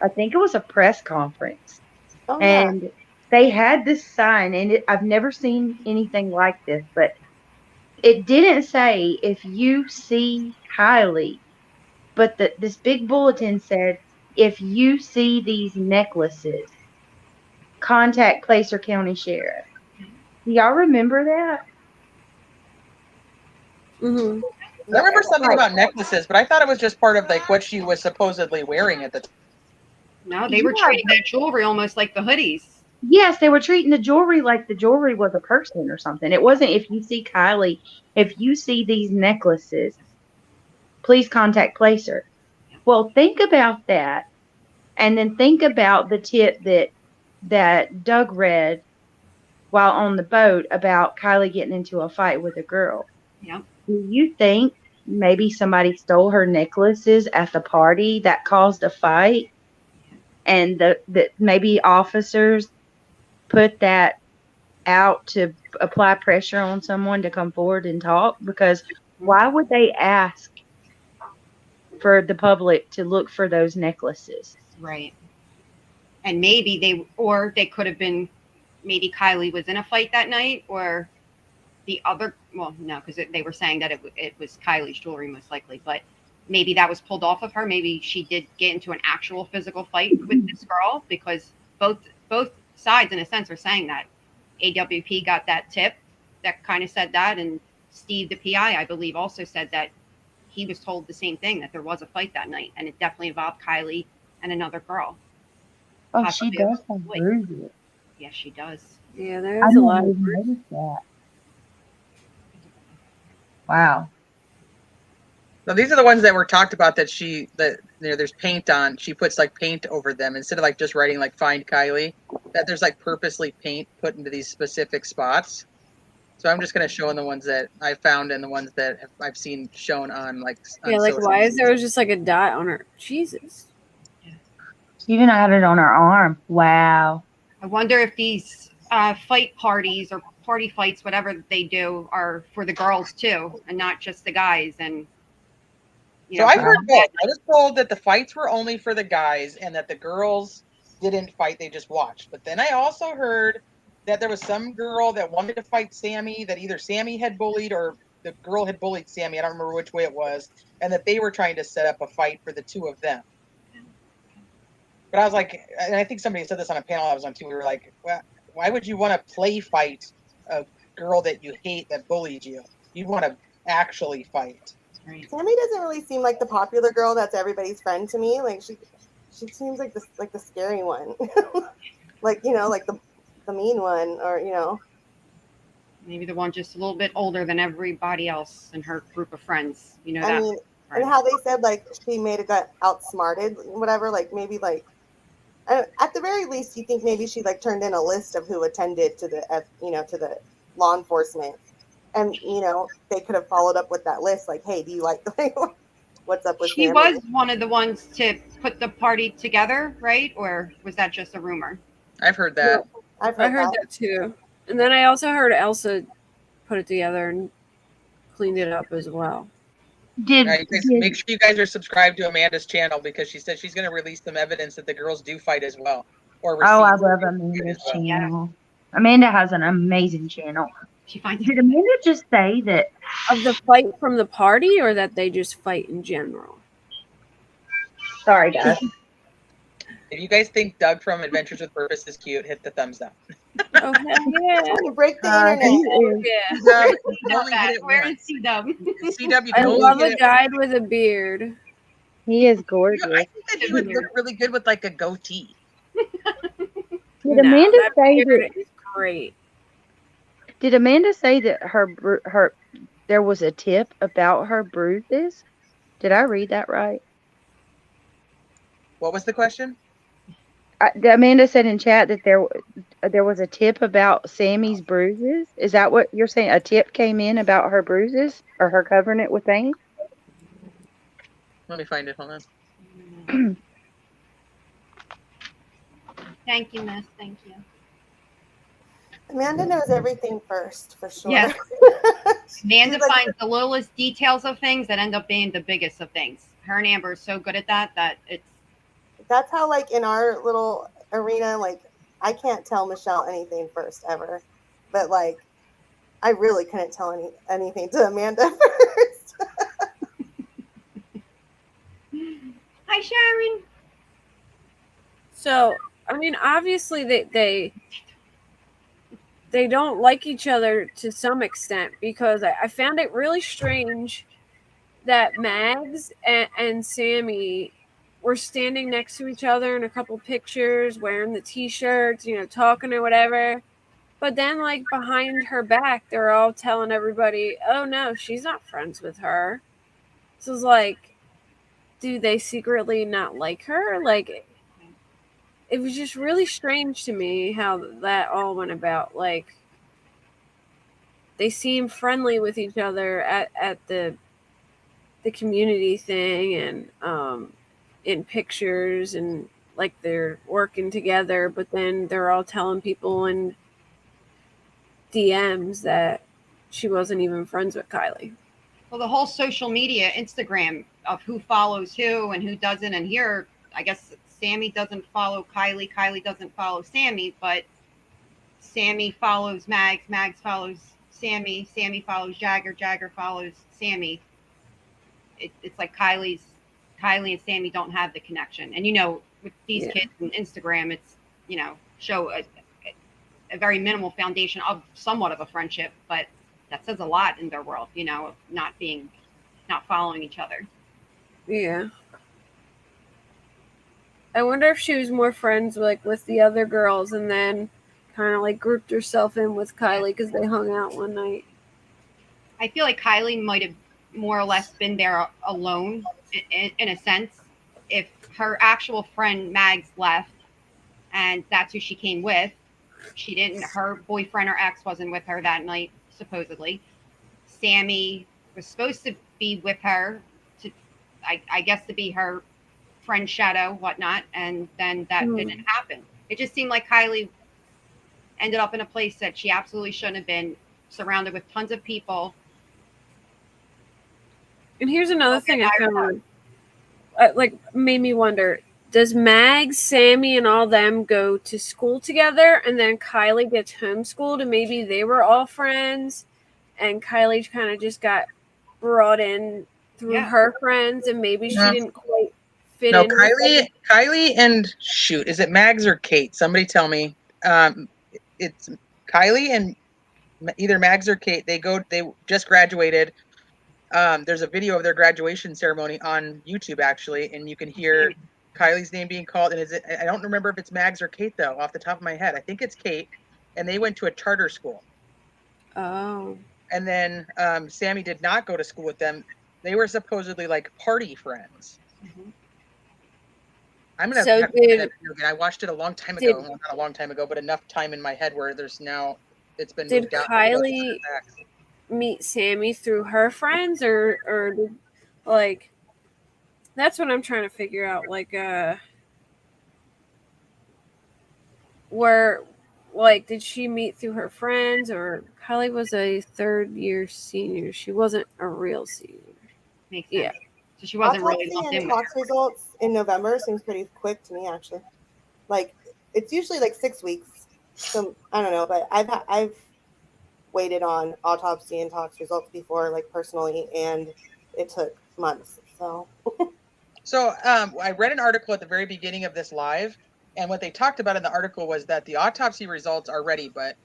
I think it was a press conference, and they had this sign, and I've never seen anything like this, but it didn't say if you see Kiely, but this big bulletin said if you see these necklaces, contact Placer County Sheriff. Do y'all remember that? Mm-hmm. I remember something about necklaces, but I thought it was just part of like what she was supposedly wearing at the time. No, they were treating that jewelry almost like the hoodies. Yes, they were treating the jewelry like the jewelry was a person or something. It wasn't if you see Kiely, if you see these necklaces, please contact Placer. Well, think about that, and then think about the tip that Doug read while on the boat about Kiely getting into a fight with a girl. Yeah. Do you think maybe somebody stole her necklaces at the party that caused a fight, and that maybe officers put that out to apply pressure on someone to come forward and talk? Because why would they ask for the public to look for those necklaces? Right. And maybe they could have been, maybe Kiely was in a fight that night, or the other, well, no, because they were saying that it was Kylie's jewelry most likely, but maybe that was pulled off of her. Maybe she did get into an actual physical fight with this girl, because both sides in a sense are saying that. AWP got that tip that kind of said that, and Steve, the PI, I believe, also said that he was told the same thing, that there was a fight that night, and it definitely involved Kiely and another girl. Oh, she does have bruises. Yes, she does. Yeah, there's a lot of bruises. That. Wow. So these are the ones that were talked about that there's paint on. She puts like paint over them instead of like just writing like find Kiely. That there's like purposely paint put into these specific spots. So I'm just going to show the ones that I found and the ones that I've seen shown on like. Yeah, like why is there just like a dot on her? Jesus. She even had it on her arm. Wow. I wonder if these fight parties or party fights, whatever they do, are for the girls too, and not just the guys. And so I've heard both. I was told that the fights were only for the guys and that the girls didn't fight; they just watched. But then I also heard that there was some girl that wanted to fight Sammy, that either Sammy had bullied or the girl had bullied Sammy. I don't remember which way it was, and that they were trying to set up a fight for the two of them. But I was like, and I think somebody said this on a panel I was on too. We were like, well, why would you want to play fight a girl that you hate that bullied you? You want to actually fight. Right. Sammy doesn't really seem like the popular girl that's everybody's friend to me. Like she seems like the scary one, like like the mean one, or maybe the one just a little bit older than everybody else in her group of friends. I mean, and how they said like she may have got outsmarted, whatever. Like maybe like at the very least, you think maybe she like turned in a list of who attended to the to the law enforcement. And, they could have followed up with that list. Like, hey, do you like what's up with She Sammy? was one of the ones to put the party together, right? Or was that just a rumor? I've heard that. Yeah, I heard that too. And then I also heard Elsa put it together. And cleaned it up as well. Make sure you guys are subscribed to Amanda's channel because she said she's going to release some evidence that the girls do fight as well. Or I love Amanda's channel. Amanda has an amazing channel. Did Amanda just say that of the fight from the party, or that they just fight in general? Sorry, guys. If you guys think Doug from Adventures with Purpose is cute, hit the thumbs up. Oh, hell yeah. You break the internet. Where is C-Dub? I love a guy with a beard. He is gorgeous. I think that he would look really good with like a goatee. Did Amanda say that is great? Did Amanda say that her there was a tip about her bruises? Did I read that right? What was the question? Amanda said in chat that there was a tip about Sammy's bruises. Is that what you're saying? A tip came in about her bruises or her covering it with paint? Let me find it. Hold on. Thank you, Miss. Thank you. Amanda knows everything first, for sure. Yes. Amanda finds the littlest details of things that end up being the biggest of things. Her and Amber are so good at that it's. That's how, like, in our little arena, like, I can't tell Michelle anything first ever, but like, I really couldn't tell anything to Amanda first. Hi, Sharon. So, I mean, obviously they don't like each other to some extent, because I found it really strange that Mags and Sammy were standing next to each other in a couple pictures, wearing the t-shirts, talking or whatever. But then, like, behind her back, they're all telling everybody, oh, no, she's not friends with her. So it's like, do they secretly not like her? Like, it was just really strange to me how that all went about. Like, they seem friendly with each other at the community thing and in pictures, and like they're working together, but then they're all telling people in DMs that she wasn't even friends with Kiely. Well, the whole social media, Instagram, of who follows who and who doesn't, and here, I guess Sammy doesn't follow Kiely, Kiely doesn't follow Sammy, but Sammy follows Mags, Mags follows Sammy, Sammy follows Jagger, Jagger follows Sammy. It's like Kiely and Sammy don't have the connection. And, with these kids and Instagram, it's, show a very minimal foundation of somewhat of a friendship, but that says a lot in their world, of not following each other. Yeah. I wonder if she was more friends with the other girls and then kind of like grouped herself in with Kiely because they hung out one night. I feel like Kiely might have more or less been there alone in a sense. If her actual friend Mags left and that's who she came with, her boyfriend or ex wasn't with her that night, supposedly. Sammy was supposed to be with her I guess to be her friend shadow, whatnot, and then that didn't happen. It just seemed like Kiely ended up in a place that she absolutely shouldn't have been, surrounded with tons of people. And here's another thing I found, made me wonder, does Mags, Sammy, and all them go to school together, and then Kiely gets homeschooled, and maybe they were all friends, and Kiely kind of just got brought in through her friends, and maybe she didn't quite fit in. No, Kiely and is it Mags or Kate? Somebody tell me. It's Kiely and either Mags or Kate. They just graduated. There's a video of their graduation ceremony on YouTube, actually, and you can hear Kylie's name being called. And I don't remember if it's Mags or Kate, though, off the top of my head. I think it's Kate, and they went to a charter school. Oh. And then Sammy did not go to school with them. They were supposedly like party friends. Mm-hmm. I'm gonna have to see that video again. I watched it a long time ago. Well, not a long time ago, but enough time in my head where it's been moved out. Did Kiely meet Sammy through her friends, or did, like, that's what I'm trying to figure out. Like, like, did she meet through her friends, or Kylie was a third-year senior? She wasn't a real senior. Makes sense. Yeah. So she wasn't really Autopsy lumped and in with tox results in November seems pretty quick to me, actually. Like, it's usually like 6 weeks. So I don't know, but I've waited on autopsy and tox results before, like personally, and it took months. So I read an article at the very beginning of this live, and what they talked about in the article was that the autopsy results are ready, but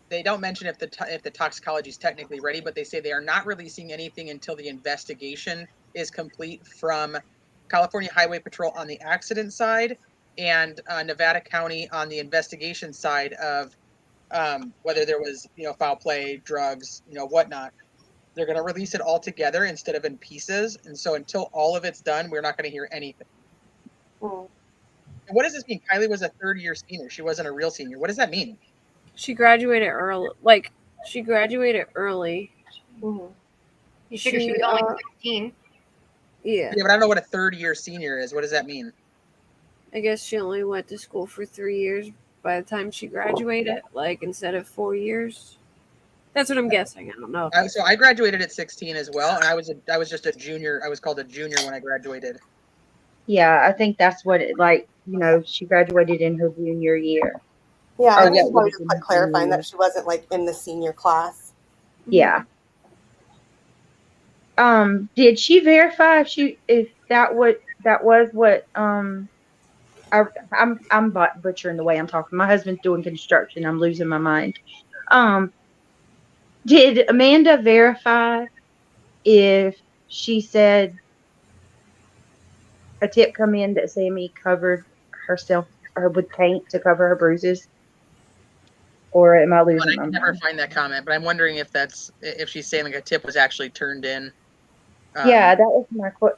they don't mention if the toxicology is technically ready, but they say they are not releasing anything until the investigation is complete from California Highway Patrol on the accident side and Nevada County on the investigation side of whether there was foul play, drugs, whatnot. They're going to release it all together instead of in pieces. And so until all of it's done, we're not going to hear anything. And what does this mean? Kylie was a third-year senior. She wasn't a real senior. What does that mean? She graduated early. Like, she graduated early. You figure she was only 16. Yeah. Yeah, but I don't know what a third-year senior is. What does that mean? I guess she only went to school for 3 years by the time she graduated, like, instead of 4 years. That's what I'm guessing. I don't know. So I graduated at 16 as well, and I was just a junior. I was called a junior when I graduated. Yeah, I think that's what it like. She graduated in her junior year. Yeah, I think probably just like clarifying that she wasn't like in the senior class. Yeah. Did she verify if that was what I'm butchering the way I'm talking. My husband's doing construction. I'm losing my mind. Did Amanda verify if she said a tip come in that Sammy covered herself or with paint to cover her bruises? Or am I losing my mind? I never find that comment, but I'm wondering if she's saying like a tip was actually turned in. Yeah, that was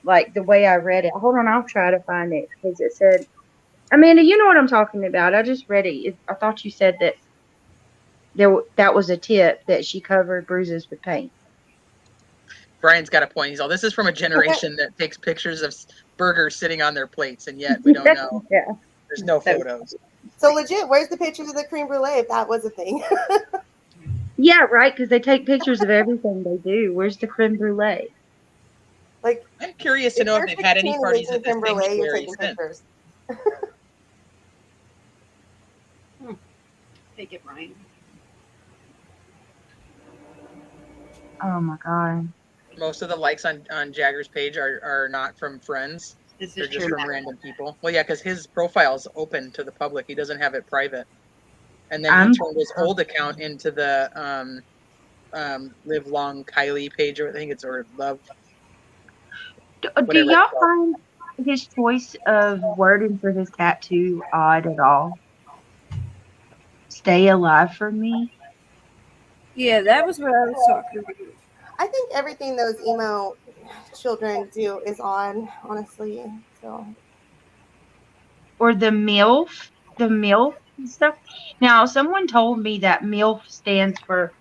like the way I read it. Hold on, I'll try to find it because it said, Amanda, you know what I'm talking about. I just read it. I thought you said that that was a tip that she covered bruises with paint. Brian's got a point. He's all, this is from a generation that takes pictures of burgers sitting on their plates, and yet we don't know. Yeah. There's no photos. So legit, where's the pictures of the creme brulee if that was a thing? Yeah, right, because they take pictures of everything they do. Where's the creme brulee? Like, I'm curious to know if they've had any parties at the brulee, you're sanctuary taking since. pictures. Take it, Brian. Oh my god. Most of the likes on Jagger's page are not from friends. They're just from random people. Well, yeah, because his profile is open to the public. He doesn't have it private. And then he turned his old account into the Live Long Kylie page, or I think it's Love. Do y'all find his choice of wording for his tattoo odd at all? Stay alive for me? Yeah, that was what I was talking about. I think everything those emo children do is on, honestly. So. Or the MILF and stuff. Now, someone told me that MILF stands for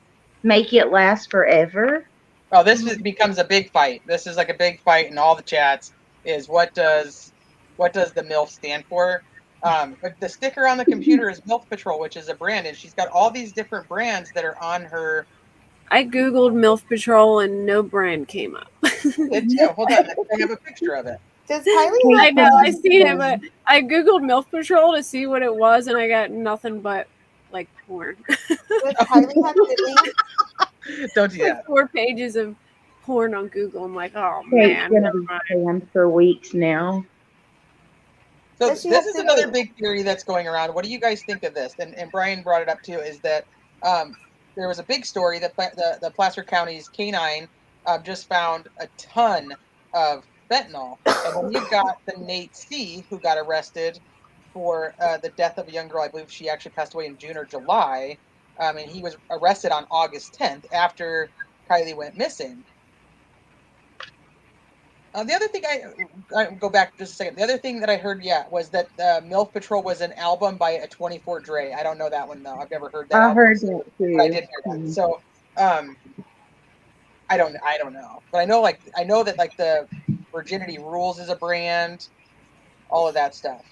Make It Last Forever. Oh, this becomes a big fight. This is like a big fight in all the chats. Is what does the MILF stand for? But the sticker on the computer is MILF Patrol, which is a brand, and she's got all these different brands that are on her. I googled MILF Patrol and no brand came up. Hold on, I have a picture of it. Does Kylie? I know, I see it, but I googled MILF Patrol to see what it was, and I got nothing but like porn. Does Kylie have siblings? Don't do that. Like 4 pages of porn on Google. I'm like, oh It's man. gonna be banned for weeks now. So this is another big theory that's going around. What do you guys think of this? And Brian brought it up too. Is that there was a big story that the Placer County's K9 just found a ton of fentanyl, and then you've got the Nate C who got arrested for the death of a young girl. I believe she actually passed away in June or July. And he was arrested on August 10th after Kylie went missing. The other thing I go back just a second. The other thing that I heard, was that MILF Patrol was an album by a 24 Dre. I don't know that one though. I've never heard that. I heard that too. But I did hear that. So I don't know. But I know that like the Virginity Rules is a brand, all of that stuff.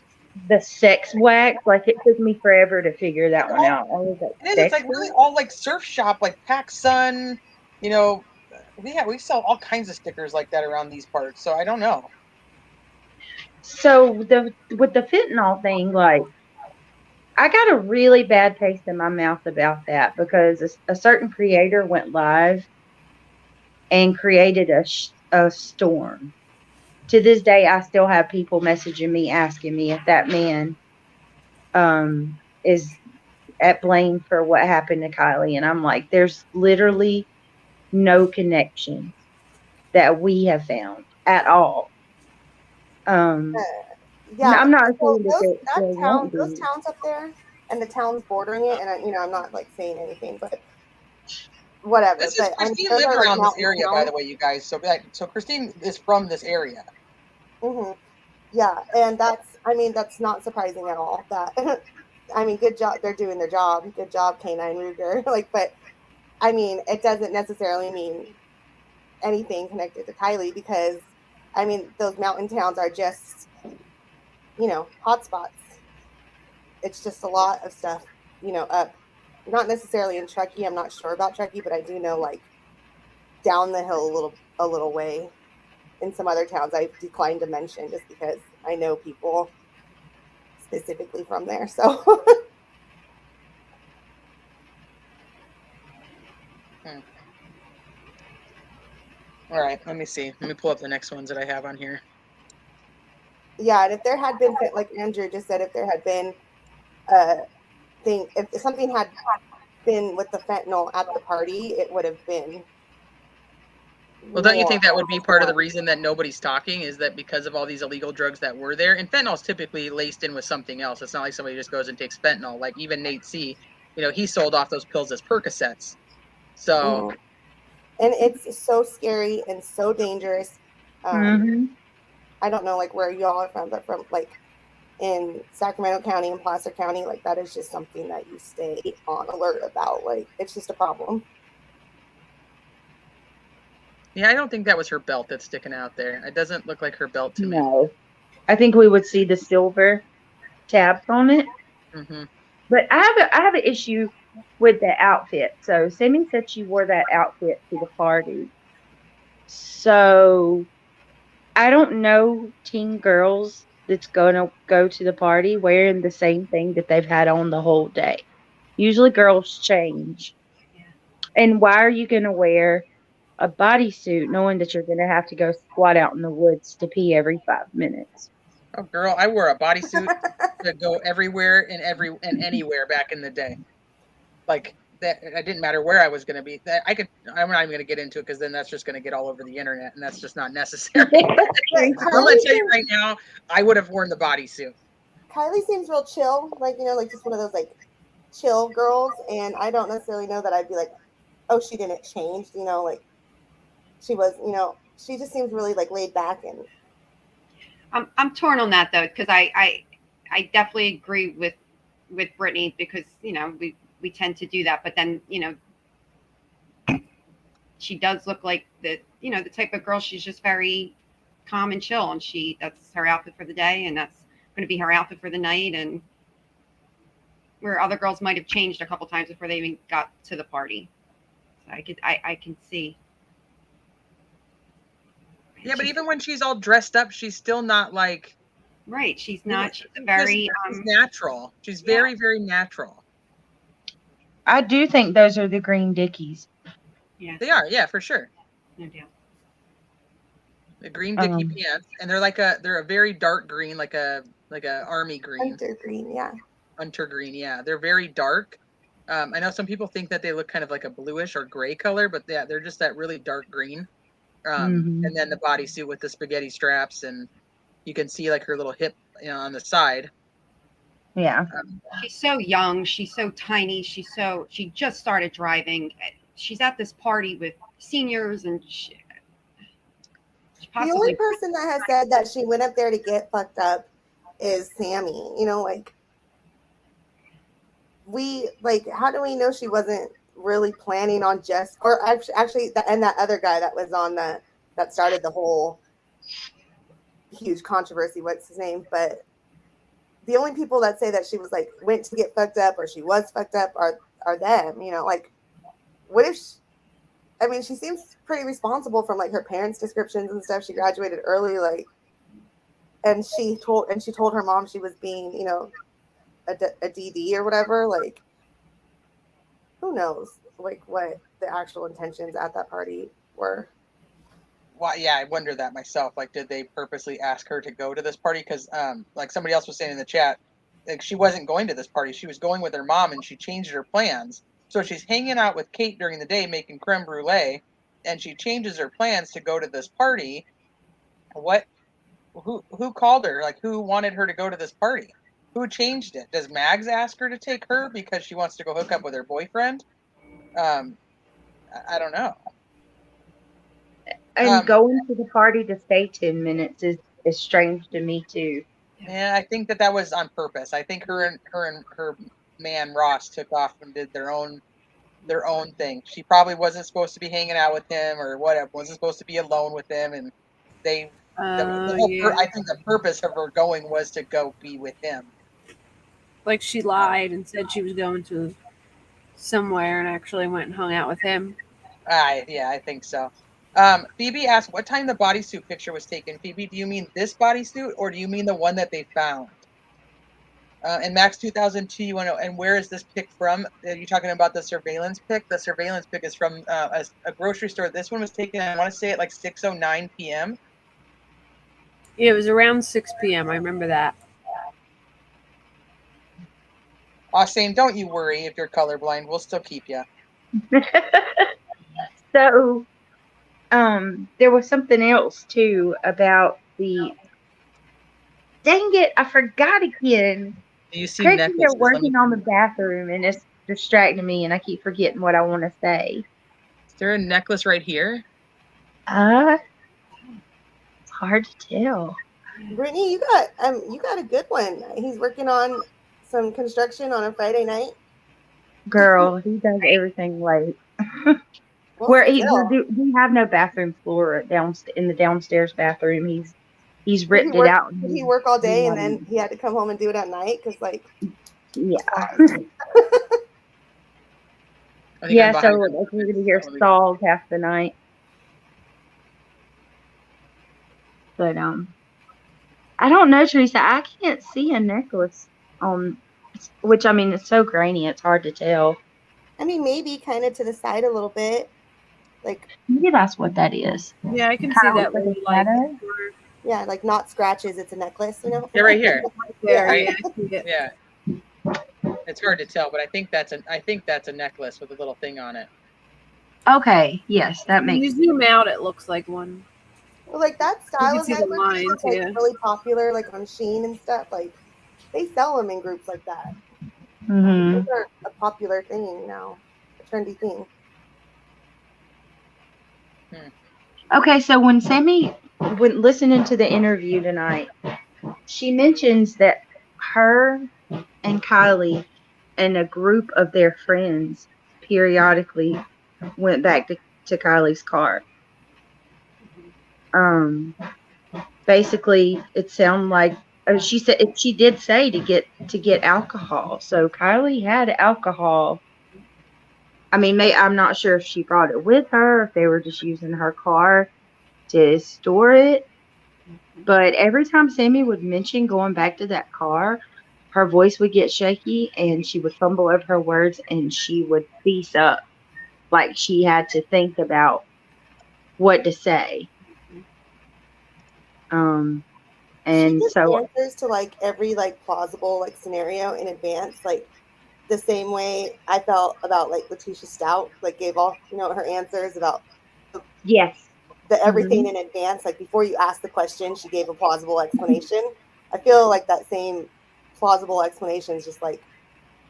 the sex wax. Like, it took me forever to figure that one out. I was like, it's like really all like surf shop, like PacSun, you know. We sell all kinds of stickers like that around these parts, so I don't know. So with the fentanyl thing, like, I got a really bad taste in my mouth about that because a certain creator went live and created a storm. To this day, I still have people messaging me asking me if that man is at blame for what happened to Kiely, and I'm like, there's literally no connection that we have found at all. Yeah, I'm not so saying that there won't those be. towns up there and the towns bordering it, and I'm not like saying anything, but whatever. Christine those lived are like around this mountain area, by towns. the way, you guys. So Christine is from this area. Yeah, and that's not surprising at all. That good job. They're doing their job. Good job, Canine Ruger. But it doesn't necessarily mean anything connected to Kiely because those mountain towns are just hotspots. It's just a lot of stuff up, not necessarily in Truckee. I'm not sure about Truckee, but I do know like down the hill a little way in some other towns I declined to mention just because I know people specifically from there. So All right, let me see. Let me pull up the next ones that I have on here. Yeah, and if there had been, like Andrew just said, if there had been if something had been with the fentanyl at the party, it would have been. Well, don't you think that would be part of the reason that nobody's talking is that because of all these illegal drugs that were there? And fentanyl's typically laced in with something else. It's not like somebody just goes and takes fentanyl. Like even Nate C., he sold off those pills as Percocets. So. And it's so scary and so dangerous. I don't know like where y'all are from, but from like in Sacramento County and Placer County, like that is just something that you stay on alert about. Like it's just a problem. Yeah, I don't think that was her belt that's sticking out there. It doesn't look like her belt to me. No, I think we would see the silver tabs on it. But I have an issue with the outfit. So Sammy said she wore that outfit to the party. So I don't know teen girls that's gonna go to the party wearing the same thing that they've had on the whole day. Usually girls change. And why are you gonna wear a bodysuit knowing that you're gonna have to go squat out in the woods to pee every 5 minutes? Oh, girl, I wore a bodysuit to go everywhere and anywhere back in the day. Like that, it didn't matter where I was going to be. I'm not even going to get into it because then that's just going to get all over the internet, and that's just not necessary. I'm going to tell you right now, I would have worn the bodysuit. Kiely seems real chill, like like just one of those like chill girls, and I don't necessarily know that I'd be like, oh, she didn't change, like she was, she just seems really like laid back and. I'm torn on that though because I definitely agree with Brittany because we tend to do that, but then she does look like the type of girl. She's just very calm and chill, and that's her outfit for the day, and that's going to be her outfit for the night. And where other girls might have changed a couple times before they even got to the party, so I can see. Yeah, but even when she's all dressed up, she's still not like. Right, she's not. She's very she's natural. She's very, very natural. I do think those are the green Dickies. Yeah, they are. Yeah, for sure. No deal. The green Dickie pants, and they're a very dark green, like a army green. Hunter green, yeah. Hunter green, yeah. They're very dark. I know some people think that they look kind of like a bluish or gray color, but yeah, they're just that really dark green. And then the bodysuit with the spaghetti straps, and you can see like her little hip on the side. Yeah. She's so young. She's so tiny. She just started driving. She's at this party with seniors, and the only person that has said that she went up there to get fucked up is Sammy. How do we know she wasn't really planning on just, or actually, and that other guy that was on that started the whole huge controversy. What's his name? But the only people that say that she was like went to get fucked up or she was fucked up are them, you know, like what if she seems pretty responsible from like her parents' descriptions and stuff. She graduated early, like, and she told her mom she was being, you know, a DD or whatever. Like, who knows, like, what the actual intentions at that party were. Well, yeah, I wonder that myself. Like, did they purposely ask her to go to this party? Because, like somebody else was saying in the chat, like she wasn't going to this party. She was going with her mom, and she changed her plans. So she's hanging out with Kate during the day, making creme brulee, and she changes her plans to go to this party. Who called her? Like, who wanted her to go to this party? Who changed it? Does Mags ask her to take her because she wants to go hook up with her boyfriend? I don't know. And going to the party to stay 10 minutes is strange to me too. Yeah, I think that was on purpose. I think her and her man Ross took off and did their own thing. She probably wasn't supposed to be hanging out with him or whatever. Wasn't supposed to be alone with him, and they. I think the purpose of her going was to go be with him. Like she lied and said she was going to somewhere and actually went and hung out with him. Yeah, I think so. Phoebe asked what time the bodysuit picture was taken. Phoebe, do you mean this bodysuit or do you mean the one that they found? And Max 2002, you want to know, and where is this pic from? Are you talking about the surveillance pic? The surveillance pic is from a grocery store. This one was taken, I want to say, at like 6:09 p.m. Yeah, it was around 6 p.m. I remember that. Austin, don't you worry if you're colorblind. We'll still keep you. So, there was something else too about the. Dang it! I forgot again. Do you see necklaces? They're working on the bathroom, and it's distracting me, and I keep forgetting what I want to say. Is there a necklace right here? It's hard to tell. Brittany, you got a good one. He's working on some construction on a Friday night. Girl, he does everything late. Where we have no bathroom floor in the downstairs bathroom. He's ripped it out. Did he work all day and then he had to come home and do it at night? Because yeah. Yeah, so we're going to hear stalls half the night. But I don't know, Teresa. I can't see a necklace on, which I mean, it's so grainy, it's hard to tell. I mean, maybe kind of to the side a little bit, like maybe that's what that is. Yeah, I can see that. Yeah, like not scratches. It's a necklace, you know. Yeah, right here. Yeah, yeah. It's hard to tell, but I think that's a necklace with a little thing on it. Okay. Yes, that makes. When you zoom out, it looks like one. Well, like that style of necklace is like really popular, like on Shein and stuff. Like they sell them in groups like that. Mm-hmm. Those are a popular thing now, a trendy thing. Okay, so when Sammy went listening to the interview tonight, she mentions that her and Kiely and a group of their friends periodically went back to Kylie's car. Basically, it sounded like she said she did say to get alcohol. So Kiely had alcohol. I mean, I'm not sure if she brought it with her, if they were just using her car to store it. But every time Sammy would mention going back to that car, her voice would get shaky and she would fumble over her words and she would cease up. Like she had to think about what to say. And she so answers to like every like plausible like scenario in advance, like the same way I felt about like Letitia Stout, like gave all her answers about the everything in advance. Like before you ask the question, she gave a plausible explanation. I feel like that same plausible explanation is just like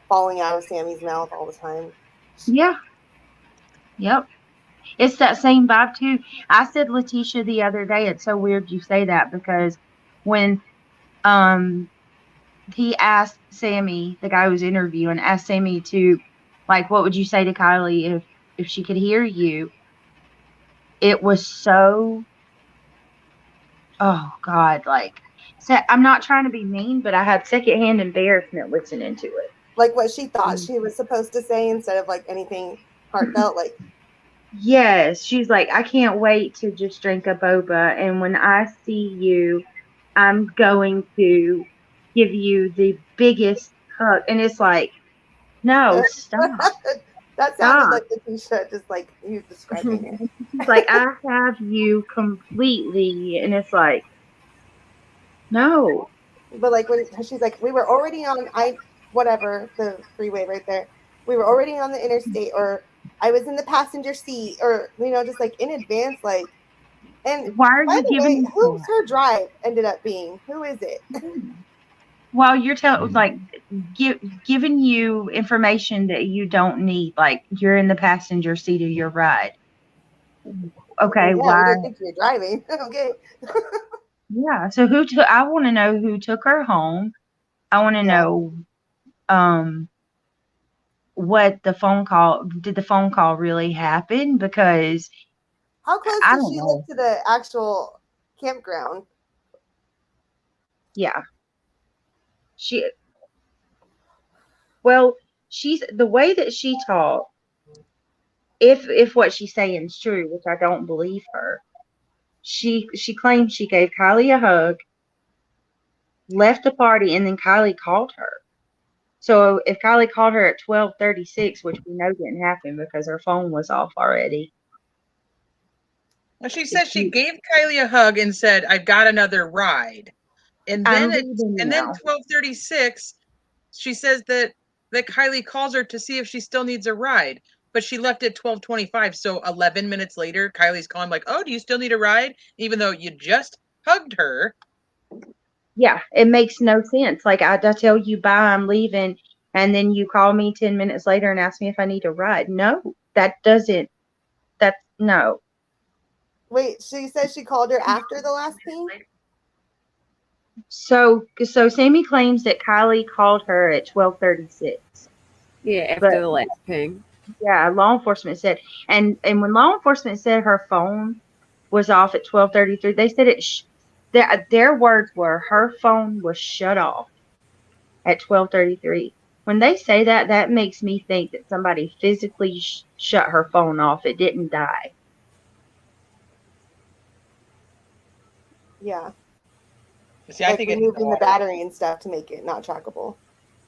falling out of Sammy's mouth all the time. Yeah. Yep. It's that same vibe too. I said Letitia the other day. It's so weird you say that because when he asked Sammy, the guy who was interviewing, asked Sammy to like, what would you say to Kiely if she could hear you? It was so, oh God, like So I'm not trying to be mean, but I had secondhand embarrassment listening to it. Like what she thought she was supposed to say instead of like anything heartfelt. Like, yes, she's like, I can't wait to just drink a boba, and when I see you, I'm going to give you the biggest hug. And it's like, no, stop. that sounded like the t-shirt, just like you describing it. It's like, I have you completely, and it's like, no. But like when she's like, we were already on whatever the freeway right there. We were already on the interstate, or I was in the passenger seat, or just like in advance, like. And why are by you the giving way, who's her drive ended up being? Who is it? Well, you're giving you information that you don't need. Like, you're in the passenger seat of your ride. Okay, Yeah, why? we didn't think you were driving. Okay. Yeah, so I want to know who took her home. I want to know what the phone call, did the phone call really happen? Because how close I does don't she know. live to the actual campground? Yeah. Well, she's the way that she talked, if what she's saying is true, which I don't believe her. She claims she gave Kiely a hug, left the party, and then Kiely called her. So if Kiely called her at 12:36, which we know didn't happen because her phone was off already. Well, she says she gave Kiely a hug and said, "I've got another ride." And then 12:36, she says that Kiely calls her to see if she still needs a ride. But she left at 12:25. So 11 minutes later, Kylie's calling like, "Oh, do you still need a ride?" Even though you just hugged her. Yeah, it makes no sense. Like, I tell you, bye, I'm leaving, and then you call me 10 minutes later and ask me if I need a ride. No, no. Wait, she says she called her after the last ping? So Sammy claims that Kiely called her at 12:36. Yeah, after the last ping. Yeah, law enforcement said, and when law enforcement said her phone was off at 12:33, they said their words were her phone was shut off at 12:33. When they say that, that makes me think that somebody physically shut her phone off. It didn't die. Yeah. See, I think removing the battery and stuff to make it not trackable.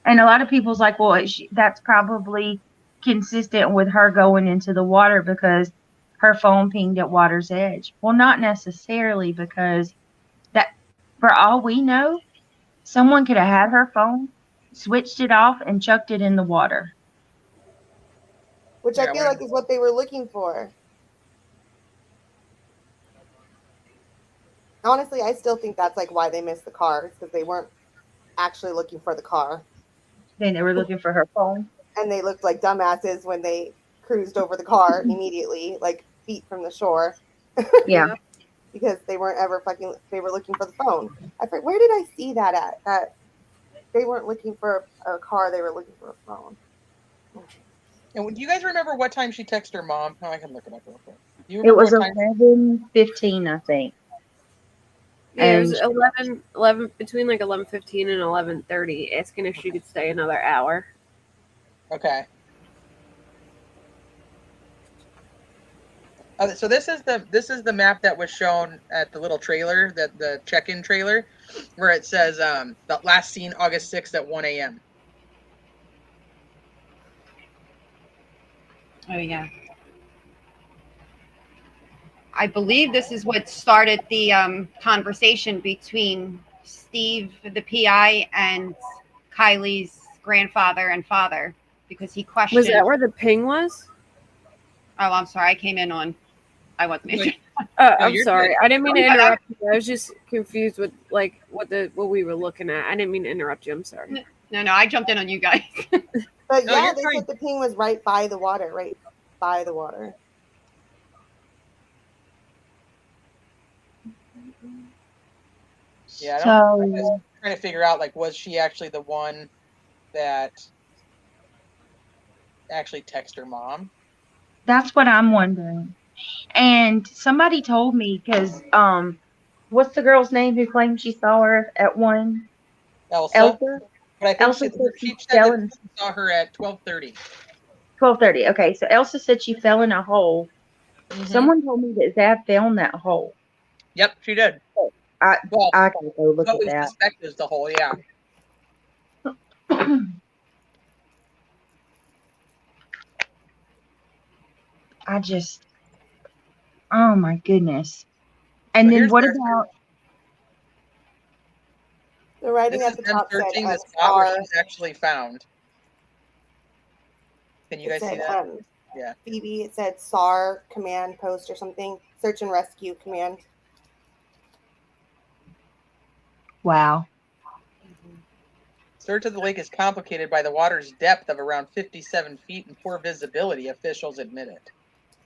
And a lot of people's like, well, that's probably consistent with her going into the water because her phone pinged at water's edge. Well, not necessarily, because that, for all we know, someone could have had her phone, switched it off, and chucked it in the water. Which I feel like is what they were looking for. Honestly, I still think that's like why they missed the car, because they weren't actually looking for the car. Then they were looking for her phone. And they looked like dumbasses when they cruised over the car immediately, like feet from the shore. Yeah. Because they weren't ever they were looking for the phone. Where did I see that at? That they weren't looking for a car, they were looking for a phone. And do you guys remember what time she texted her mom? Oh, I can look it up real quick. It was 11:15, I think. Yeah, it was 11 between like 11:15 and 11:30, asking if she could stay another hour. Okay. So this is the map that was shown at the little trailer, the check-in trailer, where it says the last seen August 6th at 1 a.m. Oh yeah. I believe this is what started the conversation between Steve, the PI, and Kiely's grandfather and father, because he questioned. Was that where the ping was? Oh, I'm sorry. I came in on. I wasn't. I'm sorry. Good. I didn't mean to interrupt you. I was just confused with like what we were looking at. I didn't mean to interrupt you. I'm sorry. No, I jumped in on you guys. But yeah, they said the ping was right by the water, Yeah, I'm just trying to figure out, like, was she actually the one that actually texted her mom? That's what I'm wondering. And somebody told me, because what's the girl's name who claimed she saw her at one? Elsa. Elsa. But I think Elsa she said that she saw her at 12:30. 12:30. Okay, so Elsa said she fell in a hole. Mm-hmm. Someone told me that Zab fell in that hole. Yep, she did. I gotta go look at what we that. suspect is the hole, yeah. I just, oh my goodness. And so then what about? The writing at the top said the spot where she's actually found. Can you guys see that? Yeah. Phoebe, it said SAR command post or something. Search and rescue command. Wow. Search of the lake is complicated by the water's depth of around 57 feet and poor visibility, officials admitted.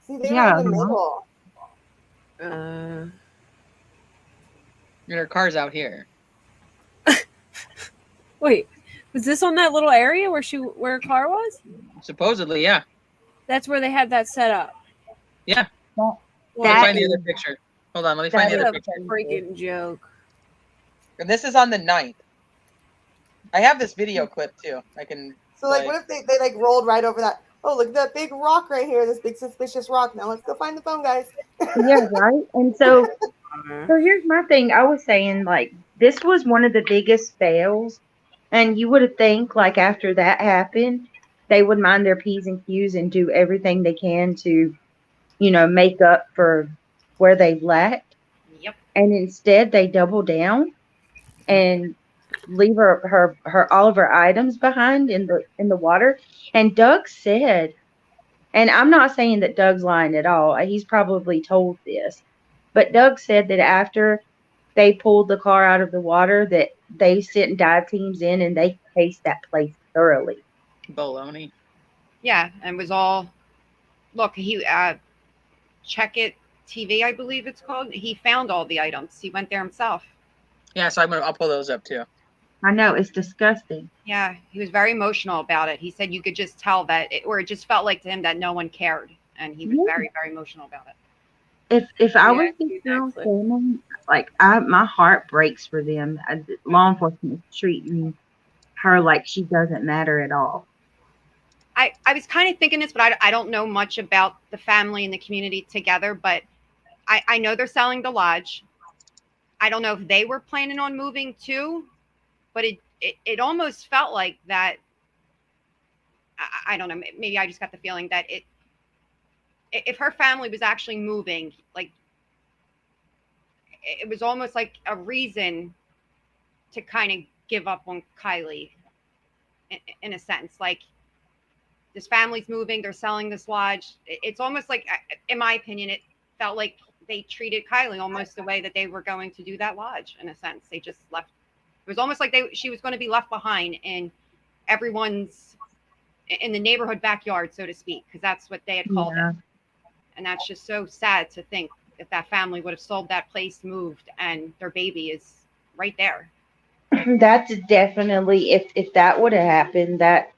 See, they were in the middle. Her car's out here. Wait, was this on that little area where her car was? Supposedly, yeah. That's where they had that set up. Yeah. Let me find the other picture. Hold on, let me find the other picture. Freaking joke. And this is on the 9th. I have this video clip too. I can. So like, what if they like rolled right over that? Oh, look at that big rock right here. This big suspicious rock. Now let's go find the phone, guys. Yeah, right. And so here's my thing. I was saying, like, this was one of the biggest fails, and you would have think like after that happened, they would mind their P's and Q's and do everything they can to, make up for where they lacked. Yep. And instead, they double down and leave her all of her items behind in the water. And Doug said, and I'm not saying that Doug's lying at all. He's probably told this, but Doug said that after they pulled the car out of the water, that they sent dive teams in and they cased that place thoroughly. Baloney. Yeah, and it was all. Look, he Check It TV, I believe it's called. He found all the items. He went there himself. Yeah, so I'll pull those up too. I know, it's disgusting. Yeah, he was very emotional about it. He said you could just tell that, it just felt like to him that no one cared, and he was very, very emotional about it. If I was this girl's family, like my heart breaks for them. Law enforcement is treating her like she doesn't matter at all. I was kind of thinking this, but I don't know much about the family and the community together, but I know they're selling the lodge. I don't know if they were planning on moving too, but it almost felt like that. I don't know. Maybe I just got the feeling that if her family was actually moving, like it was almost like a reason to kind of give up on Kiely in a sense. Like, this family's moving, they're selling this lodge. It's almost like, in my opinion, it felt like they treated Kiely almost the way that they were going to do that lodge. In a sense, they just left. It was almost like she was going to be left behind in everyone's, in the neighborhood backyard, so to speak, because that's what they had called it. And that's just so sad to think that family would have sold that place, moved, and their baby is right there. That's definitely, if that would have happened, that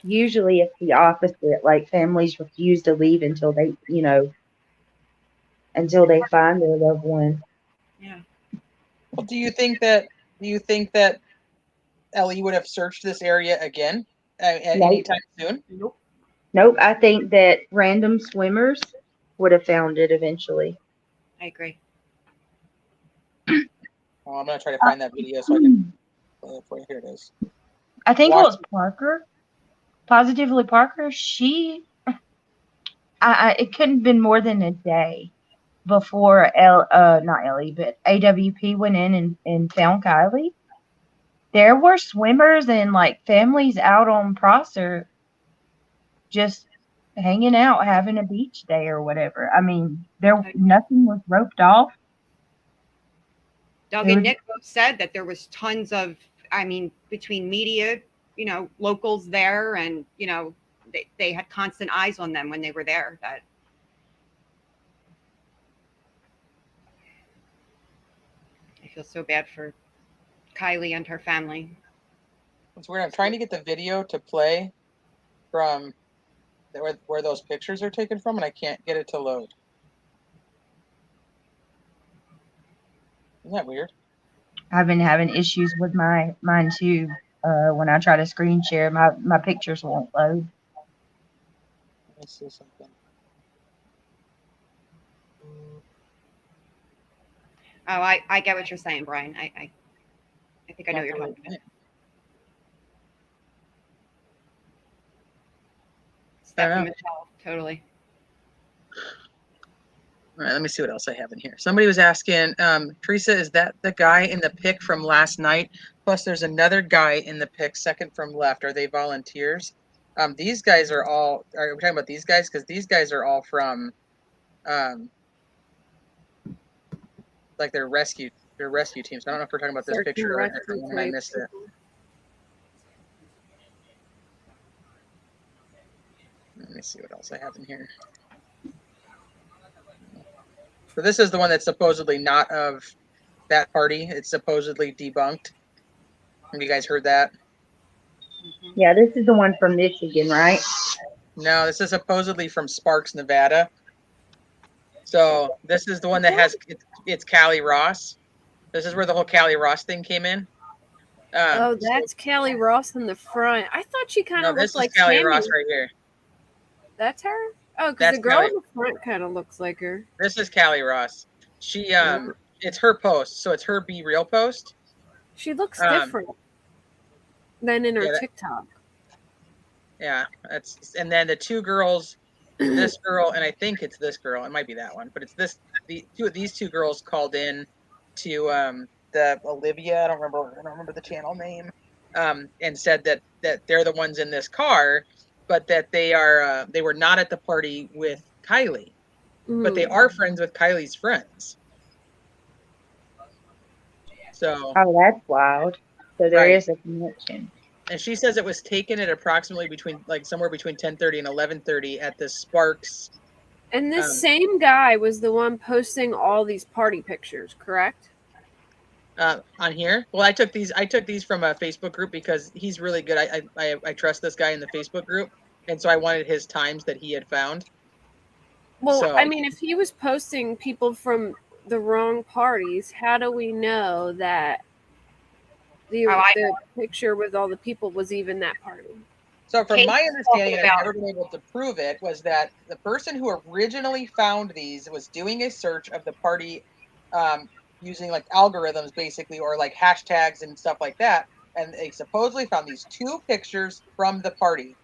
usually it's the opposite. Like, families refuse to leave until they, until they find their loved one. Yeah. Well, do you think that Ellie would have searched this area again at any time soon? Nope. I think that random swimmers would have found it eventually. I agree. Oh, I'm gonna try to find that video so I can play it for you. Here it is. I think it was Parker. Positively Parker. It couldn't have been more than a day before not Ellie, but AWP went in and found Kiely. There were swimmers and like families out on Prosser just hanging out, having a beach day or whatever. I mean, nothing was roped off. Doug and Nick both said that there was tons of, between media, locals there, and, they had constant eyes on them when they were there. That I feel so bad for Kiely and her family. It's weird. I'm trying to get the video to play from where those pictures are taken from, and I can't get it to load. Isn't that weird? I've been having issues with mine too. When I try to screen share, my pictures won't load. Let me see something. Oh, I get what you're saying, Brian. I think I know what you're talking about. Steph and Michelle, totally. All right, let me see what else I have in here. Somebody was asking, Teresa, is that the guy in the pic from last night? Plus, there's another guy in the pic, second from left. Are they volunteers? These guys are all. Are we talking about these guys? Because these guys are all from, like their rescue teams. I don't know if we're talking about this picture or a different one. I missed it. Let me see what else I have in here. So this is the one that's supposedly not of that party. It's supposedly debunked. Have you guys heard that? Yeah, this is the one from Michigan, right? No, this is supposedly from Sparks, Nevada. So this is the one that has it's Callie Ross. This is where the whole Callie Ross thing came in. Oh, that's Kiely Ross in the front. I thought she kind of looked like Callie Sammy. Ross right here. That's her? Oh, because the girl in the front kind of looks like her. This is Callie Ross. She it's her post, so it's her Be Real post. She looks different than in her TikTok. Yeah, and then the two girls, this girl, and I think it's this girl. It might be that one, but it's these two girls called in to the Olivia. I don't remember the channel name. And said that they're the ones in this car, but that they were not at the party with Kiely, but they are friends with Kylie's friends. So that's wild. So there is a connection. And she says it was taken at approximately somewhere between 10:30 and 11:30 at the Sparks. And this same guy was the one posting all these party pictures, correct? On here. Well, I took these from a Facebook group because he's really good. I trust this guy in the Facebook group, and so I wanted his times that he had found. Well, so, I mean, if he was posting people from the wrong parties, how do we know that the picture with all the people was even that party? So from my understanding, and I've never been able to prove it, was that the person who originally found these was doing a search of the party using like algorithms basically, or like hashtags and stuff like that. And they supposedly found these two pictures from the party,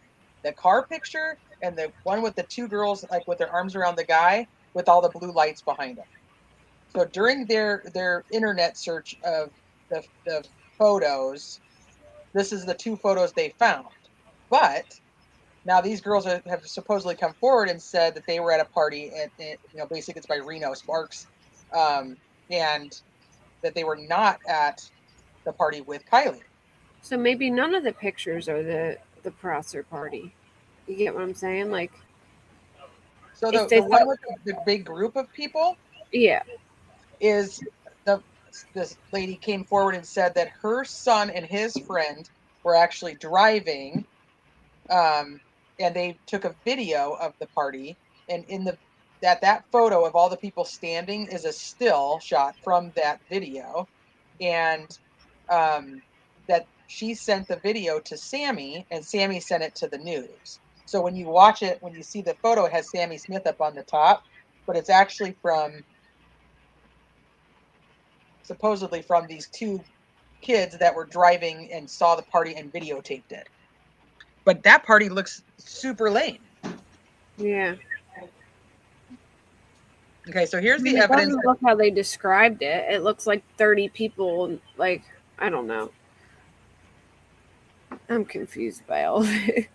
the car picture and the one with the two girls like with their arms around the guy with all the blue lights behind them. So during their internet search of the photos, this is the two photos they found. But now these girls have supposedly come forward and said that they were at a party, and basically it's by Reno Sparks, and that they were not at the party with Kiely. So maybe none of the pictures are the Prosser party. You get what I'm saying? Like, so the one with the big group of people, is this lady came forward and said that her son and his friend were actually driving. And they took a video of the party, and in that photo of all the people standing is a still shot from that video, and that she sent the video to Sammy, and Sammy sent it to the news. So when you watch it, when you see the photo, it has Sammy Smith up on the top, but it's actually supposedly from these two kids that were driving and saw the party and videotaped it. But that party looks super lame. Yeah. Okay, so here's the evidence. Doesn't look how they described it. It looks like 30 people. Like, I don't know. I'm confused by all of it.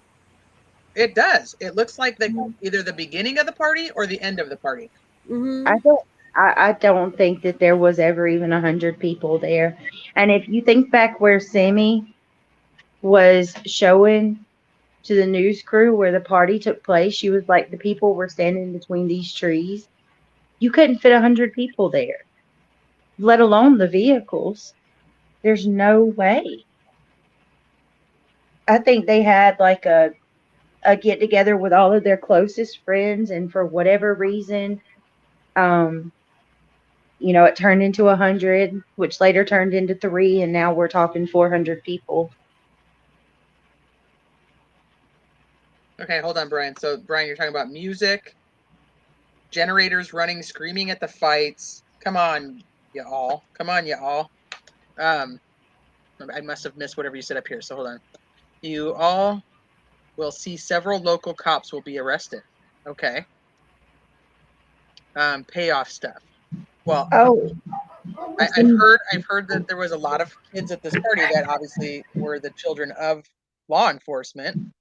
It does. It looks like either the beginning of the party or the end of the party. Mm-hmm. I don't think that there was ever even 100 people there. And if you think back where Sammy was showing to the news crew where the party took place, she was like, the people were standing between these trees. You couldn't fit 100 people there, let alone the vehicles. There's no way. I think they had like a get together with all of their closest friends, and for whatever reason, it turned into 100, which later turned into 3, and now we're talking 400 people. Okay, hold on, Brian. So, Brian, you're talking about music, generators running, screaming at the fights. Come on, you all. Come on, you all. I must have missed whatever you said up here, so hold on. You all will see several local cops will be arrested. Okay. Payoff stuff. Well, I've heard that there was a lot of kids at this party that obviously were the children of law enforcement.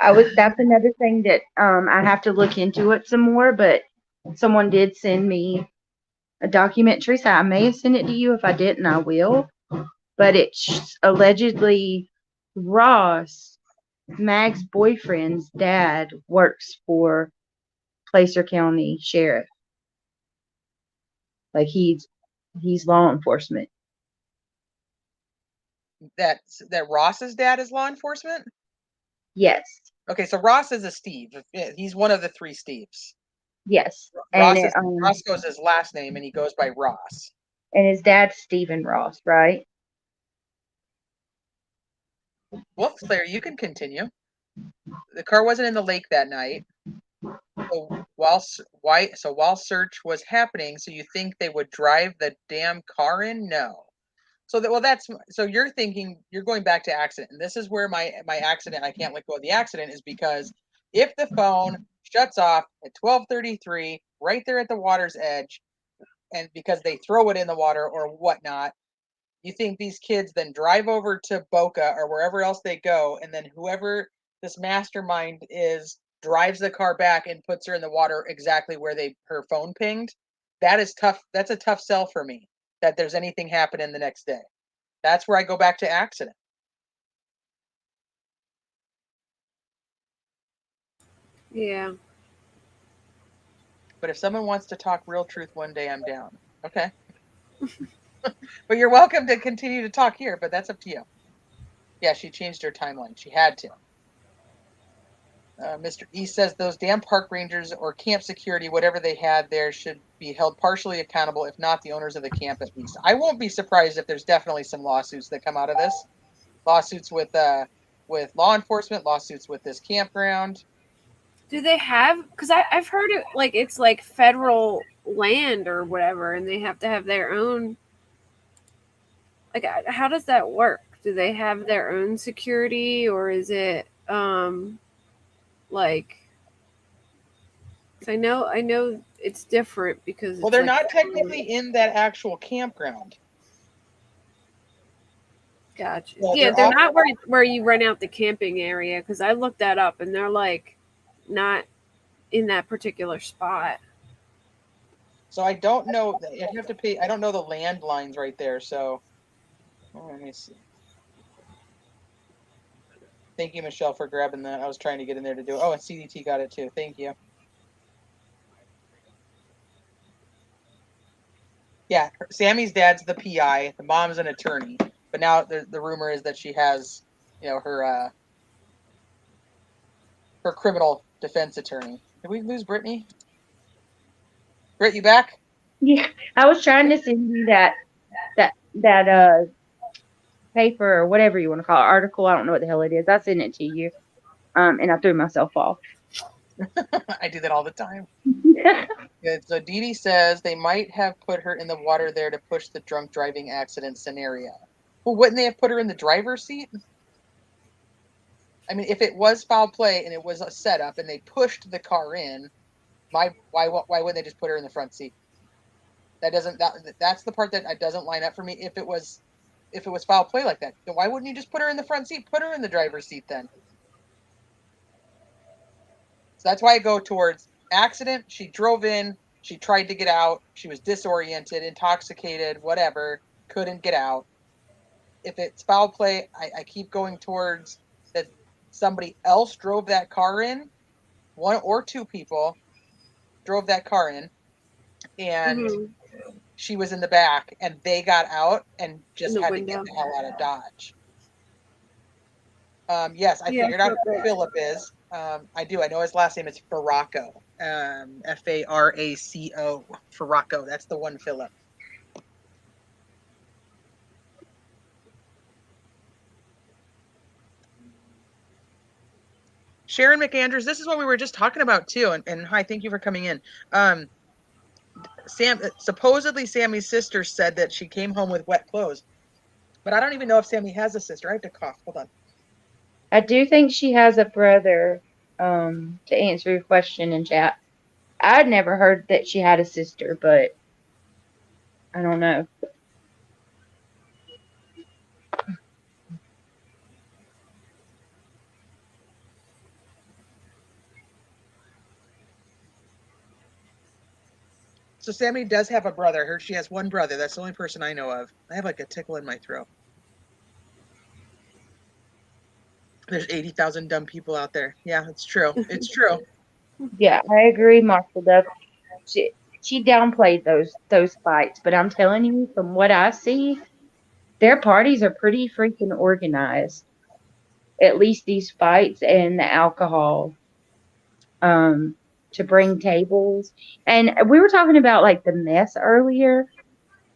That's another thing that I have to look into it some more, but someone did send me a document. Teresa, I may have sent it to you. If I didn't, I will. But it's allegedly Ross, Mag's boyfriend's dad, works for Placer County Sheriff. Like he's law enforcement. That Ross's dad is law enforcement? Yes. Okay, so Ross is a Steve. He's one of the 3 Steves. Yes. Ross goes his last name, and he goes by Ross. And his dad's Stephen Ross, right? Well, Claire, you can continue. The car wasn't in the lake that night. So while search was happening, so you think they would drive the damn car in? No. So you're thinking, you're going back to accident. And this is where my accident, I can't let go of the accident, is because if the phone shuts off at 12:33 right there at the water's edge, and because they throw it in the water or whatnot, you think these kids then drive over to Boca or wherever else they go, and then whoever this mastermind is drives the car back and puts her in the water exactly where her phone pinged? That is tough. That's a tough sell for me, that there's anything happening the next day. That's where I go back to accident. Yeah. But if someone wants to talk real truth one day, I'm down. Okay. But you're welcome to continue to talk here, but that's up to you. Yeah, she changed her timeline. She had to. Mr. E says those damn park rangers or camp security, whatever they had there, should be held partially accountable, if not the owners of the camp at least. I won't be surprised if there's definitely some lawsuits that come out of this. Lawsuits with law enforcement, lawsuits with this campground. Do they have, because I've heard it like it's like federal land or whatever, and they have to have their own, like, how does that work? Do they have their own security, or is it like, I know it's different because Well, they're not technically in that actual campground. Gotcha. Yeah, they're not where you rent out the camping area, because I looked that up and they're like not in that particular spot. So I don't know. You have to pay. I don't know the landlines right there. So let me see. Thank you, Michelle, for grabbing that. I was trying to get in there to do it. Oh, and CDT got it too. Thank you. Yeah, Sammy's dad's the PI. The mom's an attorney. But now the rumor is that she has, her criminal defense attorney. Did we lose Brittany? Britt, you back? Yeah, I was trying to send you that paper or whatever you want to call it, article. I don't know what the hell it is. I sent it to you, and I threw myself off. I do that all the time. Good. So Dee Dee says they might have put her in the water there to push the drunk driving accident scenario. Well, wouldn't they have put her in the driver's seat? I mean, if it was foul play and it was a setup and they pushed the car in, why wouldn't they just put her in the front seat? That's the part that doesn't line up for me. If it was foul play like that, then why wouldn't you just put her in the front seat? Put her in the driver's seat then. So that's why I go towards accident. She drove in. She tried to get out. She was disoriented, intoxicated, whatever. Couldn't get out. If it's foul play, I keep going towards that somebody else drove that car in. One or two people drove that car in. And she was in the back, and they got out and just had to get the hell out of Dodge. Yes, I figured out who Philip is. I do. I know his last name is Farraco. Faraco for Rocco. That's the one, Philip. Sharon McAndrews, this is what we were just talking about too. And hi, thank you for coming in. Supposedly Sammy's sister said that she came home with wet clothes, but I don't even know if Sammy has a sister. I have to cough. Hold on. I do think she has a brother. To answer your question in chat, I'd never heard that she had a sister, but I don't know. So Sammy does have a brother. I heard she has one brother. That's the only person I know of. I have like a tickle in my throat. There's 80,000 dumb people out there. Yeah, it's true. It's true. Yeah, I agree, Marshall Duff. She downplayed those fights, but I'm telling you, from what I see, their parties are pretty freaking organized. At least these fights and the alcohol. To bring tables. And we were talking about like the mess earlier.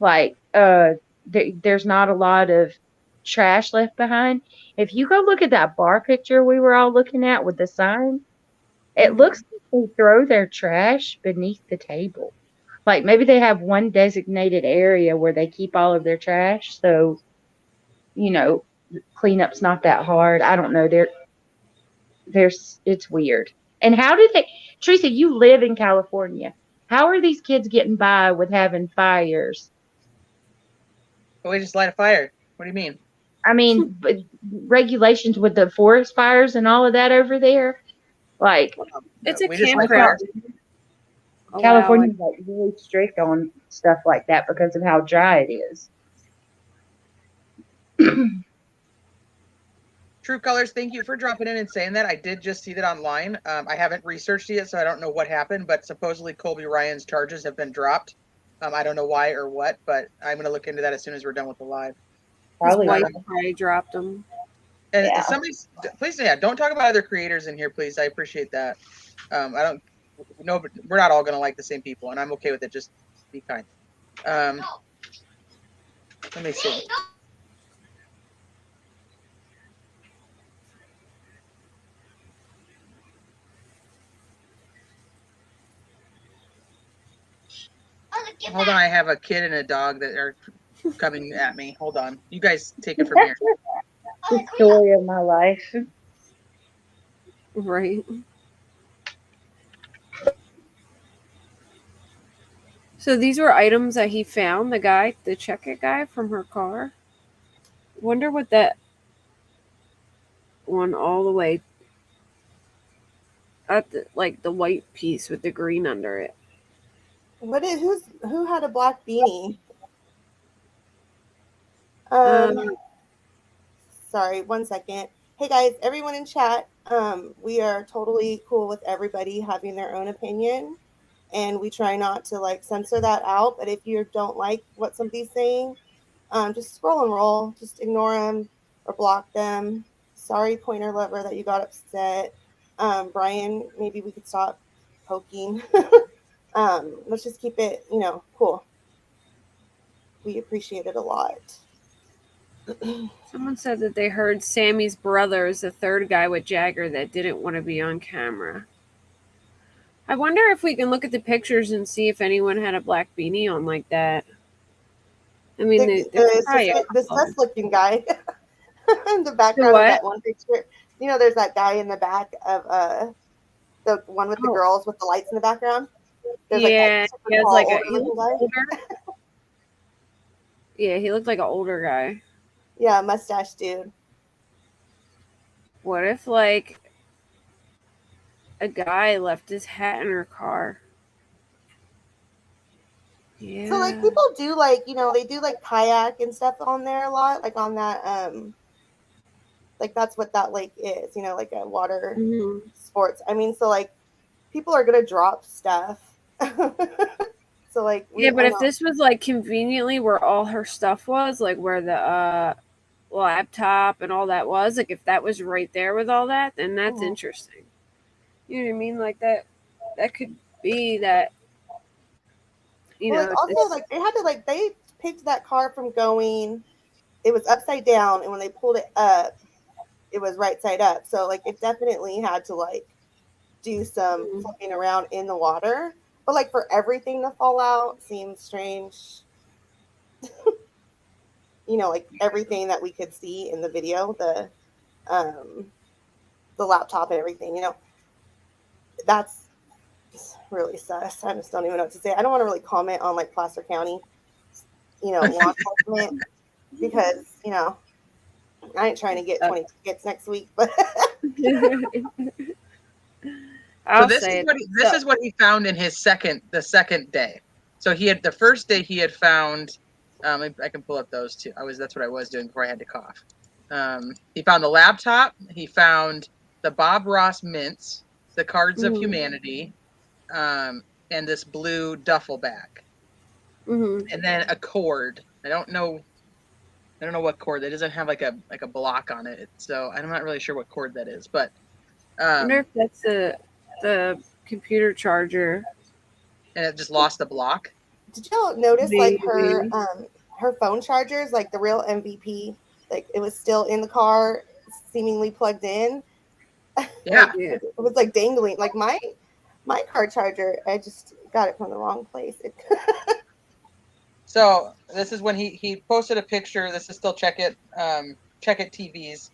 Like there's not a lot of trash left behind. If you go look at that bar picture we were all looking at with the sign, it looks like they throw their trash beneath the table. Like maybe they have one designated area where they keep all of their trash, so cleanup's not that hard. I don't know. It's weird. And how did they, Teresa, you live in California. How are these kids getting by with having fires? But we just light a fire. What do you mean? I mean, but regulations with the forest fires and all of that over there. Like, it's a campground. California's like really strict on stuff like that because of how dry it is. True Colors, thank you for dropping in and saying that. I did just see that online. I haven't researched it, so I don't know what happened, but supposedly Colby Ryan's charges have been dropped. I don't know why or what, but I'm going to look into that as soon as we're done with the live. Probably dropped them. And somebody, please, don't talk about other creators in here, please. I appreciate that. I don't know, but we're not all going to like the same people, and I'm okay with it. Just be kind. Let me see. Hold on, I have a kid and a dog that are coming at me. Hold on. You guys take it from here. The story of my life. Right. So these were items that he found, the check-it guy from her car. Wonder what that one all the way at the white piece with the green under it. Who had a black beanie? Sorry, 1 second. Hey guys, everyone in chat, we are totally cool with everybody having their own opinion, and we try not to censor that out. But if you don't like what somebody's saying, just scroll and roll, just ignore them or block them. Sorry, Pointer Lover, that you got upset. Brian, maybe we could stop poking. Let's just keep it, cool. We appreciate it a lot. Someone said that they heard Sammy's brother is the third guy with Jagger that didn't want to be on camera. I wonder if we can look at the pictures and see if anyone had a black beanie on like that. I mean, the sus-looking guy in the background of that one picture. There's that guy in the back of the one with the girls with the lights in the background. There's he has like a older. Yeah, he looked like an older guy. Yeah, mustache dude. What if a guy left his hat in her car? Yeah. So people do they do kayak and stuff on there a lot, on that that's what that lake is, like a water sports. I mean, so people are gonna drop stuff. So but if this was conveniently where all her stuff was, where the laptop and all that was, if that was right there with all that, then that's interesting. You know what I mean? that could be that. Well, like also like they had to like they picked that car from going. It was upside down, and when they pulled it up, it was right side up. So like it definitely had to like do some flipping around in the water. But like for everything to fall out seems strange. You know, like everything that we could see in the video, the laptop and everything, you know, that's really sus. I just don't even know what to say. I don't want to really comment on like Placer County, you know, law enforcement because, you know, I ain't trying to get 20 tickets next week, but So this is what he found in his the second day. So he had the first day he had found. I can pull up those two. That's what I was doing before I had to cough. He found the laptop. He found the Bob Ross mints, the Cards of Humanity, and this blue duffel bag, and then a cord. I don't know what cord. It doesn't have like a block on it, so I'm not really sure what cord that is. But I wonder if that's the computer charger. And it just lost the block. Did y'all notice like her phone chargers, like the real MVP, like it was still in the car, seemingly plugged in. Yeah, it was like dangling. Like my car charger, I just got it from the wrong place. So this is when he posted a picture. This is still Check It TVs.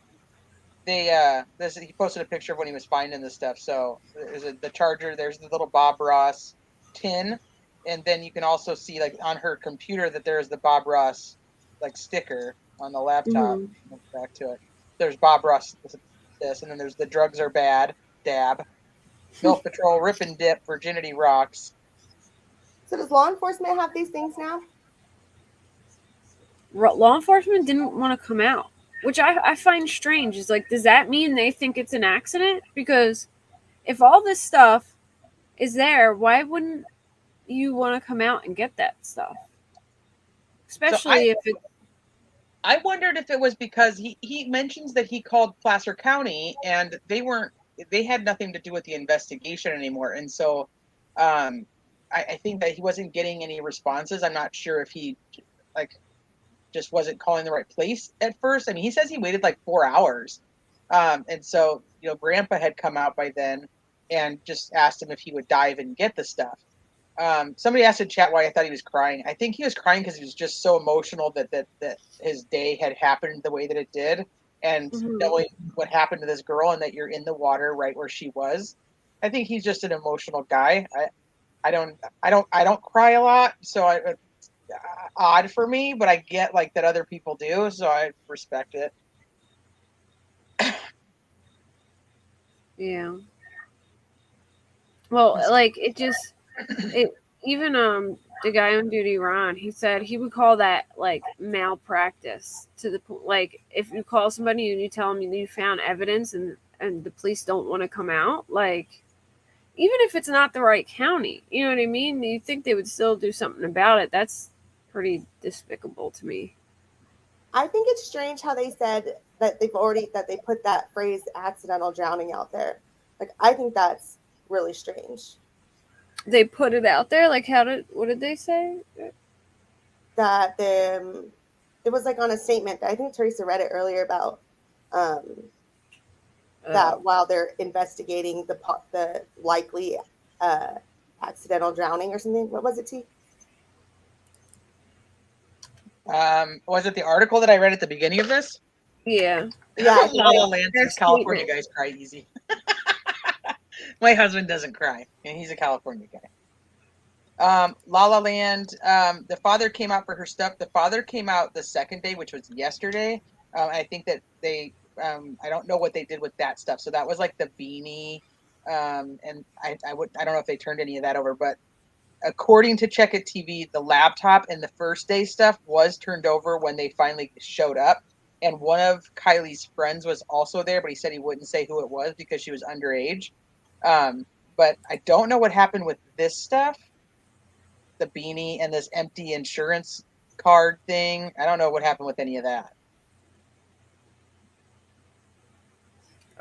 He posted a picture of when he was finding this stuff. So there's the charger. There's the little Bob Ross tin, and then you can also see like on her computer that there's the Bob Ross like sticker on the laptop. Back to it. There's Bob Ross this, and then there's the drugs are bad dab, Milk Patrol rip and dip, virginity rocks. So does law enforcement have these things now? Law enforcement didn't want to come out, which I find strange. Is like, does that mean they think it's an accident? Because if all this stuff is there, why wouldn't you want to come out and get that stuff? Especially if it. I wondered if it was because he mentions that he called Placer County and they had nothing to do with the investigation anymore. And so I think that he wasn't getting any responses. I'm not sure if he just wasn't calling the right place at first. I mean, he says he waited like 4 hours. And so, Grandpa had come out by then and just asked him if he would dive and get the stuff. Somebody asked in chat why I thought he was crying. I think he was crying because he was just so emotional that his day had happened the way that it did, and knowing what happened to this girl and that you're in the water right where she was. I think he's just an emotional guy. I don't cry a lot, so it's odd for me, but I get like that other people do, so I respect it. Yeah. Well, like even the guy on duty, Ron, he said he would call that like malpractice to the like if you call somebody and you tell them you found evidence and the police don't want to come out, like even if it's not the right county, you know what I mean? You think they would still do something about it. That's pretty despicable to me. I think it's strange how they said that they put that phrase accidental drowning out there. Like I think that's really strange. They put it out there? Like what did they say? That it was like on a statement. I think Teresa read it earlier about that while they're investigating the likely accidental drowning or something. What was it, T? Was it the article that I read at the beginning of this? Yeah. Yeah. La La Land says California guys cry easy. My husband doesn't cry, and he's a California guy. La La Land, the father came out for her stuff. The father came out the second day, which was yesterday. I think that they, I don't know what they did with that stuff. So that was like the beanie, and I don't know if they turned any of that over, but according to Check It TV, the laptop and the first day stuff was turned over when they finally showed up. And one of Kiely's friends was also there, but he said he wouldn't say who it was because she was underage. But I don't know what happened with this stuff, the beanie and this empty insurance card thing. I don't know what happened with any of that.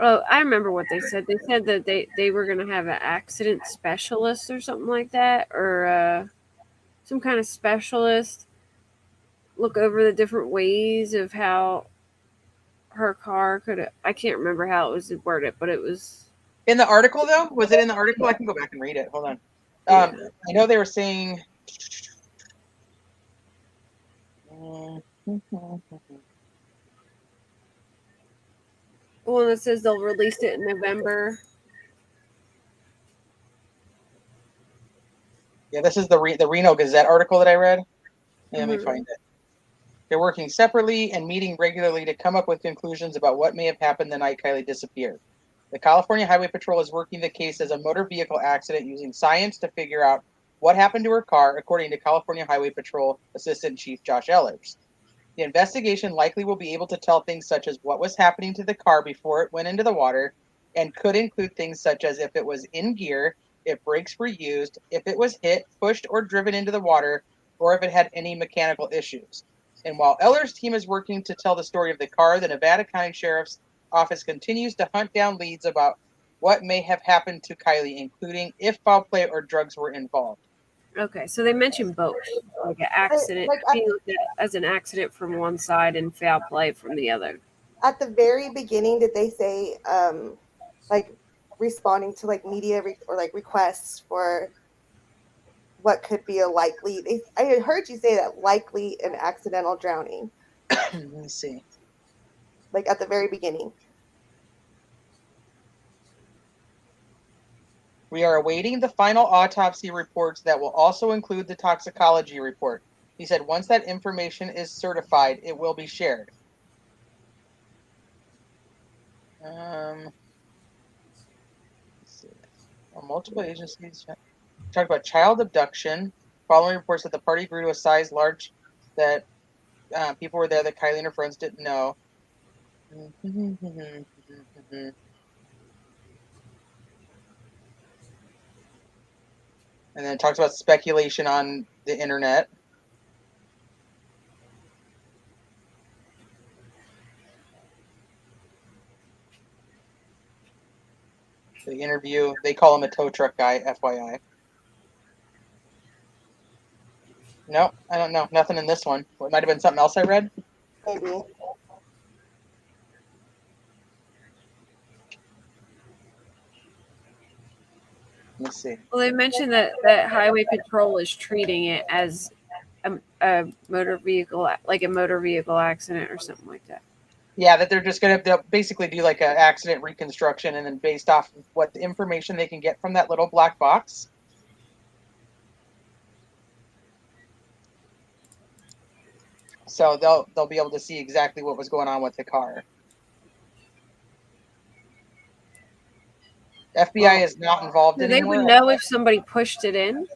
Oh, I remember what they said. They said that they were going to have an accident specialist or something like that, or some kind of specialist look over the different ways of how her car could. I can't remember how it was worded, but it was in the article. Though, was it in the article? I can go back and read it. Hold on. Yeah. I know they were saying. the one that says they'll release it in November. Yeah, this is the Reno Gazette article that I read. Yeah, let me find it. They're working separately and meeting regularly to come up with conclusions about what may have happened the night Kiely disappeared. The California Highway Patrol is working the case as a motor vehicle accident using science to figure out what happened to her car, according to California Highway Patrol Assistant Chief Josh Ehlers. The investigation likely will be able to tell things such as what was happening to the car before it went into the water, and could include things such as if it was in gear, if brakes were used, if it was hit, pushed, or driven into the water, or if it had any mechanical issues. And while Ehlers' team is working to tell the story of the car, the Nevada County Sheriff's Office continues to hunt down leads about what may have happened to Kiely, including if foul play or drugs were involved. Okay, so they mentioned both, like an accident, being looked at as an accident from one side and foul play from the other. At the very beginning, did they say, like, responding to like media or like requests for what could be a likely? I heard you say that likely an accidental drowning. Let me see. Like at the very beginning. We are awaiting the final autopsy reports that will also include the toxicology report. He said once that information is certified, it will be shared. Let's see. Multiple agencies talked about child abduction. Following reports that the party grew to a size large that people were there that Kiely and her friends didn't know. And then it talks about speculation on the internet. The interview, they call him a tow truck guy, FYI. No, I don't know. Nothing in this one. It might have been something else I read. Maybe. Let's see. Well, they mentioned that Highway Patrol is treating it as a motor vehicle, like a motor vehicle accident or something like that. Yeah, that they're just going to basically do like an accident reconstruction, and then based off of what the information they can get from that little black box. So they'll be able to see exactly what was going on with the car. FBI is not involved anymore. They would know if somebody pushed it in.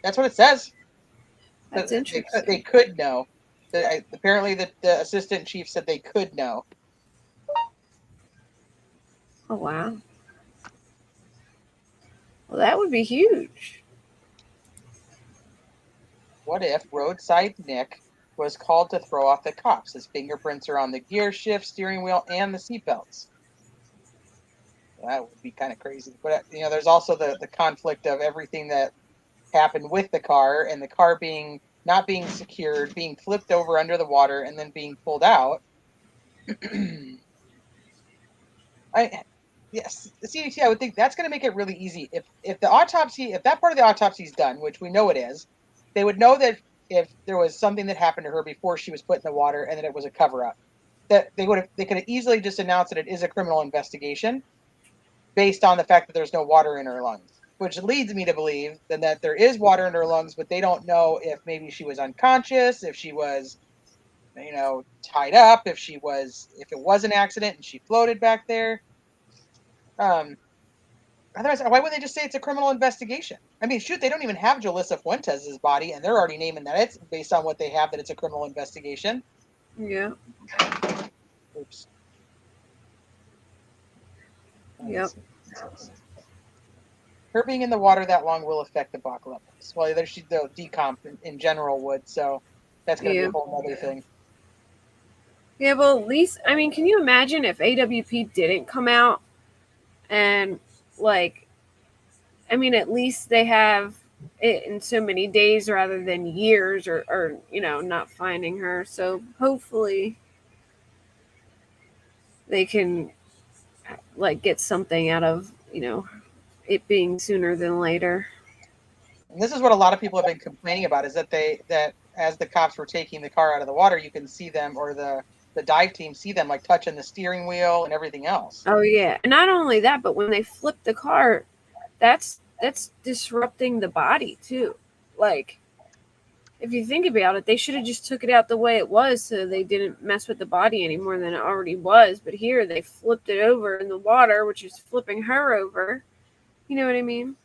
That's what it says. That's interesting. They could know. Apparently, the assistant chief said they could know. Oh, wow. Well, that would be huge. What if Roadside Nick was called to throw off the cops? His fingerprints are on the gear shift, steering wheel, and the seatbelts. That would be kind of crazy. But, there's also the conflict of everything that happened with the car, and the car not being secured, being flipped over under the water, and then being pulled out. Yes, the CDT, I would think that's going to make it really easy. If that part of the autopsy is done, which we know it is, they would know that if there was something that happened to her before she was put in the water and that it was a cover-up, that they could have easily just announced that it is a criminal investigation based on the fact that there's no water in her lungs, which leads me to believe then that there is water in her lungs, but they don't know if maybe she was unconscious, if she was, tied up, if it was an accident and she floated back there. Otherwise, why wouldn't they just say it's a criminal investigation? I mean, shoot, they don't even have Jalissa Fuentes' body, and they're already naming that it's based on what they have that it's a criminal investigation. Yeah. Oops. Yep. Her being in the water that long will affect the Bach levels. Well, the decomp in general would, so that's going to be a whole other thing. Yeah, well, at least, I mean, can you imagine if AWP didn't come out and, like, I mean, at least they have it in so many days rather than years or not finding her. So hopefully they can, like, get something out of, it being sooner than later. And this is what a lot of people have been complaining about, is that that as the cops were taking the car out of the water, you can see them, or the dive team see them, like, touching the steering wheel and everything else. Oh yeah, and not only that, but when they flip the car, that's disrupting the body too. Like, if you think about it, they should have just took it out the way it was, so they didn't mess with the body any more than it already was. But here they flipped it over in the water, which is flipping her over. You know what I mean?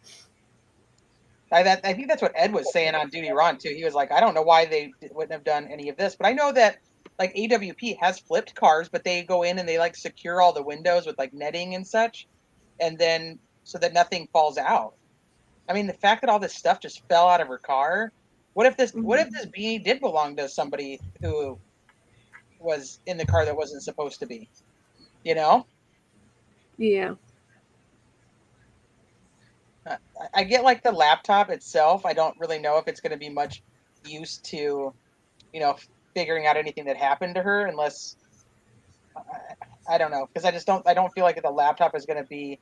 I think that's what Ed was saying on Duty Ron too. He was like, I don't know why they wouldn't have done any of this, but I know that, like, AWP has flipped cars, but they go in and they, like, secure all the windows with, like, netting and such, and then so that nothing falls out. I mean, the fact that all this stuff just fell out of her car. What if this beanie did belong to somebody who was in the car that wasn't supposed to be? Yeah. I get, like, the laptop itself. I don't really know if it's going to be much use to, figuring out anything that happened to her, unless I don't know, because I don't feel like the laptop is going to be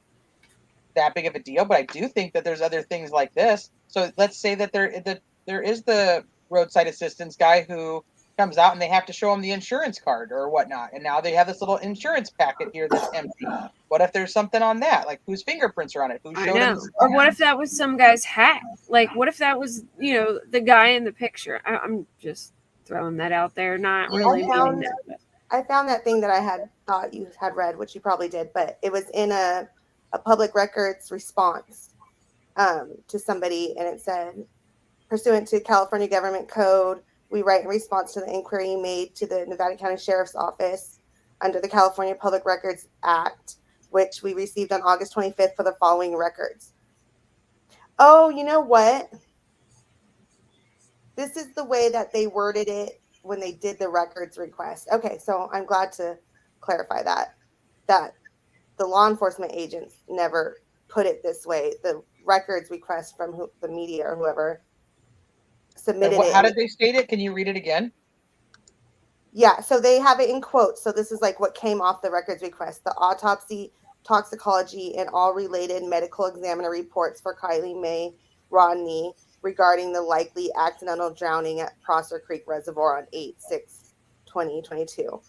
that big of a deal. But I do think that there's other things like this. So let's say that there is the roadside assistance guy who comes out and they have to show him the insurance card or whatnot, and now they have this little insurance packet here that's empty. What if there's something on that, like whose fingerprints are on it? Who showed him? Or what if that was some guy's hat? Like, what if that was the guy in the picture? I'm just throwing that out there, not really meaning that. I found that thing that I had thought you had read, which you probably did, but it was in a public records response to somebody, and it said, pursuant to California Government Code, we write in response to the inquiry made to the Nevada County Sheriff's Office under the California Public Records Act, which we received on August 25th for the following records. Oh, you know what? This is the way that they worded it when they did the records request. Okay, so I'm glad to clarify that the law enforcement agents never put it this way. The records request from the media or whoever submitted it. How did they state it? Can you read it again? Yeah, so they have it in quotes. So this is like what came off the records request: the autopsy, toxicology, and all related medical examiner reports for Kiely Rodni regarding the likely accidental drowning at Prosser Creek Reservoir on 8/6/2022.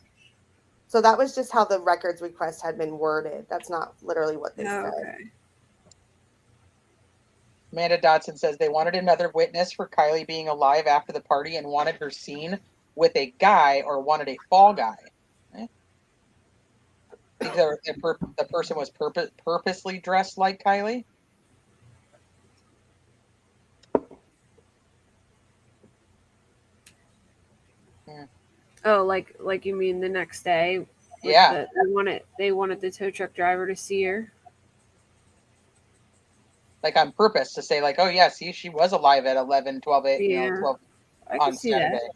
So that was just how the records request had been worded. That's not literally what they said. Amanda Dodson says they wanted another witness for Kiely being alive after the party and wanted her seen with a guy, or wanted a fall guy. Either the person was purposely dressed like Kiely. Oh, like you mean the next day? Yeah. They wanted the tow truck driver to see her. Like, on purpose, to say, like, oh yeah, see, she was alive at 11, 12, 8, Yeah. 12 on Saturday. That.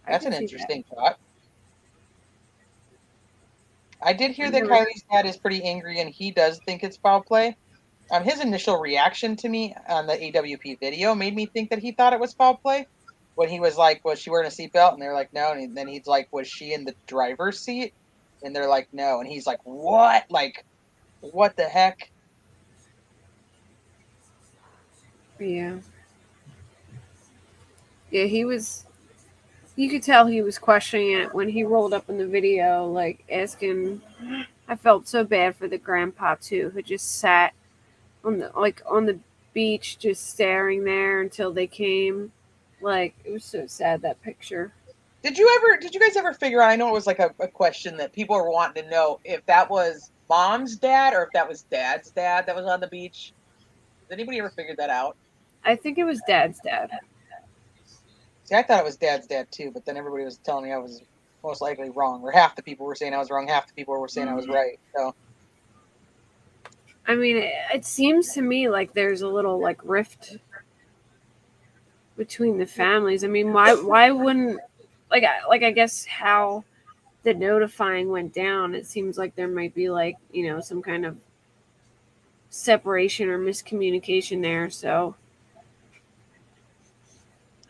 That's an interesting thought. I did hear that Kylie's dad is pretty angry and he does think it's foul play. His initial reaction to me on the AWP video made me think that he thought it was foul play. When he was like, was she wearing a seatbelt? And they're like, no. And then he's like, was she in the driver's seat? And they're like, no. And he's like, what? Like, what the heck? Yeah. Yeah, you could tell he was questioning it when he rolled up in the video, like, asking. I felt so bad for the grandpa too, who just sat on the beach, just staring there until they came. Like, it was so sad, that picture. Did you guys ever figure out, I know it was like a question that people were wanting to know, if that was mom's dad or if that was dad's dad that was on the beach? Did anybody ever figure that out? I think it was dad's dad. See, I thought it was dad's dad too, but then everybody was telling me I was most likely wrong, or half the people were saying I was wrong, half the people were saying I was right. So, I mean, it seems to me like there's a little, like, rift between the families. I mean, why wouldn't, like I guess how the notifying went down, it seems like there might be like, some kind of separation or miscommunication there. So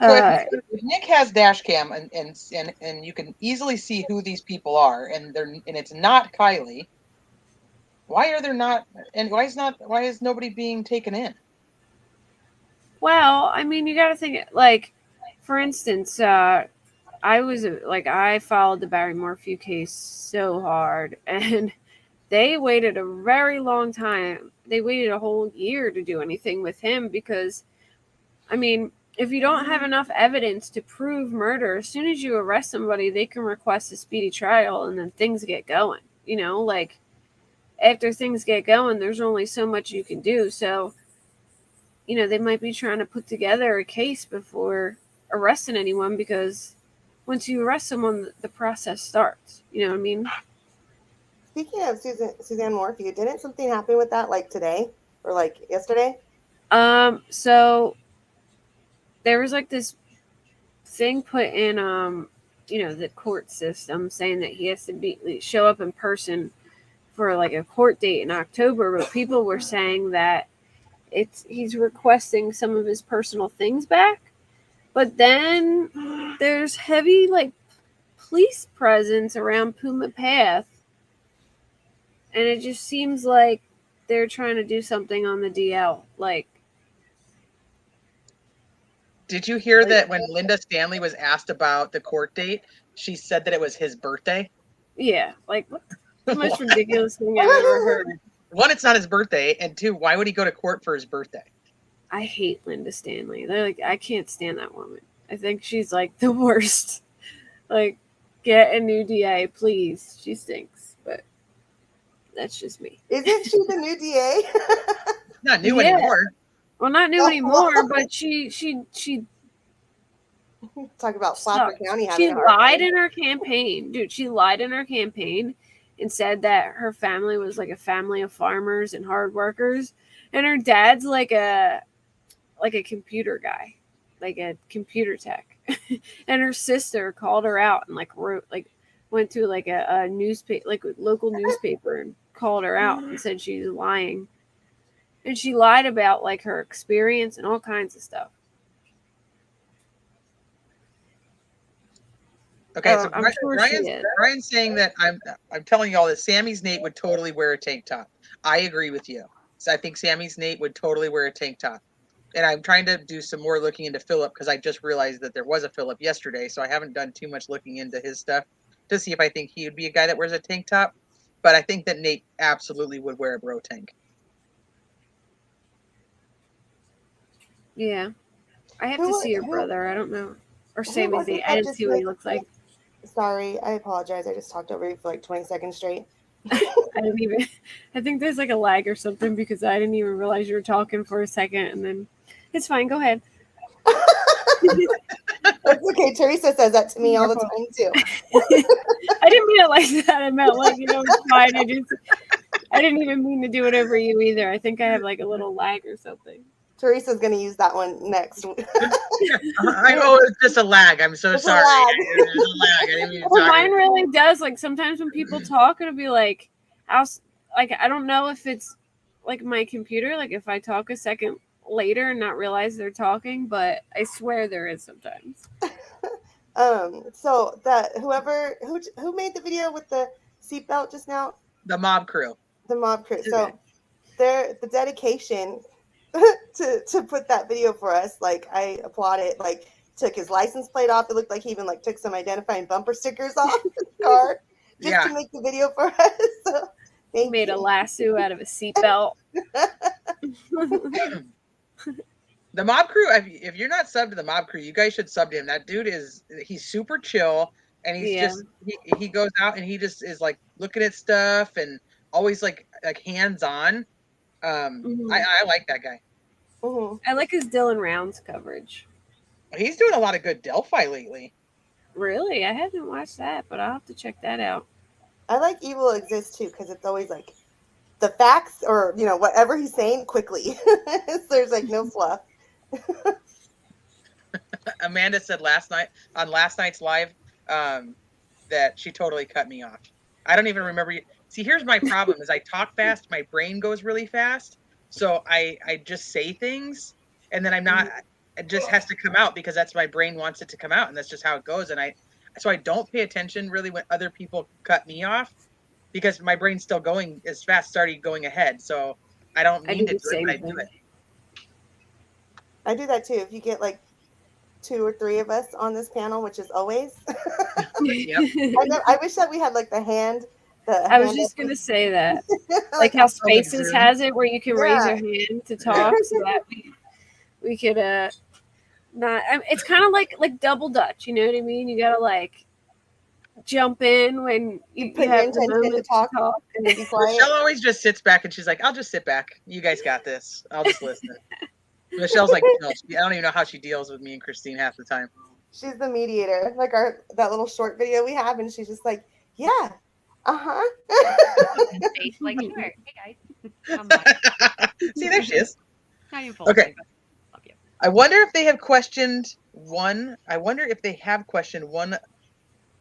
if Nick has dash cam and you can easily see who these people are, and it's not Kiely, why are there not, and why is nobody being taken in? Well, I mean, you got to think, like, for instance, I followed the Barry Morphew case so hard, and they waited a very long time. They waited a whole year to do anything with him because, I mean, if you don't have enough evidence to prove murder, as soon as you arrest somebody, they can request a speedy trial, and then things get going. Like, after things get going, there's only so much you can do. So, they might be trying to put together a case before arresting anyone, because once you arrest someone, the process starts. You know what I mean? Speaking of Suzanne Morphew, didn't something happen with that like today or like yesterday? So there was like this thing put in, the court system saying that he has to show up in person for like a court date in October, but people were saying that he's requesting some of his personal things back. But then there's heavy like police presence around Puma Path, and it just seems like they're trying to do something on the DL. Like, did you hear that when Linda Stanley was asked about the court date, she said that it was his birthday? Yeah, like what the most ridiculous thing I've ever heard. One, it's not his birthday, and two, why would he go to court for his birthday? I hate Linda Stanley. They're like, I can't stand that woman. I think she's like the worst. Like, get a new DA, please. She stinks, but that's just me. Isn't she the new DA? Not new anymore. Well, not new anymore, but she talk about Flapper County. She lied in her campaign, dude. She lied in her campaign and said that her family was like a family of farmers and hard workers, and her dad's like a computer guy, like a computer tech. And her sister called her out and went to like a newspaper, like a local newspaper, and called her out and said she's lying. And she lied about like her experience and all kinds of stuff. Okay, so Brian's saying that I'm telling you all that Sammy's Nate would totally wear a tank top. I agree with you. So I think Sammy's Nate would totally wear a tank top. And I'm trying to do some more looking into Philip, because I just realized that there was a Philip yesterday, so I haven't done too much looking into his stuff to see if I think he would be a guy that wears a tank top. But I think that Nate absolutely would wear a bro tank. Yeah. I have to see your brother. I don't know. Or Sammy's Nate. I didn't see what he looks like. Sorry, I apologize. I just talked over you for like 20 seconds straight. I think there's like a lag or something, because I didn't even realize you were talking for a second, and then it's fine. Go ahead. That's okay. Teresa says that to me all the time too. I didn't mean it like that. I meant like, it's fine. I didn't even mean to do it over you either. I think I have like a little lag or something. Teresa's going to use that one next. I know it's just a lag. I'm so sorry. It's a lag. Well, mine really does. Like sometimes when people talk, it'll be like, I don't know if it's like my computer, like if I talk a second later and not realize they're talking, but I swear there is sometimes. So that who made the video with the seatbelt just now? The mob crew. The mob crew. Okay. So the dedication to put that video for us, like I applaud it. Like took his license plate off. It looked like he even like took some identifying bumper stickers off his car just to make the video for us. So he made a lasso out of a seatbelt. The mob crew, if you're not subbed to the mob crew, you guys should sub to him. That dude he's super chill, and he's he goes out and he just is like looking at stuff and always like hands on. I like that guy. I like his Dylan Rounds coverage. He's doing a lot of good Delphi lately. Really? I haven't watched that, but I'll have to check that out. I like Evil Exists too, because it's always like the facts or whatever he's saying quickly. There's like no fluff. Amanda said last night on last night's live, that she totally cut me off. I don't even remember. See, here's my problem: is I talk fast, my brain goes really fast, so I just say things, and then I'm not. It just has to come out because that's my brain wants it to come out, and that's just how it goes. And so I don't pay attention really when other people cut me off because my brain's still going as fast, started going ahead. So I don't mean to do it, but I do it. I do that too. If you get like 2 or 3 of us on this panel, which is always. Yep. I wish that we had like the hand. I was just gonna say that, like how Spaces has it, where you can raise your hand to talk, so that we could not. It's kind of like double Dutch. You know what I mean? You gotta like jump in when you put your intention to talk and be quiet. Michelle always just sits back and she's like, "I'll just sit back. You guys got this. I'll just listen." Michelle's like, no, I don't even know how she deals with me and Christine half the time. She's the mediator, like that little short video we have, and she's just like, yeah, like, sure. Hey guys. See, there she is. How you okay. Love you. I wonder if they have questioned one. I wonder if they have questioned one.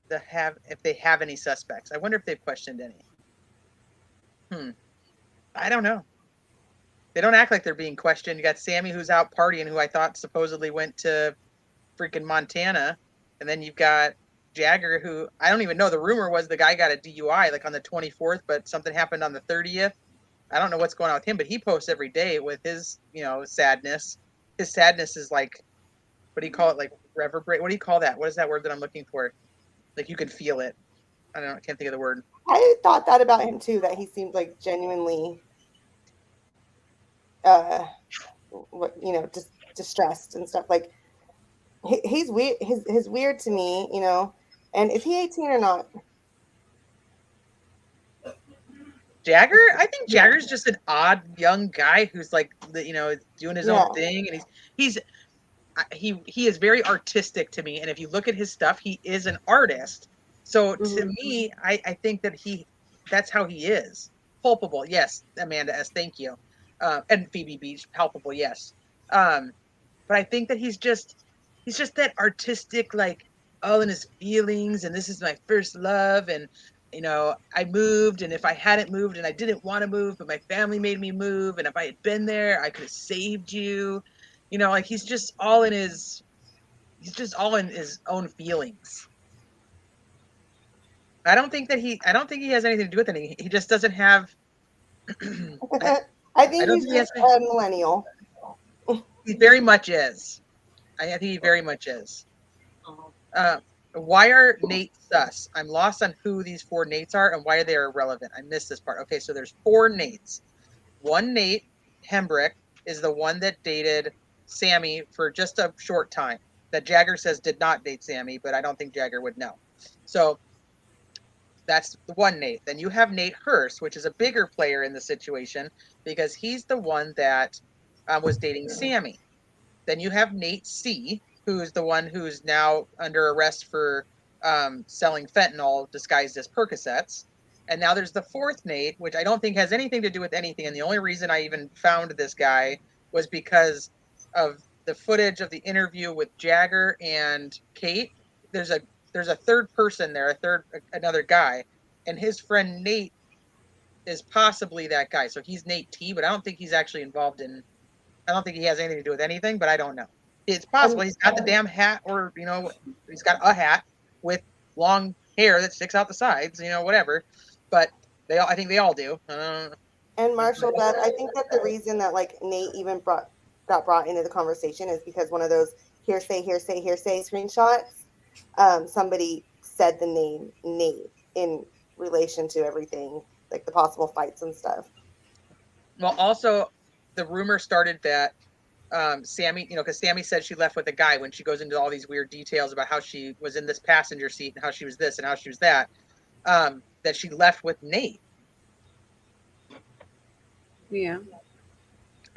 If they have any suspects. I wonder if they've questioned any. I don't know. They don't act like they're being questioned. You got Sammy, who's out partying, who I thought supposedly went to freaking Montana. And then you've got Jagger, who I don't even know. The rumor was the guy got a DUI like on the 24th, but something happened on the 30th. I don't know what's going on with him, but he posts every day with his, sadness. His sadness is like, what do you call it? Like reverberate. What do you call that? What is that word that I'm looking for? Like you can feel it. I don't know. I can't think of the word. I thought that about him too, that he seemed like genuinely just distressed and stuff. Like he's weird. His weird to me, And is he 18 or not? Jagger? I think Jagger's just an odd young guy who's like, doing his own thing, and he is very artistic to me. And if you look at his stuff, he is an artist. So to me, I think that that's how he is. Palpable, yes. Amanda S. Thank you. And Phoebe Beach, palpable, yes. But I think that he's just that artistic, like all in his feelings, and this is my first love, and I moved, and if I hadn't moved and I didn't want to move, but my family made me move, and if I had been there, I could have saved you. Like he's just all in his own feelings. I don't think he has anything to do with anything. He just doesn't have I think he's just a millennial. He very much is. I think he very much is. Why are Nate sus? I'm lost on who these 4 Nates are and why they are irrelevant. I missed this part. Okay, so there's 4 Nates. One Nate, Hembrick, is the one that dated Sammy for just a short time. That Jagger says did not date Sammy, but I don't think Jagger would know. So that's the one Nate. Then you have Nate Hurst, which is a bigger player in the situation because he's the one that was dating Sammy. Then you have Nate C, who's the one who's now under arrest for selling fentanyl disguised as Percocets. And now there's the 4th Nate, which I don't think has anything to do with anything. And the only reason I even found this guy was because of the footage of the interview with Jagger and Kate. There's a 3rd person there, another guy, and his friend Nate is possibly that guy. So he's Nate T, but I don't think he's actually involved in. I don't think he has anything to do with anything, but I don't know. It's possible he's got the damn hat, or he's got a hat with long hair that sticks out the sides, whatever. But I think they all do. And Marshall, I think that the reason that like Nate even got brought into the conversation is because one of those hearsay screenshots. Somebody said the name Nate in relation to everything, like the possible fights and stuff. Well, also the rumor started that Sammy, because Sammy said she left with a guy when she goes into all these weird details about how she was in this passenger seat and how she was this and how she was that, that she left with Nate. Yeah.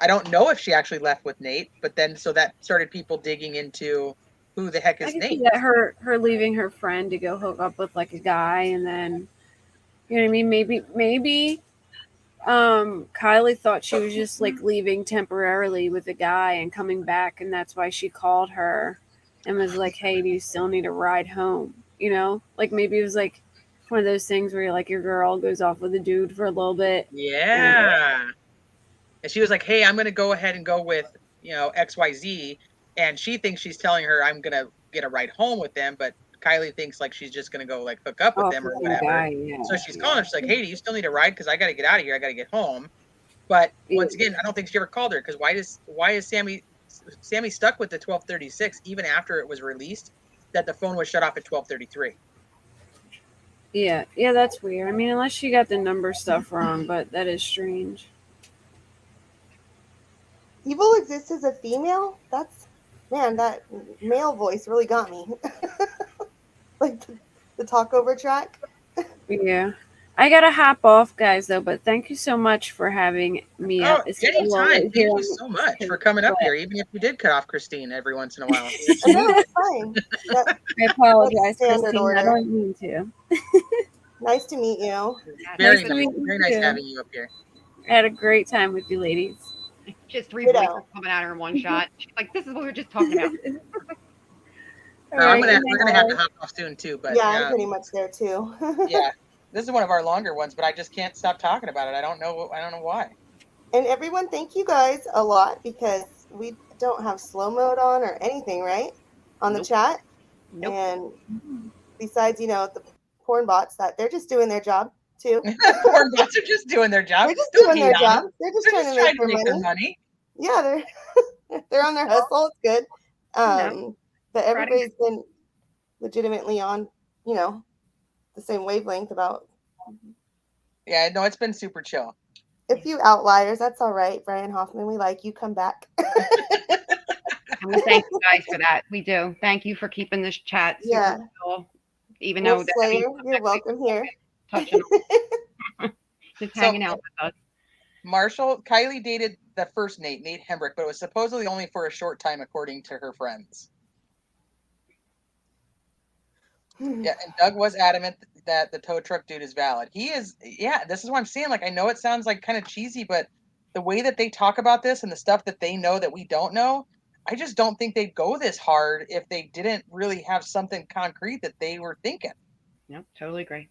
I don't know if she actually left with Nate, but then so that started people digging into who the heck is Nate. See that her leaving her friend to go hook up with like a guy, and then you know what I mean. Maybe Kiely thought she was just like leaving temporarily with a guy and coming back, and that's why she called her and was like, "Hey, do you still need a ride home?" you know, like maybe it was like one of those things where like your girl goes off with a dude for a little bit. Yeah. And she was like, hey, I'm going to go ahead and go with, you know, XYZ. And she thinks she's telling her I'm going to get a ride home with them. But Kiely thinks like she's just going to go like hook up with them or whatever. So she's calling her. She's like, hey, do you still need a ride? Because I got to get out of here. I got to get home. But once again, I don't think she ever called her because why is Sammy stuck with the 1236 even after it was released that the phone was shut off at 1233? Yeah, that's weird. I mean, unless she got the number stuff wrong, but that is strange. Evil exists as a female? That's, man, that male voice really got me. Like the talkover track. Yeah. I gotta hop off, guys, though, but thank you so much for having me. Oh, anytime. Thank you so much for coming up here, even if you did cut off Christine every once in a while. No, it's fine. I apologize, Christine. I don't mean to. Nice to meet you. Very nice having you up here. I had a great time with you ladies. Just 3 voices coming at her in one shot. She's like, this is what we were just talking about. We're gonna have to hop off soon too, but yeah, I'm pretty much there too. Yeah, this is one of our longer ones, but I just can't stop talking about it. I don't know why. And everyone, thank you guys a lot because we don't have slow mode on or anything, right? On the chat. Nope. And besides, you know, the porn bots that they're just doing their job too. Porn bots are just doing their job. They're just doing their job. They're just trying to make their money. Yeah, they're on their hustle. It's good. But everybody's been legitimately on, you know, the same wavelength about. Yeah, no, it's been super chill. A few outliers, that's all right. Brian Hoffman, we like you. Come back. And we thank you guys for that. We do. Thank you for keeping this chat super cool, even though Slayer, you're welcome here. Touching just hanging out with us. Marshall, Kiely dated the first Nate Hembrick, but it was supposedly only for a short time, according to her friends. Yeah, and Doug was adamant that the tow truck dude is valid. He is, yeah, this is what I'm saying. Like, I know it sounds like kind of cheesy, but the way that they talk about this and the stuff that they know that we don't know, I just don't think they'd go this hard if they didn't really have something concrete that they were thinking. Yep, totally agree.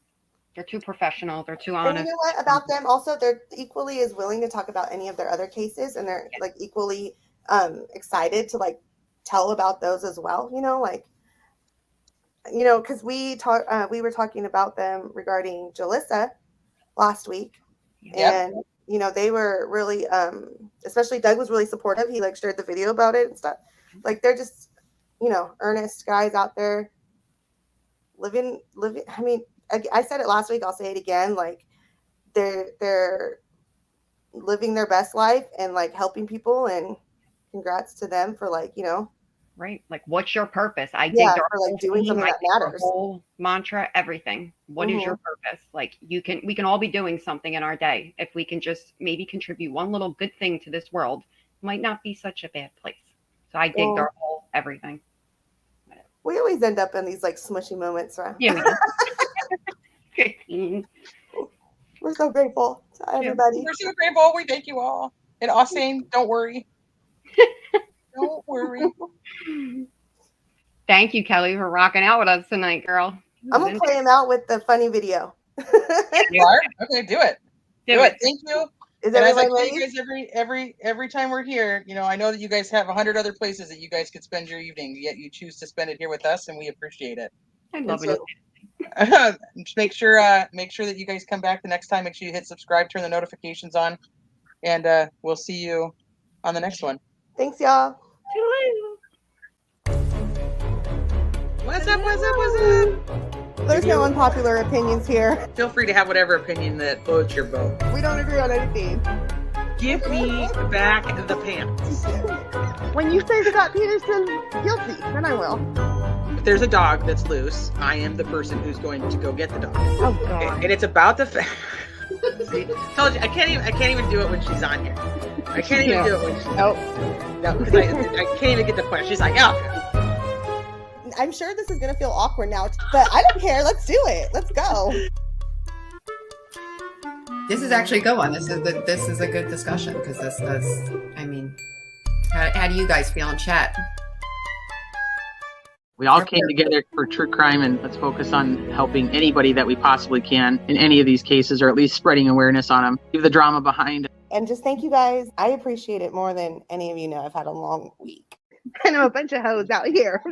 They're too professional. They're too honest. And you know what about them? Also, they're equally as willing to talk about any of their other cases, and they're like equally excited to like tell about those as well. You know, like, you know, because we were talking about them regarding Jalissa last week, and you know they were really, especially Doug was really supportive. He like shared the video about it and stuff. Like they're just, you know, earnest guys out there living. I mean, I said it last week. I'll say it again. Like they're living their best life and like helping people. And congrats to them for like, you know. Right. Like, what's your purpose? I dig their like doing something that matters. Whole mantra, everything. What is your purpose? Like we can all be doing something in our day. If we can just maybe contribute one little good thing to this world, it might not be such a bad place. So I dig their whole everything. We always end up in these like smushy moments, right? Yeah. We're so grateful to everybody. We're so grateful. We thank you all. And Austin, don't worry. Don't worry. Thank you, Kelly, for rocking out with us tonight, girl. I'm gonna play him out with the funny video. You are? Okay, do it. Do it. Thank you. Is and as I everyone tell you guys every time we're here, you know, I know that you guys have 100 other places that you guys could spend your evening, yet you choose to spend it here with us, and we appreciate it. I love it. Make sure that you guys come back the next time. Make sure you hit subscribe, turn the notifications on, and we'll see you on the next one. Thanks, y'all. What's up? What's up? What's up? There's no unpopular opinions here. Feel free to have whatever opinion that floats your boat. We don't agree on anything. Give me back the pants. When you say Scott Peterson guilty, then I will. If there's a dog that's loose, I am the person who's going to go get the dog. Oh God! And it's about the fact. See, told you I can't even do it when she's on here. I can't even do it when she's no, because I can't even get the point. She's like, oh. I'm sure this is gonna feel awkward now, but I don't care. Let's do it. Let's go. This is actually a good one. This is a good discussion because this does. I mean, how do you guys feel in chat? We all came together for true crime, and let's focus on helping anybody that we possibly can in any of these cases, or at least spreading awareness on them. Leave the drama behind. And just thank you guys. I appreciate it more than any of you know. I've had a long week. I know a bunch of hoes out here.